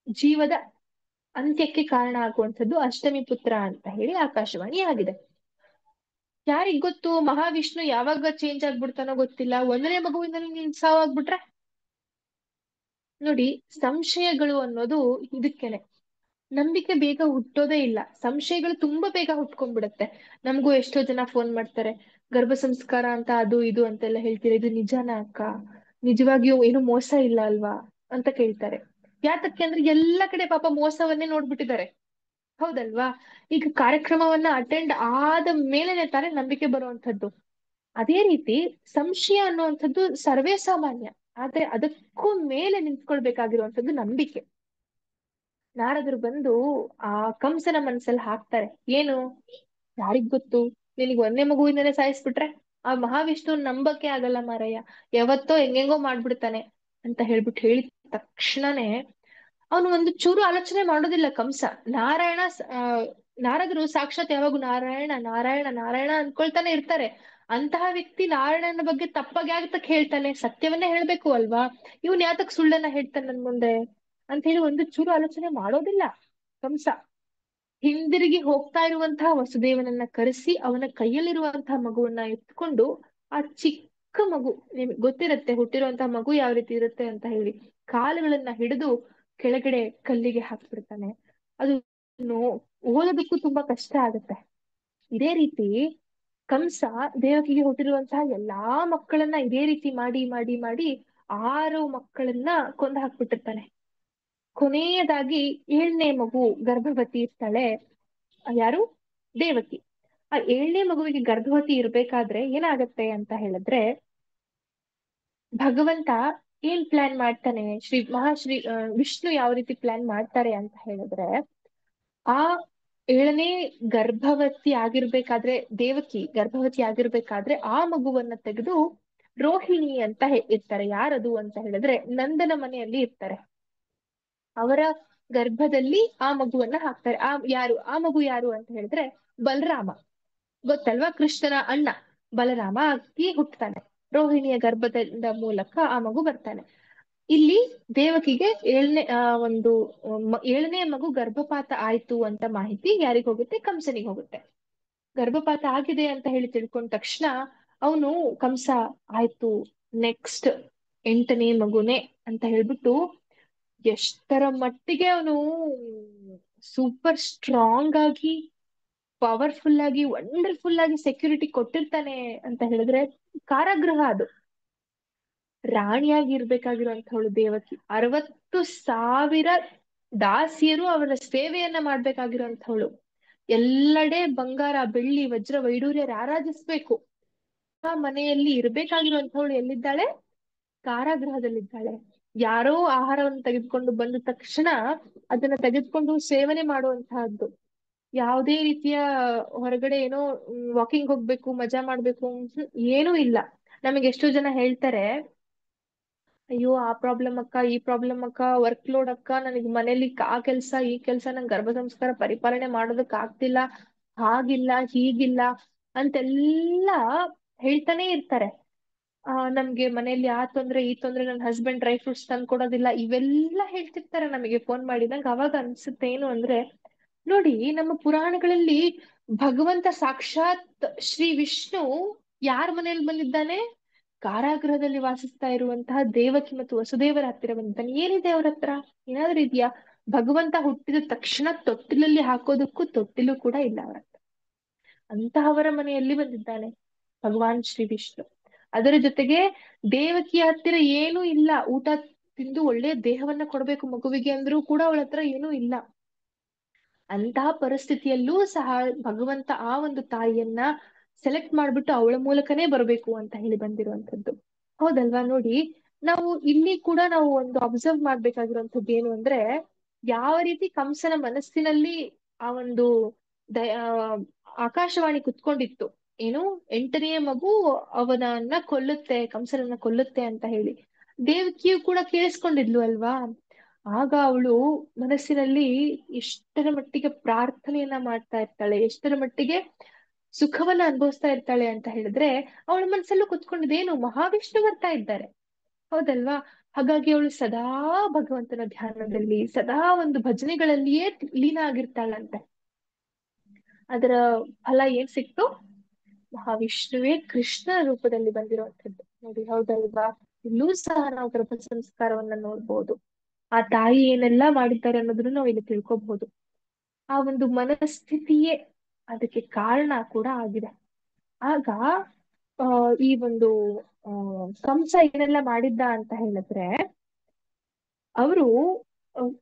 ಜೀವದ ಅಂತ್ಯಕ್ಕೆ ಕಾರಣ ಆಗುವಂಥದ್ದು ಅಷ್ಟಮಿ ಪುತ್ರ ಅಂತ ಹೇಳಿ ಆಕಾಶವಾಣಿ ಆಗಿದೆ. ಯಾರಿಗ್ ಗೊತ್ತು, ಮಹಾವಿಷ್ಣು ಯಾವಾಗ ಚೇಂಜ್ ಆಗ್ಬಿಡ್ತಾನೋ ಗೊತ್ತಿಲ್ಲ, ಒಂದನೇ ಮಗುವಿಂದ ನೀನ್ ಸಾವಾಗ್ಬಿಟ್ರೆ. ನೋಡಿ, ಸಂಶಯಗಳು ಅನ್ನೋದು ಇದಕ್ಕೇನೆ. ನಂಬಿಕೆ ಬೇಗ ಹುಟ್ಟೋದೇ ಇಲ್ಲ, ಸಂಶಯಗಳು ತುಂಬಾ ಬೇಗ ಹುಟ್ಕೊಂಡ್ಬಿಡತ್ತೆ. ನಮಗೂ ಎಷ್ಟೋ ಜನ ಫೋನ್ ಮಾಡ್ತಾರೆ, ಗರ್ಭ ಸಂಸ್ಕಾರ ಅಂತ ಅದು ಇದು ಅಂತೆಲ್ಲ ಹೇಳ್ತೀರಾ, ಇದು ನಿಜಾನ ಅಕ್ಕ? ನಿಜವಾಗಿಯೂ ಏನು ಮೋಸ ಇಲ್ಲ ಅಲ್ವಾ ಅಂತ ಕೇಳ್ತಾರೆ. ಯಾತಕ್ಕೆ ಅಂದ್ರೆ ಎಲ್ಲ ಕಡೆ ಪಾಪ ಮೋಸವನ್ನೇ ನೋಡ್ಬಿಟ್ಟಿದ್ದಾರೆ, ಹೌದಲ್ವಾ? ಈಗ ಕಾರ್ಯಕ್ರಮವನ್ನ ಅಟೆಂಡ್ ಆದ ಮೇಲೆನೆ ತಾನೇ ನಂಬಿಕೆ ಬರುವಂತದ್ದು. ಅದೇ ರೀತಿ ಸಂಶಯ ಅನ್ನುವಂಥದ್ದು ಸರ್ವೇ ಸಾಮಾನ್ಯ. ಆದ್ರೆ ಅದಕ್ಕೂ ಮೇಲೆ ನಿಂತ್ಕೊಳ್ಬೇಕಾಗಿರುವಂತದ್ದು ನಂಬಿಕೆ. ನಾರದರು ಬಂದು ಆ ಕಂಸನ ಮನಸ್ಸಲ್ಲಿ ಹಾಕ್ತಾರೆ. ಏನು, ಯಾರಿಗ್ ಗೊತ್ತು, ನಿನಗ್ ಒಂದೇ ಮಗುವಿಂದನೇ ಸಾಯಿಸ್ಬಿಟ್ರೆ ಆ ಮಹಾವಿಷ್ಣು ನಂಬಕ್ಕೆ ಆಗಲ್ಲ ಮಾರಯ್ಯ, ಯಾವತ್ತೋ ಹೆಂಗೆಂಗೋ ಮಾಡ್ಬಿಡ್ತಾನೆ ಅಂತ ಹೇಳ್ಬಿಟ್ಟು ಹೇಳಿದ ತಕ್ಷಣನೇ ಅವನು ಒಂದು ಚೂರು ಆಲೋಚನೆ ಮಾಡೋದಿಲ್ಲ ಕಂಸ. ನಾರಾಯಣ ನಾರದರು ಸಾಕ್ಷಾತ್ ಯಾವಾಗೂ ನಾರಾಯಣ ನಾರಾಯಣ ನಾರಾಯಣ ಅನ್ಕೊಳ್ತಾನೆ ಇರ್ತಾರೆ. ಅಂತಹ ವ್ಯಕ್ತಿ ನಾರಾಯಣನ ಬಗ್ಗೆ ತಪ್ಪಾಗಿ ಯಾತಕ್ ಹೇಳ್ತಾನೆ? ಸತ್ಯವನ್ನೇ ಹೇಳ್ಬೇಕು ಅಲ್ವಾ? ಇವನ್ ಯಾತಕ್ ಸುಳ್ಳನ್ನ ಹೇಳ್ತಾನೆ ನನ್ ಮುಂದೆ ಅಂತ ಹೇಳಿ ಒಂದು ಚೂರು ಆಲೋಚನೆ ಮಾಡೋದಿಲ್ಲ ಕಂಸ. ಹಿಂದಿರುಗಿ ಹೋಗ್ತಾ ಇರುವಂತಹ ವಸುದೇವನನ್ನ ಕರೆಸಿ ಅವನ ಕೈಯಲ್ಲಿರುವಂತಹ ಮಗುವನ್ನ ಎತ್ಕೊಂಡು, ಆ ಚಿಕ್ಕ ಮಗು, ನಿಮ್ಗೆ ಗೊತ್ತಿರತ್ತೆ ಹುಟ್ಟಿರುವಂತಹ ಮಗು ಯಾವ ರೀತಿ ಇರುತ್ತೆ ಅಂತ ಹೇಳಿ, ಕಾಲುಗಳನ್ನ ಹಿಡಿದು ಕೆಳಗಡೆ ಕಲ್ಲಿಗೆ ಹಾಕ್ಬಿಡ್ತಾನೆ. ಅದು ಓದೋದಕ್ಕೂ ತುಂಬಾ ಕಷ್ಟ ಆಗುತ್ತೆ. ಇದೇ ರೀತಿ ಕಂಸ ದೇವಕಿಗೆ ಹುಟ್ಟಿರುವಂತಹ ಎಲ್ಲಾ ಮಕ್ಕಳನ್ನ ಇದೇ ರೀತಿ ಮಾಡಿ ಮಾಡಿ ಮಾಡಿ 6 ಮಕ್ಕಳನ್ನ ಕೊಂದು ಹಾಕ್ಬಿಟ್ಟಿರ್ತಾನೆ. ಕೊನೆಯದಾಗಿ 7ನೇ ಮಗು ಗರ್ಭವತಿ ಇರ್ತಾಳೆ. ಯಾರು? ದೇವಕಿ. ಆ 7ನೇ ಮಗುವಿಗೆ ಗರ್ಭವತಿ ಇರ್ಬೇಕಾದ್ರೆ ಏನಾಗತ್ತೆ ಅಂತ ಹೇಳಿದ್ರೆ, ಭಗವಂತ ಏನ್ ಪ್ಲಾನ್ ಮಾಡ್ತಾನೆ, ವಿಷ್ಣು ಯಾವ ರೀತಿ ಪ್ಲಾನ್ ಮಾಡ್ತಾರೆ ಅಂತ ಹೇಳಿದ್ರೆ, ಆ 7ನೇ ಗರ್ಭವತಿ ಆಗಿರ್ಬೇಕಾದ್ರೆ, ದೇವಕಿ ಗರ್ಭವತಿ ಆಗಿರ್ಬೇಕಾದ್ರೆ ಆ ಮಗುವನ್ನ ತೆಗೆದು ರೋಹಿಣಿ ಅಂತ ಇರ್ತಾರೆ. ಯಾರದು ಅಂತ ಹೇಳಿದ್ರೆ, ನಂದನ ಮನೆಯಲ್ಲಿ ಇರ್ತಾರೆ. ಅವರ ಗರ್ಭದಲ್ಲಿ ಆ ಮಗುವನ್ನ ಹಾಕ್ತಾರೆ. ಆ ಮಗು ಯಾರು ಅಂತ ಹೇಳಿದ್ರೆ ಬಲರಾಮ. ಗೊತ್ತಲ್ವಾ? ಕೃಷ್ಣನ ಅಣ್ಣ ಬಲರಾಮ ಆಗಿ ಹುಟ್ಟುತ್ತಾನೆ. ರೋಹಿಣಿಯ ಗರ್ಭದ ಮೂಲಕ ಆ ಮಗು ಬರ್ತಾನೆ. ಇಲ್ಲಿ ದೇವಕಿಗೆ 7ನೇ ಮಗು ಗರ್ಭಪಾತ ಆಯ್ತು ಅಂತ ಮಾಹಿತಿ ಯಾರಿಗ್ ಹೋಗುತ್ತೆ? ಕಂಸನಿಗೆ ಹೋಗುತ್ತೆ. ಗರ್ಭಪಾತ ಆಗಿದೆ ಅಂತ ಹೇಳಿ ತಿಳ್ಕೊಂಡ ತಕ್ಷಣ ಅವನು ಕಂಸ, ಆಯ್ತು ನೆಕ್ಸ್ಟ್ 8ನೇ ಮಗುನೇ ಅಂತ ಹೇಳ್ಬಿಟ್ಟು ಎಷ್ಟರ ಮಟ್ಟಿಗೆ ಅವನು ಸೂಪರ್ ಸ್ಟ್ರಾಂಗ್ ಆಗಿ, ಪವರ್ಫುಲ್ ಆಗಿ, ವಂಡರ್ಫುಲ್ ಆಗಿ ಸೆಕ್ಯೂರಿಟಿ ಕೊಟ್ಟಿರ್ತಾನೆ ಅಂತ ಹೇಳಿದ್ರೆ, ಕಾರಾಗೃಹ ಅದು. ರಾಣಿಯಾಗಿ ಇರ್ಬೇಕಾಗಿರುವಂತವಳು ದೇವಕಿ, 60,000 ದಾಸಿಯರು ಅವರ ಸೇವೆಯನ್ನ ಮಾಡ್ಬೇಕಾಗಿರುವಂತವಳು, ಎಲ್ಲೆಡೆ ಬಂಗಾರ ಬೆಳ್ಳಿ ವಜ್ರ ವೈಡೂರ್ಯ ರಾರಾಜಿಸ್ಬೇಕು. ಆ ಮನೆಯಲ್ಲಿ ಇರ್ಬೇಕಾಗಿರುವಂತವಳು ಎಲ್ಲಿದ್ದಾಳೆ? ಕಾರಾಗೃಹದಲ್ಲಿದ್ದಾಳೆ. ಯಾರೋ ಆಹಾರವನ್ನು ತೆಗೆದುಕೊಂಡು ಬಂದ ತಕ್ಷಣ ಅದನ್ನ ತೆಗೆದುಕೊಂಡು ಸೇವನೆ ಮಾಡುವಂತಹದ್ದು. ಯಾವುದೇ ರೀತಿಯ ಹೊರಗಡೆ ಏನೋ ವಾಕಿಂಗ್ ಹೋಗ್ಬೇಕು, ಮಜಾ ಮಾಡ್ಬೇಕು ಏನೂ ಇಲ್ಲ. ನಮಗೆ ಎಷ್ಟೋ ಜನ ಹೇಳ್ತಾರೆ, ಅಯ್ಯೋ ಆ ಪ್ರಾಬ್ಲಮ್ ಅಕ್ಕ, ಈ ಪ್ರಾಬ್ಲಮ್ ಅಕ್ಕ, ವರ್ಕ್ ಲೋಡ್ ಅಕ್ಕ, ನನಗೆ ಮನೇಲಿ ಆ ಕೆಲ್ಸ ಈ ಕೆಲ್ಸ, ನಂಗೆ ಗರ್ಭ ಸಂಸ್ಕಾರ ಪರಿಪಾಲನೆ ಮಾಡೋದಕ್ ಆಗ್ತಿಲ್ಲ, ಹಾಗಿಲ್ಲ ಹೀಗಿಲ್ಲ ಅಂತೆಲ್ಲ ಹೇಳ್ತಾನೆ ಇರ್ತಾರೆ. ನಮ್ಗೆ ಮನೇಲಿ ಆ ತೊಂದ್ರೆ ಈ ತೊಂದ್ರೆ, ನನ್ನ ಹಸ್ಬೆಂಡ್ ಡ್ರೈ ಫ್ರೂಟ್ಸ್ ತಂದು ಕೊಡೋದಿಲ್ಲ, ಇವೆಲ್ಲ ಹೇಳ್ತಿರ್ತಾರೆ ನಮಗೆ ಫೋನ್ ಮಾಡಿ. ನಂಗೆ ಅವಾಗ ಅನ್ಸುತ್ತೆ ಏನು ಅಂದ್ರೆ, ನೋಡಿ ನಮ್ಮ ಪುರಾಣಗಳಲ್ಲಿ ಭಗವಂತ ಸಾಕ್ಷಾತ್ ಶ್ರೀ ವಿಷ್ಣು ಯಾರ ಮನೆಯಲ್ಲಿ ಬಂದಿದ್ದಾನೆ? ಕಾರಾಗೃಹದಲ್ಲಿ ವಾಸಿಸ್ತಾ ಇರುವಂತಹ ದೇವಕಿ ಮತ್ತು ವಸುದೇವರ ಹತ್ತಿರ ಬಂದಿದ್ದಾನೆ. ಏನಿದೆ ಅವ್ರ ಹತ್ರ? ಏನಾದ್ರೂ ಇದೆಯಾ? ಭಗವಂತ ಹುಟ್ಟಿದ ತಕ್ಷಣ ತೊಟ್ಟಿಲಲ್ಲಿ ಹಾಕೋದಕ್ಕೂ ತೊಟ್ಟಿಲು ಕೂಡ ಇಲ್ಲ ಅವರ ಹತ್ರ. ಅಂತಹವರ ಮನೆಯಲ್ಲಿ ಬಂದಿದ್ದಾನೆ ಭಗವಾನ್ ಶ್ರೀ ವಿಷ್ಣು. ಅದರ ಜೊತೆಗೆ ದೇವಕಿಯ ಹತ್ತಿರ ಏನೂ ಇಲ್ಲ, ಊಟ ತಿಂದು ಒಳ್ಳೆಯ ದೇಹವನ್ನ ಕೊಡ್ಬೇಕು ಮಗುವಿಗೆ ಅಂದ್ರೂ ಕೂಡ ಅವಳ ಹತ್ರ ಏನೂ ಇಲ್ಲ. ಅಂತಹ ಪರಿಸ್ಥಿತಿಯಲ್ಲೂ ಸಹ ಭಗವಂತ ಆ ಒಂದು ತಾಯಿಯನ್ನ ಸೆಲೆಕ್ಟ್ ಮಾಡ್ಬಿಟ್ಟು ಅವಳ ಮೂಲಕನೇ ಬರಬೇಕು ಅಂತ ಹೇಳಿ ಬಂದಿರುವಂತದ್ದು. ಹೌದಲ್ವಾ? ನೋಡಿ, ನಾವು ಇಲ್ಲಿ ಕೂಡ ನಾವು ಒಂದು ಅಬ್ಸರ್ವ್ ಮಾಡ್ಬೇಕಾಗಿರುವಂತದ್ದು ಏನು ಅಂದ್ರೆ, ಯಾವ ರೀತಿ ಕಂಸನ ಮನಸ್ಸಿನಲ್ಲಿ ಆ ಒಂದು ದಯ ಆಕಾಶವಾಣಿ ಕುತ್ಕೊಂಡಿತ್ತು, ಏನು 8ನೇ ಮಗು ಅವನನ್ನ ಕೊಲ್ಲುತ್ತೆ, ಕಂಸನನ್ನ ಕೊಲ್ಲುತ್ತೆ ಅಂತ ಹೇಳಿ. ದೇವಕಿಯು ಕೂಡ ಕೇಳಿಸ್ಕೊಂಡಿದ್ಲು ಅಲ್ವಾ? ಆಗ ಅವಳು ಮನಸ್ಸಿನಲ್ಲಿ ಎಷ್ಟರ ಮಟ್ಟಿಗೆ ಪ್ರಾರ್ಥನೆಯನ್ನ ಮಾಡ್ತಾ ಇರ್ತಾಳೆ, ಎಷ್ಟರ ಮಟ್ಟಿಗೆ ಸುಖವನ್ನ ಅನುಭವಿಸ್ತಾ ಇರ್ತಾಳೆ ಅಂತ ಹೇಳಿದ್ರೆ, ಅವಳ ಮನಸ್ಸಲ್ಲೂ ಕುತ್ಕೊಂಡಿದ್ದೇನು, ಮಹಾವಿಷ್ಣು ಬರ್ತಾ ಇದ್ದಾರೆ. ಹೌದಲ್ವಾ? ಹಾಗಾಗಿ ಅವಳು ಸದಾ ಭಗವಂತನ ಧ್ಯಾನದಲ್ಲಿ, ಸದಾ ಒಂದು ಭಜನೆಗಳಲ್ಲಿಯೇ ಲೀನ ಆಗಿರ್ತಾಳಂತೆ. ಅದರ ಫಲ ಏನ್ ಸಿಕ್ತು? ಮಹಾವಿಷ್ಣುವೇ ಕೃಷ್ಣ ರೂಪದಲ್ಲಿ ಬಂದಿರುವಂತದ್ದು. ನೋಡಿ, ಹೌದಲ್ವಾ? ಇಲ್ಲೂ ಸಹ ನಾವು ಗರ್ಭ ಸಂಸ್ಕಾರವನ್ನ ನೋಡ್ಬೋದು. ಆ ತಾಯಿ ಏನೆಲ್ಲಾ ಮಾಡಿದ್ದಾರೆ ಅನ್ನೋದನ್ನು ನಾವು ಇಲ್ಲಿ ತಿಳ್ಕೊಬಹುದು. ಆ ಒಂದು ಮನಸ್ಥಿತಿಯೇ ಅದಕ್ಕೆ ಕಾರಣ ಕೂಡ ಆಗಿದೆ. ಆಗ ಈ ಒಂದು ಕಂಸ ಏನೆಲ್ಲ ಮಾಡಿದ್ದ ಅಂತ ಹೇಳಿದ್ರೆ, ಅವರು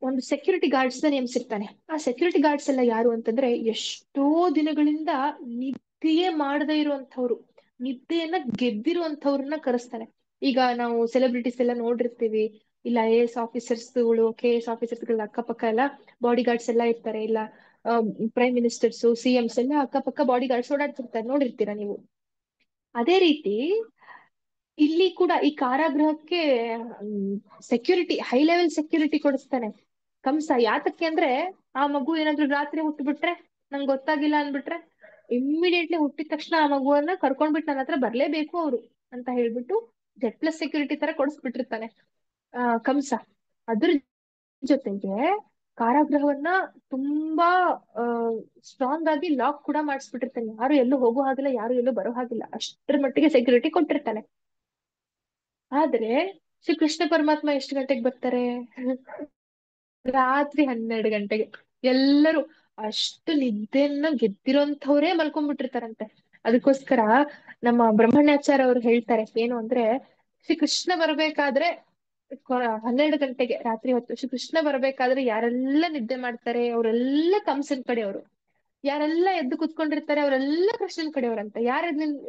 ಒಂದು ಸೆಕ್ಯೂರಿಟಿ ಗಾರ್ಡ್ಸ್ ನ ನೇಮಿಸಿರ್ತಾನೆ. ಆ ಸೆಕ್ಯೂರಿಟಿ ಗಾರ್ಡ್ಸ್ ಎಲ್ಲ ಯಾರು ಅಂತಂದ್ರೆ, ಎಷ್ಟೋ ದಿನಗಳಿಂದ ನಿದ್ದೆಯೇ ಮಾಡದೇ ಇರುವಂತವ್ರು, ನಿದ್ದೆಯನ್ನ ಗೆದ್ದಿರುವಂತವ್ರನ್ನ ಕರೆಸ್ತಾನೆ. ಈಗ ನಾವು ಸೆಲೆಬ್ರಿಟೀಸ್ ಎಲ್ಲ ನೋಡಿರ್ತೀವಿ, ಇಲ್ಲ IAS ಆಫೀಸರ್ಸ್ಗಳು, KS ಆಫೀಸರ್ಸ್ಗಳ ಅಕ್ಕಪಕ್ಕ ಎಲ್ಲ ಬಾಡಿ ಗಾರ್ಡ್ಸ್ ಎಲ್ಲ ಇರ್ತಾರೆ, ಇಲ್ಲ ಪ್ರೈಮ್ ಮಿನಿಸ್ಟರ್ಸ್, CMs ಎಲ್ಲ ಅಕ್ಕಪಕ್ಕ ಬಾಡಿ ಗಾರ್ಡ್ಸ್ ಓಡಾಡ್ತಿರ್ತಾರೆ, ನೋಡಿರ್ತೀರಾ ನೀವು. ಅದೇ ರೀತಿ ಇಲ್ಲಿ ಕೂಡ ಈ ಕಾರಾಗೃಹಕ್ಕೆ ಸೆಕ್ಯೂರಿಟಿ, ಹೈ ಲೆವೆಲ್ ಸೆಕ್ಯೂರಿಟಿ ಕೊಡಿಸ್ತಾನೆ ಕಂಸ. ಯಾತಕ್ಕೆ ಅಂದ್ರೆ, ಆ ಮಗು ಏನಾದ್ರು ರಾತ್ರಿ ಹುಟ್ಟುಬಿಟ್ರೆ, ನಂಗೆ ಗೊತ್ತಾಗಿಲ್ಲ ಅನ್ಬಿಟ್ರೆ, ಇಮ್ಮಿಡಿಯೇಟ್ಲಿ ಹುಟ್ಟಿದ ತಕ್ಷಣ ಆ ಮಗುವನ್ನ ಕರ್ಕೊಂಡ್ಬಿಟ್ಟು ನನ್ನ ಹತ್ರ ಬರ್ಲೇಬೇಕು ಅವ್ರು ಅಂತ ಹೇಳ್ಬಿಟ್ಟು Z+ಸೆಕ್ಯೂರಿಟಿ ತರ ಕೊಡಿಸ್ಬಿಟ್ಟಿರ್ತಾನೆ ಕಂಸ. ಅದ್ರ ಜೊತೆಗೆ ಕಾರಾಗೃಹವನ್ನ ತುಂಬಾ ಸ್ಟ್ರಾಂಗ್ ಆಗಿ ಲಾಕ್ ಕೂಡ ಮಾಡಿಸ್ಬಿಟ್ಟಿರ್ತಾನೆ. ಯಾರು ಎಲ್ಲೂ ಹೋಗೋ ಹಾಗಿಲ್ಲ, ಯಾರು ಎಲ್ಲೂ ಬರೋ ಹಾಗಿಲ್ಲ, ಅಷ್ಟರ ಮಟ್ಟಿಗೆ ಸೆಕ್ಯೂರಿಟಿ ಕೊಟ್ಟಿರ್ತಾನೆ. ಆದ್ರೆ ಶ್ರೀ ಕೃಷ್ಣ ಪರಮಾತ್ಮ ಎಷ್ಟು ಗಂಟೆಗೆ ಬರ್ತಾರೆ? ರಾತ್ರಿ 12 ಗಂಟೆಗೆ. ಎಲ್ಲರೂ ಅಷ್ಟು ನಿದ್ದೆಯನ್ನ ಗೆದ್ದಿರೋಂಥವ್ರೇ ಮಲ್ಕೊಂಡ್ಬಿಟ್ಟಿರ್ತಾರಂತೆ. ಅದಕ್ಕೋಸ್ಕರ ನಮ್ಮ ಬ್ರಹ್ಮಣ್ಯಾಚಾರ್ಯ ಅವ್ರು ಹೇಳ್ತಾರೆ ಏನು ಅಂದ್ರೆ, ಶ್ರೀ ಕೃಷ್ಣ ಬರ್ಬೇಕಾದ್ರೆ 12 ಗಂಟೆಗೆ ರಾತ್ರಿ ಹೊತ್ತು ಶ್ರೀ ಕೃಷ್ಣ ಬರ್ಬೇಕಾದ್ರೆ ಯಾರೆಲ್ಲ ನಿದ್ದೆ ಮಾಡ್ತಾರೆ ಅವರೆಲ್ಲ ಕಂಸನ್ ಕಡೆಯವರು, ಯಾರೆಲ್ಲ ಎದ್ದು ಕುತ್ಕೊಂಡಿರ್ತಾರೆ ಅವರೆಲ್ಲ ಕೃಷ್ಣನ್ ಕಡೆಯವರಂತೆ. ಯಾರು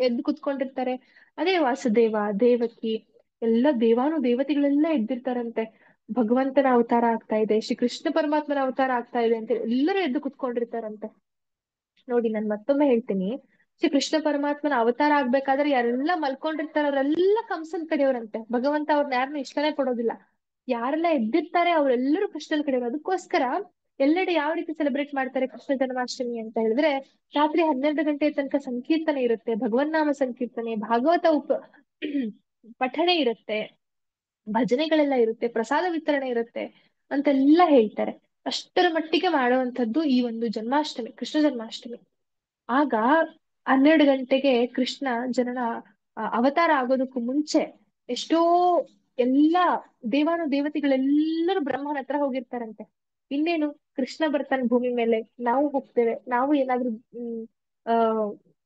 ಎದ್ದು ಕುತ್ಕೊಂಡಿರ್ತಾರೆ? ಅದೇ ವಾಸುದೇವ, ದೇವಕಿ, ಎಲ್ಲ ದೇವಾನು ದೇವತೆಗಳೆಲ್ಲ ಎದ್ದಿರ್ತಾರಂತೆ. ಭಗವಂತನ ಅವತಾರ ಆಗ್ತಾ ಇದೆ, ಶ್ರೀ ಕೃಷ್ಣ ಪರಮಾತ್ಮನ ಅವತಾರ ಆಗ್ತಾ ಇದೆ ಅಂತ ಎಲ್ಲರೂ ಎದ್ದು ಕುತ್ಕೊಂಡಿರ್ತಾರಂತೆ. ನೋಡಿ, ನಾನು ಮತ್ತೊಮ್ಮೆ ಹೇಳ್ತೀನಿ, ಶ್ರೀ ಕೃಷ್ಣ ಪರಮಾತ್ಮನ ಅವತಾರ ಆಗ್ಬೇಕಾದ್ರೆ ಯಾರೆಲ್ಲ ಮಲ್ಕೊಂಡಿರ್ತಾರೆ ಅವರೆಲ್ಲ ಕಂಸನ್ ಕಡೆಯವರಂತೆ. ಭಗವಂತ ಅವ್ರನ್ನ ಯಾರನ್ನೂ ಇಷ್ಟನೇ ಪಡೋದಿಲ್ಲ. ಯಾರೆಲ್ಲ ಎದ್ದಿರ್ತಾರೆ ಅವರೆಲ್ಲರೂ ಕೃಷ್ಣನ ಕಡೆಯವರು. ಅದಕ್ಕೋಸ್ಕರ ಎಲ್ಲೆಡೆ ಯಾವ ರೀತಿ ಸೆಲೆಬ್ರೇಟ್ ಮಾಡ್ತಾರೆ ಕೃಷ್ಣ ಜನ್ಮಾಷ್ಟಮಿ ಅಂತ ಹೇಳಿದ್ರೆ, ರಾತ್ರಿ 12 ಗಂಟೆ ತನಕ ಸಂಕೀರ್ತನೆ ಇರುತ್ತೆ, ಭಗವನ್ನಾಮ ಸಂಕೀರ್ತನೆ, ಭಾಗವತ ಪಠಣೆ ಇರುತ್ತೆ, ಭಜನೆಗಳೆಲ್ಲ ಇರುತ್ತೆ, ಪ್ರಸಾದ ವಿತರಣೆ ಇರುತ್ತೆ ಅಂತೆಲ್ಲ ಹೇಳ್ತಾರೆ. ಅಷ್ಟರ ಮಟ್ಟಿಗೆ ಮಾಡುವಂಥದ್ದು ಈ ಒಂದು ಜನ್ಮಾಷ್ಟಮಿ, ಕೃಷ್ಣ ಜನ್ಮಾಷ್ಟಮಿ. ಆಗ 12 ಗಂಟೆಗೆ ಕೃಷ್ಣ ಜನನ ಅವತಾರ ಆಗೋದಕ್ಕೂ ಮುಂಚೆ ಎಷ್ಟೋ ಎಲ್ಲಾ ದೇವಾನು ದೇವತೆಗಳೆಲ್ಲರೂ ಬ್ರಹ್ಮನ ಹತ್ರ ಹೋಗಿರ್ತಾರಂತೆ. ಇನ್ನೇನು ಕೃಷ್ಣ ಬರ್ತಾನೆ ಭೂಮಿ ಮೇಲೆ, ನಾವು ಹೋಗ್ತೇವೆ, ನಾವು ಏನಾದ್ರೂ ಆ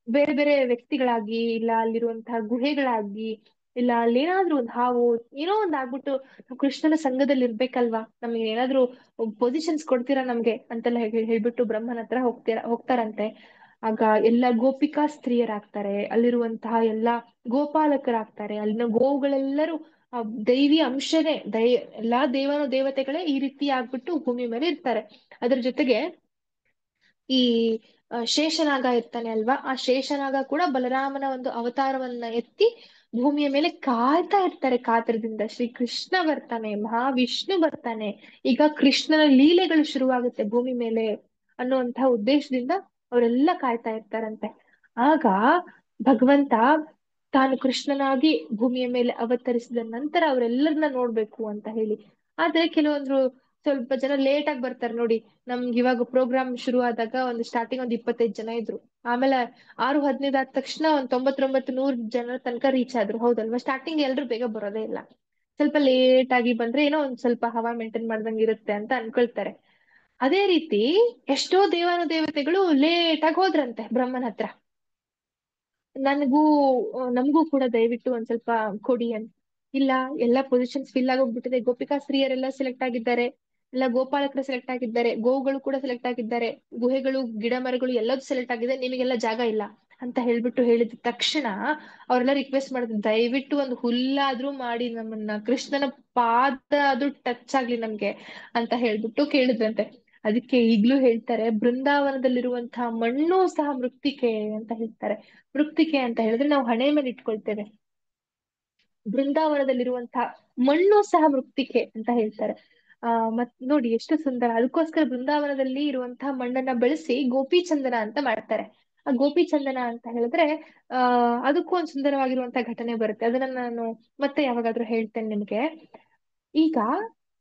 ಬೇರೆ ಬೇರೆ ವ್ಯಕ್ತಿಗಳಾಗಿ, ಇಲ್ಲ ಅಲ್ಲಿರುವಂತಹ ಗುಹೆಗಳಾಗಿ, ಇಲ್ಲ ಅಲ್ಲೇನಾದ್ರೂ ಒಂದು ಹಾವು ಏನೋ ಒಂದ್ ಆಗ್ಬಿಟ್ಟು ನಾವು ಕೃಷ್ಣನ ಸಂಘದಲ್ಲಿ ಇರ್ಬೇಕಲ್ವಾ, ನಮ್ಗೆ ಏನಾದ್ರೂ ಪೊಸಿಷನ್ಸ್ ಕೊಡ್ತೀರಾ ನಮ್ಗೆ ಅಂತೆಲ್ಲ ಹೇಳ್ಬಿಟ್ಟು ಬ್ರಹ್ಮನ ಹತ್ರ ಹೋಗ್ತಾರಂತೆ. ಆಗ ಎಲ್ಲ ಗೋಪಿಕಾ ಸ್ತ್ರೀಯರಾಗ್ತಾರೆ, ಅಲ್ಲಿರುವಂತಹ ಎಲ್ಲಾ ಗೋಪಾಲಕರಾಗ್ತಾರೆ, ಅಲ್ಲಿನ ಗೋವುಗಳೆಲ್ಲರೂ ಆ ದೈವಿ ಅಂಶನೇ, ಎಲ್ಲಾ ದೇವನು ದೇವತೆಗಳೇ ಈ ರೀತಿ ಆಗ್ಬಿಟ್ಟು ಭೂಮಿ ಮೇಲೆ ಇರ್ತಾರೆ. ಅದ್ರ ಜೊತೆಗೆ ಈ ಶೇಷನಾಗ ಇರ್ತಾನೆ ಅಲ್ವಾ, ಆ ಶೇಷನಾಗ ಕೂಡ ಬಲರಾಮನ ಒಂದು ಅವತಾರವನ್ನ ಎತ್ತಿ ಭೂಮಿಯ ಮೇಲೆ ಕಾಯ್ತಾ ಇರ್ತಾರೆ ಕಾತರದಿಂದ. ಶ್ರೀ ಕೃಷ್ಣ ಬರ್ತಾನೆ, ಮಹಾವಿಷ್ಣು ಬರ್ತಾನೆ, ಈಗ ಕೃಷ್ಣನ ಲೀಲೆಗಳು ಶುರುವಾಗುತ್ತೆ ಭೂಮಿ ಮೇಲೆ ಅನ್ನುವಂತಹ ಉದ್ದೇಶದಿಂದ ಅವರೆಲ್ಲ ಕಾಯ್ತಾ ಇರ್ತಾರಂತೆ. ಆಗ ಭಗವಂತ ತಾನು ಕೃಷ್ಣನಾಗಿ ಭೂಮಿಯ ಮೇಲೆ ಅವತರಿಸಿದ ನಂತರ ಅವರೆಲ್ಲರನ್ನ ನೋಡ್ಬೇಕು ಅಂತ ಹೇಳಿ. ಆದ್ರೆ ಕೆಲವೊಂದ್ರು ಸ್ವಲ್ಪ ಜನ ಲೇಟ್ ಆಗಿ ಬರ್ತಾರೆ ನೋಡಿ. ನಮ್ಗೆ ಇವಾಗ ಪ್ರೋಗ್ರಾಮ್ ಶುರು ಆದಾಗ ಒಂದು ಸ್ಟಾರ್ಟಿಂಗ್ ಒಂದು 25 ಜನ ಇದ್ರು. ಆಮೇಲೆ 6:15 ಆದ ತಕ್ಷಣ ಒಂದ್ 99-100 ಜನರ ತನಕ ರೀಚ್ ಆದ್ರು. ಹೌದಲ್ವಾ? ಸ್ಟಾರ್ಟಿಂಗ್ ಎಲ್ರು ಬೇಗ ಬರೋದೇ ಇಲ್ಲ. ಸ್ವಲ್ಪ ಲೇಟ್ ಆಗಿ ಬಂದ್ರೆ ಏನೋ ಒಂದ್ ಸ್ವಲ್ಪ ಹವಾ ಮೇಂಟೈನ್ ಮಾಡ್ದಂಗೆ ಇರುತ್ತೆ ಅಂತ ಅನ್ಕೊಳ್ತಾರೆ. ಅದೇ ರೀತಿ ಎಷ್ಟೋ ದೇವಾನುದೇವತೆಗಳು ಲೇಟ್ ಆಗಿ ಹೋದ್ರಂತೆ ಬ್ರಹ್ಮನ ಹತ್ರ. ನನಗೂ ನಮಗೂ ಕೂಡ ದಯವಿಟ್ಟು ಒಂದ್ ಸ್ವಲ್ಪ ಕೊಡಿ ಅಂತ. ಇಲ್ಲ, ಎಲ್ಲಾ ಪೊಸಿಷನ್ಸ್ ಫಿಲ್ ಆಗೋಗ್ಬಿಟ್ಟಿದೆ, ಗೋಪಿಕಾ ಸ್ತ್ರೀಯರೆಲ್ಲ ಸೆಲೆಕ್ಟ್ ಆಗಿದ್ದಾರೆ, ಎಲ್ಲ ಗೋಪಾಲಕರು ಸೆಲೆಕ್ಟ್ ಆಗಿದ್ದಾರೆ, ಗೋವುಗಳು ಕೂಡ ಸೆಲೆಕ್ಟ್ ಆಗಿದ್ದಾರೆ, ಗುಹೆಗಳು ಗಿಡ ಮರಗಳು ಎಲ್ಲದೂ ಸೆಲೆಕ್ಟ್ ಆಗಿದೆ, ನಿಮಗೆಲ್ಲ ಜಾಗ ಇಲ್ಲ ಅಂತ ಹೇಳ್ಬಿಟ್ಟು ಹೇಳಿದ ತಕ್ಷಣ ಅವರೆಲ್ಲ ರಿಕ್ವೆಸ್ಟ್ ಮಾಡಿದ್ರು, ದಯವಿಟ್ಟು ಒಂದು ಹುಲ್ಲಾದ್ರೂ ಮಾಡಿ ನಮ್ಮನ್ನ, ಕೃಷ್ಣನ ಪಾದ ಅದು ಟಚ್ ಆಗ್ಲಿ ನಮ್ಗೆ ಅಂತ ಹೇಳ್ಬಿಟ್ಟು ಕೇಳಿದ್ರಂತೆ. ಅದಕ್ಕೆ ಈಗ್ಲೂ ಹೇಳ್ತಾರೆ, ಬೃಂದಾವನದಲ್ಲಿರುವಂತಹ ಮಣ್ಣು ಸಹ ಮೃತ್ತಿಕೆ ಅಂತ ಹೇಳ್ತಾರೆ. ಮೃತ್ತಿಕೆ ಅಂತ ಹೇಳಿದ್ರೆ ನಾವು ಹಣೆ ಮೇಲೆ ಇಟ್ಕೊಳ್ತೇವೆ. ಬೃಂದಾವನದಲ್ಲಿರುವಂತಹ ಮಣ್ಣು ಸಹ ಮೃತ್ತಿಕೆ ಅಂತ ಹೇಳ್ತಾರೆ. ಮತ್ ನೋಡಿ ಎಷ್ಟು ಸುಂದರ. ಅದಕ್ಕೋಸ್ಕರ ಬೃಂದಾವನದಲ್ಲಿ ಇರುವಂತಹ ಮಣ್ಣನ್ನ ಬಳಸಿ ಗೋಪಿ ಚಂದನ ಅಂತ ಮಾಡ್ತಾರೆ. ಆ ಗೋಪಿ ಚಂದನ ಅಂತ ಹೇಳಿದ್ರೆ ಅದಕ್ಕೂ ಒಂದು ಸುಂದರವಾಗಿರುವಂತಹ ಘಟನೆ ಬರುತ್ತೆ. ಅದನ್ನ ನಾನು ಮತ್ತೆ ಯಾವಾಗಾದ್ರೂ ಹೇಳ್ತೇನೆ ನಿಮ್ಗೆ. ಈಗ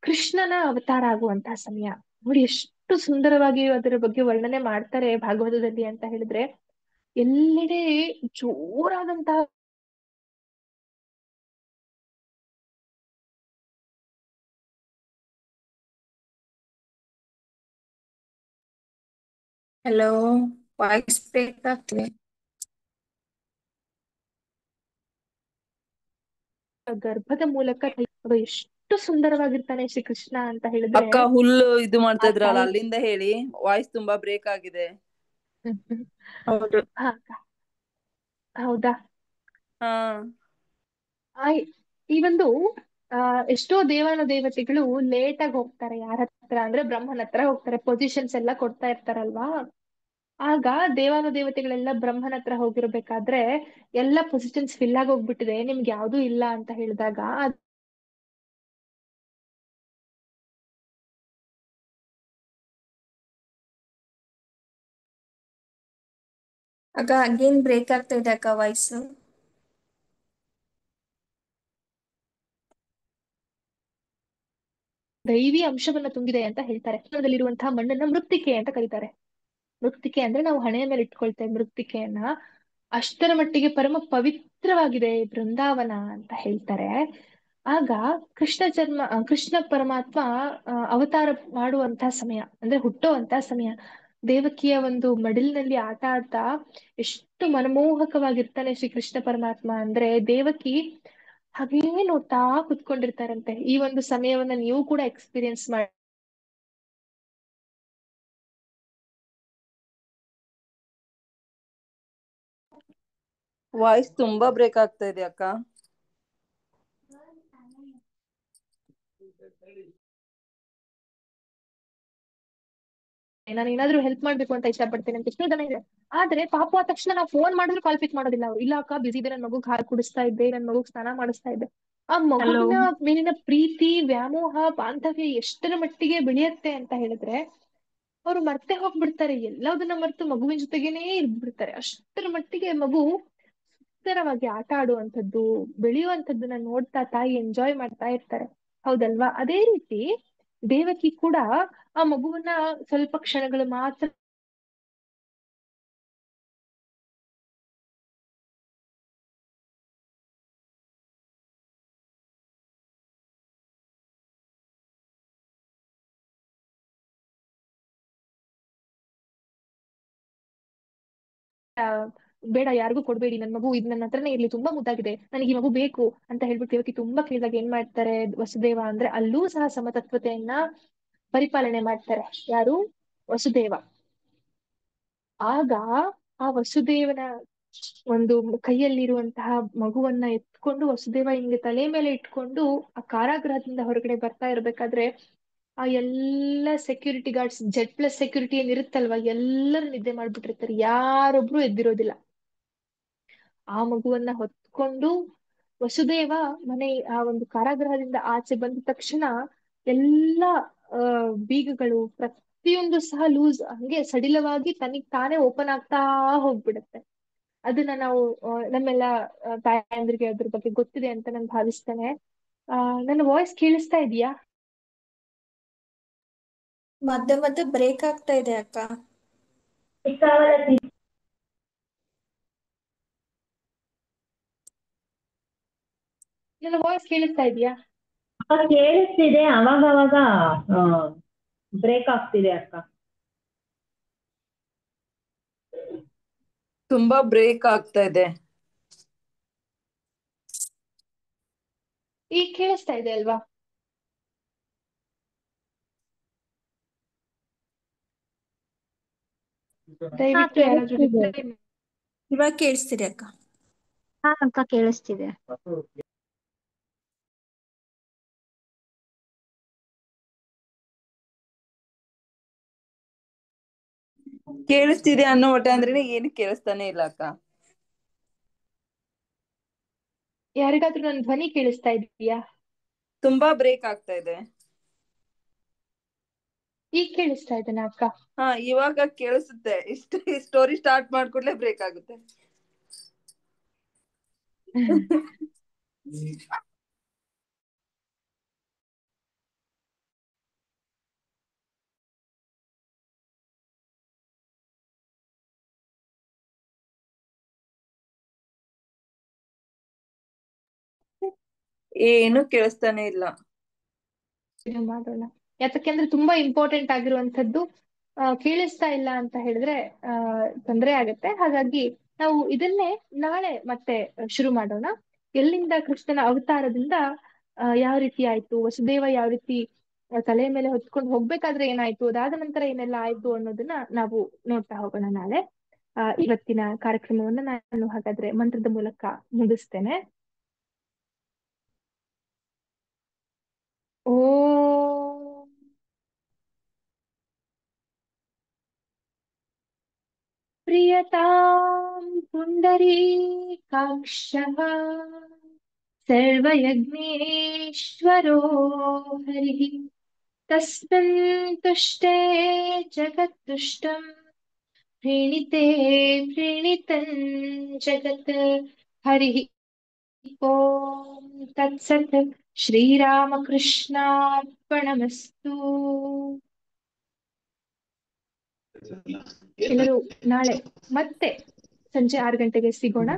ಕೃಷ್ಣನ ಅವತಾರ ಆಗುವಂತಹ ಸಮಯ ನೋಡಿ, ಎಷ್ಟು ಸುಂದರವಾಗಿ ಅದರ ಬಗ್ಗೆ ವರ್ಣನೆ ಮಾಡ್ತಾರೆ ಭಾಗವತದಲ್ಲಿ ಅಂತ ಹೇಳಿದ್ರೆ, ಎಲ್ಲೆಡೆ ಜೋರಾದಂತಹ ಹಲೋ, ವಾಯ್ಸ್ ಬ್ರೇಕ್ ಆಗ್ತಿದೆ. ಗರ್ಭದ ಮೂಲಕ ಅದು ಎಷ್ಟು ಸುಂದರವಾಗಿರ್ತಾನೆ ಶ್ರೀಕೃಷ್ಣ ಅಂತ ಹೇಳಿದ್ರೆ. ಅಕ್ಕ ಹುಲ್ಲು ಇದು ಮಾಡ್ತಾ ಆ ಇದ್ರಲ್ಲ, ತಾಯಿ ಅಲ್ಲಿಂದ ಹೇಳಿ, ವಾಯ್ಸ್ ತುಂಬಾ ಬ್ರೇಕ್ ಆಗಿದೆ. ಹೌದು. ಹಾ, ಹೌದಾ? ಹಾ, ಆ ಈ ಒಂದು ಎಷ್ಟೋ ದೇವತೆಗಳು ಲೇಟ್ ಆಗಿ ಹೋಗ್ತಾರೆ. ಯಾರ ಹತ್ರ ಅಂದ್ರೆ ಬ್ರಹ್ಮನ ಹತ್ರ ಹೋಗ್ತಾರೆ. ಪೊಸಿಷನ್ಸ್ ಎಲ್ಲ ಕೊಡ್ತಾ ಇರ್ತಾರಲ್ವಾ. ಆಗ ದೇವತೆಗಳೆಲ್ಲ ಬ್ರಹ್ಮನ ಹತ್ರ ಹೋಗಿರ್ಬೇಕಾದ್ರೆ ಎಲ್ಲ ಪೊಸಿಷನ್ಸ್ ಫಿಲ್ ಆಗಿ ಹೋಗ್ಬಿಟ್ಟಿದೆ, ನಿಮ್ಗೆ ಯಾವ್ದೂ ಇಲ್ಲ ಅಂತ ಹೇಳಿದಾಗ ಅಕ್ಕ ಅಗೇನ್ ಬ್ರೇಕ್ ಆಗ್ತಾ ಇದೆ ಅಕ್ಕ ವಾಯ್ಸ್. ದೈವಿ ಅಂಶವನ್ನ ತುಂಬಿದೆ ಅಂತ ಹೇಳ್ತಾರೆ. ಕೃಷ್ಣದಲ್ಲಿರುವಂತಹ ಮಣ್ಣನ್ನ ಮೃತ್ತಿಕೆ ಅಂತ ಕರೀತಾರೆ. ಮೃತ್ತಿಕೆ ಅಂದ್ರೆ ನಾವು ಹಣೆಯ ಮೇಲೆ ಇಟ್ಕೊಳ್ತೇವೆ ಮೃತ್ತಿಕೆಯನ್ನ. ಅಷ್ಟರ ಮಟ್ಟಿಗೆ ಪರಮ ಪವಿತ್ರವಾಗಿದೆ ಈ ಬೃಂದಾವನ ಅಂತ ಹೇಳ್ತಾರೆ. ಆಗ ಕೃಷ್ಣ ಪರಮಾತ್ಮ ಅವತಾರ ಮಾಡುವಂತಹ ಸಮಯ ಅಂದ್ರೆ ಹುಟ್ಟುವಂತಹ ಸಮಯ. ದೇವಕಿಯ ಒಂದು ಮಡಿಲಿನಲ್ಲಿ ಆಟ ಆಡ್ತಾ ಎಷ್ಟು ಮನಮೋಹಕವಾಗಿರ್ತಾನೆ ಶ್ರೀ ಕೃಷ್ಣ ಪರಮಾತ್ಮ ಅಂದ್ರೆ, ದೇವಕಿ ಹಾಗೇ ನೋಡ್ತಾ ಕುತ್ಕೊಂಡಿರ್ತಾರಂತೆ. ಈ ಒಂದು ಸಮಯವನ್ನ ನೀವು ಕೂಡ ಎಕ್ಸ್ಪೀರಿಯನ್ಸ್ ಮಾಡಿ. ವಾಯ್ಸ್ ತುಂಬಾ ಬ್ರೇಕ್ ಆಗ್ತಾ ಇದೆ ಅಕ್ಕ. ನಾನು ಏನಾದ್ರೂ ಹೆಲ್ಪ್ ಮಾಡ್ಬೇಕು ಅಂತ ಇಷ್ಟಪಡ್ತೇನೆ ಅಂತ ಎಷ್ಟೋ ಜನ ಇದೆ. ಆದ್ರೆ ಪಾಪ ಆದ ತಕ್ಷಣ ನಾವು ಫೋನ್ ಮಾಡಿದ್ರು ಕಾಲ್ ಪಿಕ್ ಮಾಡೋದಿಲ್ಲ ಅವ್ರು. ಇಲ್ಲ ಅಕ್ಕ ಬಿಸಿ ಇದೆ, ನನ್ ಮಗುಗ್ ಹಾಲು ಕುಡಿಸ್ತಾ ಇದ್ದೆ, ನನ್ ಮಗುಗ್ ಸ್ನಾನ ಮಾಡಿಸ್ತಾ ಇದ್ದೆ. ಆ ಹಲೋ. ಮಗುವಿನ ಮೇಲಿನ ಪ್ರೀತಿ, ವ್ಯಾಮೋಹ, ಬಾಂಧವ್ಯ ಎಷ್ಟರ ಮಟ್ಟಿಗೆ ಬೆಳೆಯುತ್ತೆ ಅಂತ ಹೇಳಿದ್ರೆ ಅವ್ರು ಮರ್ತೆ ಹೋಗ್ಬಿಡ್ತಾರೆ. ಎಲ್ಲದನ್ನ ಮರೆತು ಮಗುವಿನ ಜೊತೆಗೇನೆ ಇರ್ಬಿಡ್ತಾರೆ. ಅಷ್ಟರ ಮಟ್ಟಿಗೆ ಮಗು ಸುಂದರವಾಗಿ ಆಟ ಆಡುವಂಥದ್ದು, ಬೆಳೆಯುವಂಥದ್ದನ್ನ ನೋಡ್ತಾ ತಾಯಿ ಎಂಜಾಯ್ ಮಾಡ್ತಾ ಇರ್ತಾರೆ. ಹೌದಲ್ವಾ? ಅದೇ ರೀತಿ ದೇವಕಿ ಕೂಡ ಆ ಮಗುವನ್ನ ಸ್ವಲ್ಪ ಕ್ಷಣಗಳು ಮಾತ್ರ ಆ, ಬೇಡ ಯಾರಿಗೂ ಕೊಡ್ಬೇಡಿ, ನನ್ ಮಗು ಇದು ನನ್ನ ಹತ್ರನೇ ಇರ್ಲಿ, ತುಂಬಾ ಮುದ್ದಾಗಿದೆ, ನನಗೆ ಈ ಮಗು ಬೇಕು ಅಂತ ಹೇಳ್ಬಿಟ್ಟು ದೇವಕಿ ತುಂಬಾ ಕೇಳಿದಾಗ ಏನ್ ಮಾಡ್ತಾರೆ ವಸುದೇವ ಅಂದ್ರೆ, ಅಲ್ಲೂ ಸಹ ಸಮತತ್ವತೆಯನ್ನ ಪರಿಪಾಲನೆ ಮಾಡ್ತಾರೆ. ಯಾರು? ವಸುದೇವ. ಆಗ ಆ ವಸುದೇವನ ಒಂದು ಕೈಯಲ್ಲಿರುವಂತಹ ಮಗುವನ್ನ ಎತ್ಕೊಂಡು ವಸುದೇವ ಹಿಂಗೆ ತಲೆ ಮೇಲೆ ಇಟ್ಕೊಂಡು ಆ ಕಾರಾಗೃಹದಿಂದ ಹೊರಗಡೆ ಬರ್ತಾ ಇರ್ಬೇಕಾದ್ರೆ ಆ ಎಲ್ಲ ಸೆಕ್ಯೂರಿಟಿ ಗಾರ್ಡ್ಸ್, Z+ಸೆಕ್ಯೂರಿಟಿ ಏನಿರುತ್ತಲ್ವಾ, ಎಲ್ಲರೂ ನಿದ್ದೆ ಮಾಡ್ಬಿಟ್ಟಿರ್ತಾರೆ, ಯಾರೊಬ್ರು ಎದ್ದಿರೋದಿಲ್ಲ. ಆ ಮಗುವನ್ನ ಹೊತ್ಕೊಂಡು ವಸುದೇವ ಆ ಒಂದು ಕಾರಾಗೃಹದಿಂದ ಆಚೆ ಬಂದ ತಕ್ಷಣ ಎಲ್ಲ ಬೀಗಗಳು ಪ್ರತಿಯೊಂದು ಸಹ ಲೂಸ್ ಹಂಗೆ ಸಡಿಲವಾಗಿ ತನಿಗ್ ತಾನೇ ಓಪನ್ ಆಗ್ತಾ ಹೋಗ್ಬಿಡುತ್ತೆ. ಅದನ್ನ ನಾವು ನಮ್ಮೆಲ್ಲ ತಾಯಂದ್ರಿಗೆ ಅದ್ರ ಬಗ್ಗೆ ಗೊತ್ತಿದೆ ಅಂತ ನಾನು ಭಾವಿಸ್ತೇನೆ. ನನ್ನ ವಾಯ್ಸ್ ಕೇಳಿಸ್ತಾ ಇದೆಯಾ? ಮಧ್ಯೆ ಮಧ್ಯೆ ಬ್ರೇಕ್ ಆಗ್ತಾ ಇದೆ ಅಕ್ಕ. ನನ್ನ ವಾಯ್ಸ್ ಕೇಳಿಸ್ತಾ ಇದೆಯಾ? ಕೇಳಿಸ್ತಿದೆ, ಅವಾಗ ಬ್ರೇಕ್ ಆಗ್ತಿದೆ ಅಕ್ಕ. ತುಂಬಾ ಬ್ರೇಕ್ ಆಗ್ತಾ ಇದೆ. ಈಗ ಕೇಳಿಸ್ತಾ ಇದೆ ಅಲ್ವಾ? ದಯವಿಟ್ಟು ಯಾರಾದ್ರೂ ಕೇಳಿಸ್ತಿದೆ. ರಿಪ್ಲೈ. ಇವಾಗ ಕೇಳಿಸ್ತಿದೆ ಅಕ್ಕ. ಹಾ ಅಕ್ಕ, ಕೇಳಿಸ್ತಿದೆ. ಕೇಳಿಸ್ತಿದೆ ಅನ್ನೋ ಒಟ್ಟ ಅಂದ್ರೆ ಏನು ಕೇಳಿಸ್ತಾನೆ ಇಲ್ಲ ಅಕ್ಕ. ಯಾರಿಗಾದ್ರೂ ನನ್ನ ಧ್ವನಿ ಕೇಳಿಸ್ತಾ ಇದೆಯಾ? ತುಂಬಾ ಬ್ರೇಕ್ ಆಗ್ತಾ ಇದೆ. ಈಗ ಕೇಳಿಸ್ತಾ ಇದೆನಾ ಅಕ್ಕ? ಹಾ, ಇವಾಗ ಕೇಳಿಸುತ್ತೆ. ಸ್ಟೋರಿ ಸ್ಟಾರ್ಟ್ ಮಾಡ್ಕೊಡ್ಲೆ ಬ್ರೇಕ್ ಆಗುತ್ತೆ. ಏನು ಕೇಳಿಸ್ತಾನೆ ಇಲ್ಲ. ಮಾಡೋಣ. ಯಾತಕ್ಕೆಂದ್ರೆ ತುಂಬಾ ಇಂಪಾರ್ಟೆಂಟ್ ಆಗಿರುವಂತದ್ದು ಕೇಳಿಸ್ತಾ ಇಲ್ಲ ಅಂತ ಹೇಳಿದ್ರೆ ತೊಂದರೆ ಆಗತ್ತೆ. ಹಾಗಾಗಿ ನಾವು ಇದನ್ನೇ ನಾಳೆ ಮತ್ತೆ ಶುರು ಮಾಡೋಣ. ಎಲ್ಲಿಂದ ಕೃಷ್ಣನ ಅವತಾರದಿಂದ ಯಾವ ರೀತಿ ಆಯ್ತು, ವಸುದೇವ ಯಾವ ರೀತಿ ತಲೆಯ ಮೇಲೆ ಹೊತ್ಕೊಂಡು ಹೋಗ್ಬೇಕಾದ್ರೆ ಏನಾಯ್ತು, ಅದಾದ ನಂತರ ಏನೆಲ್ಲ ಆಯ್ತು ಅನ್ನೋದನ್ನ ನಾವು ನೋಡ್ತಾ ಹೋಗೋಣ ನಾಳೆ. ಇವತ್ತಿನ ಕಾರ್ಯಕ್ರಮವನ್ನ ನಾನು ಹಾಗಾದ್ರೆ ಮಂತ್ರದ ಮೂಲಕ ಮುಗಿಸ್ತೇನೆ. ಓ ಪ್ರಿಯತಾಂ ಪುಂಡರೀಕಾಕ್ಷಃ ಸರ್ವಯಜ್ಞೇಶ್ವರೋ ಹರಿಃ ತಸ್ಮಿನ್ ತುಷ್ಟೇ ಜಗತ್ತುಷ್ಟಂ ಪ್ರೀಣಿತೆ ಪ್ರೀಣಿತಂ ಜಗತ್. ಹರಿಃ ಓಂ ತತ್ಸತ್. ಶ್ರೀರಾಮಕೃಷ್ಣಾರ್ಪಣಮಸ್ತು. ಎಲ್ಲರೂ ನಾಳೆ ಮತ್ತೆ ಸಂಜೆ 6 ಗಂಟೆಗೆ ಸಿಗೋಣ.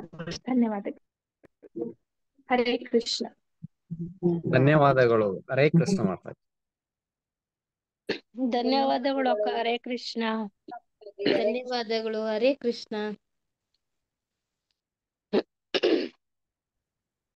ಧನ್ಯವಾದಗಳು. ಹರೇ ಕೃಷ್ಣ. ಧನ್ಯವಾದಗಳು. ಹರೇ ಕೃಷ್ಣ ಮಾತಾಜಿ. ಧನ್ಯವಾದಗಳು ಅಕ್ಕ. ಹರೇ ಕೃಷ್ಣ. ಧನ್ಯವಾದಗಳು. ಹರೇ ಕೃಷ್ಣ.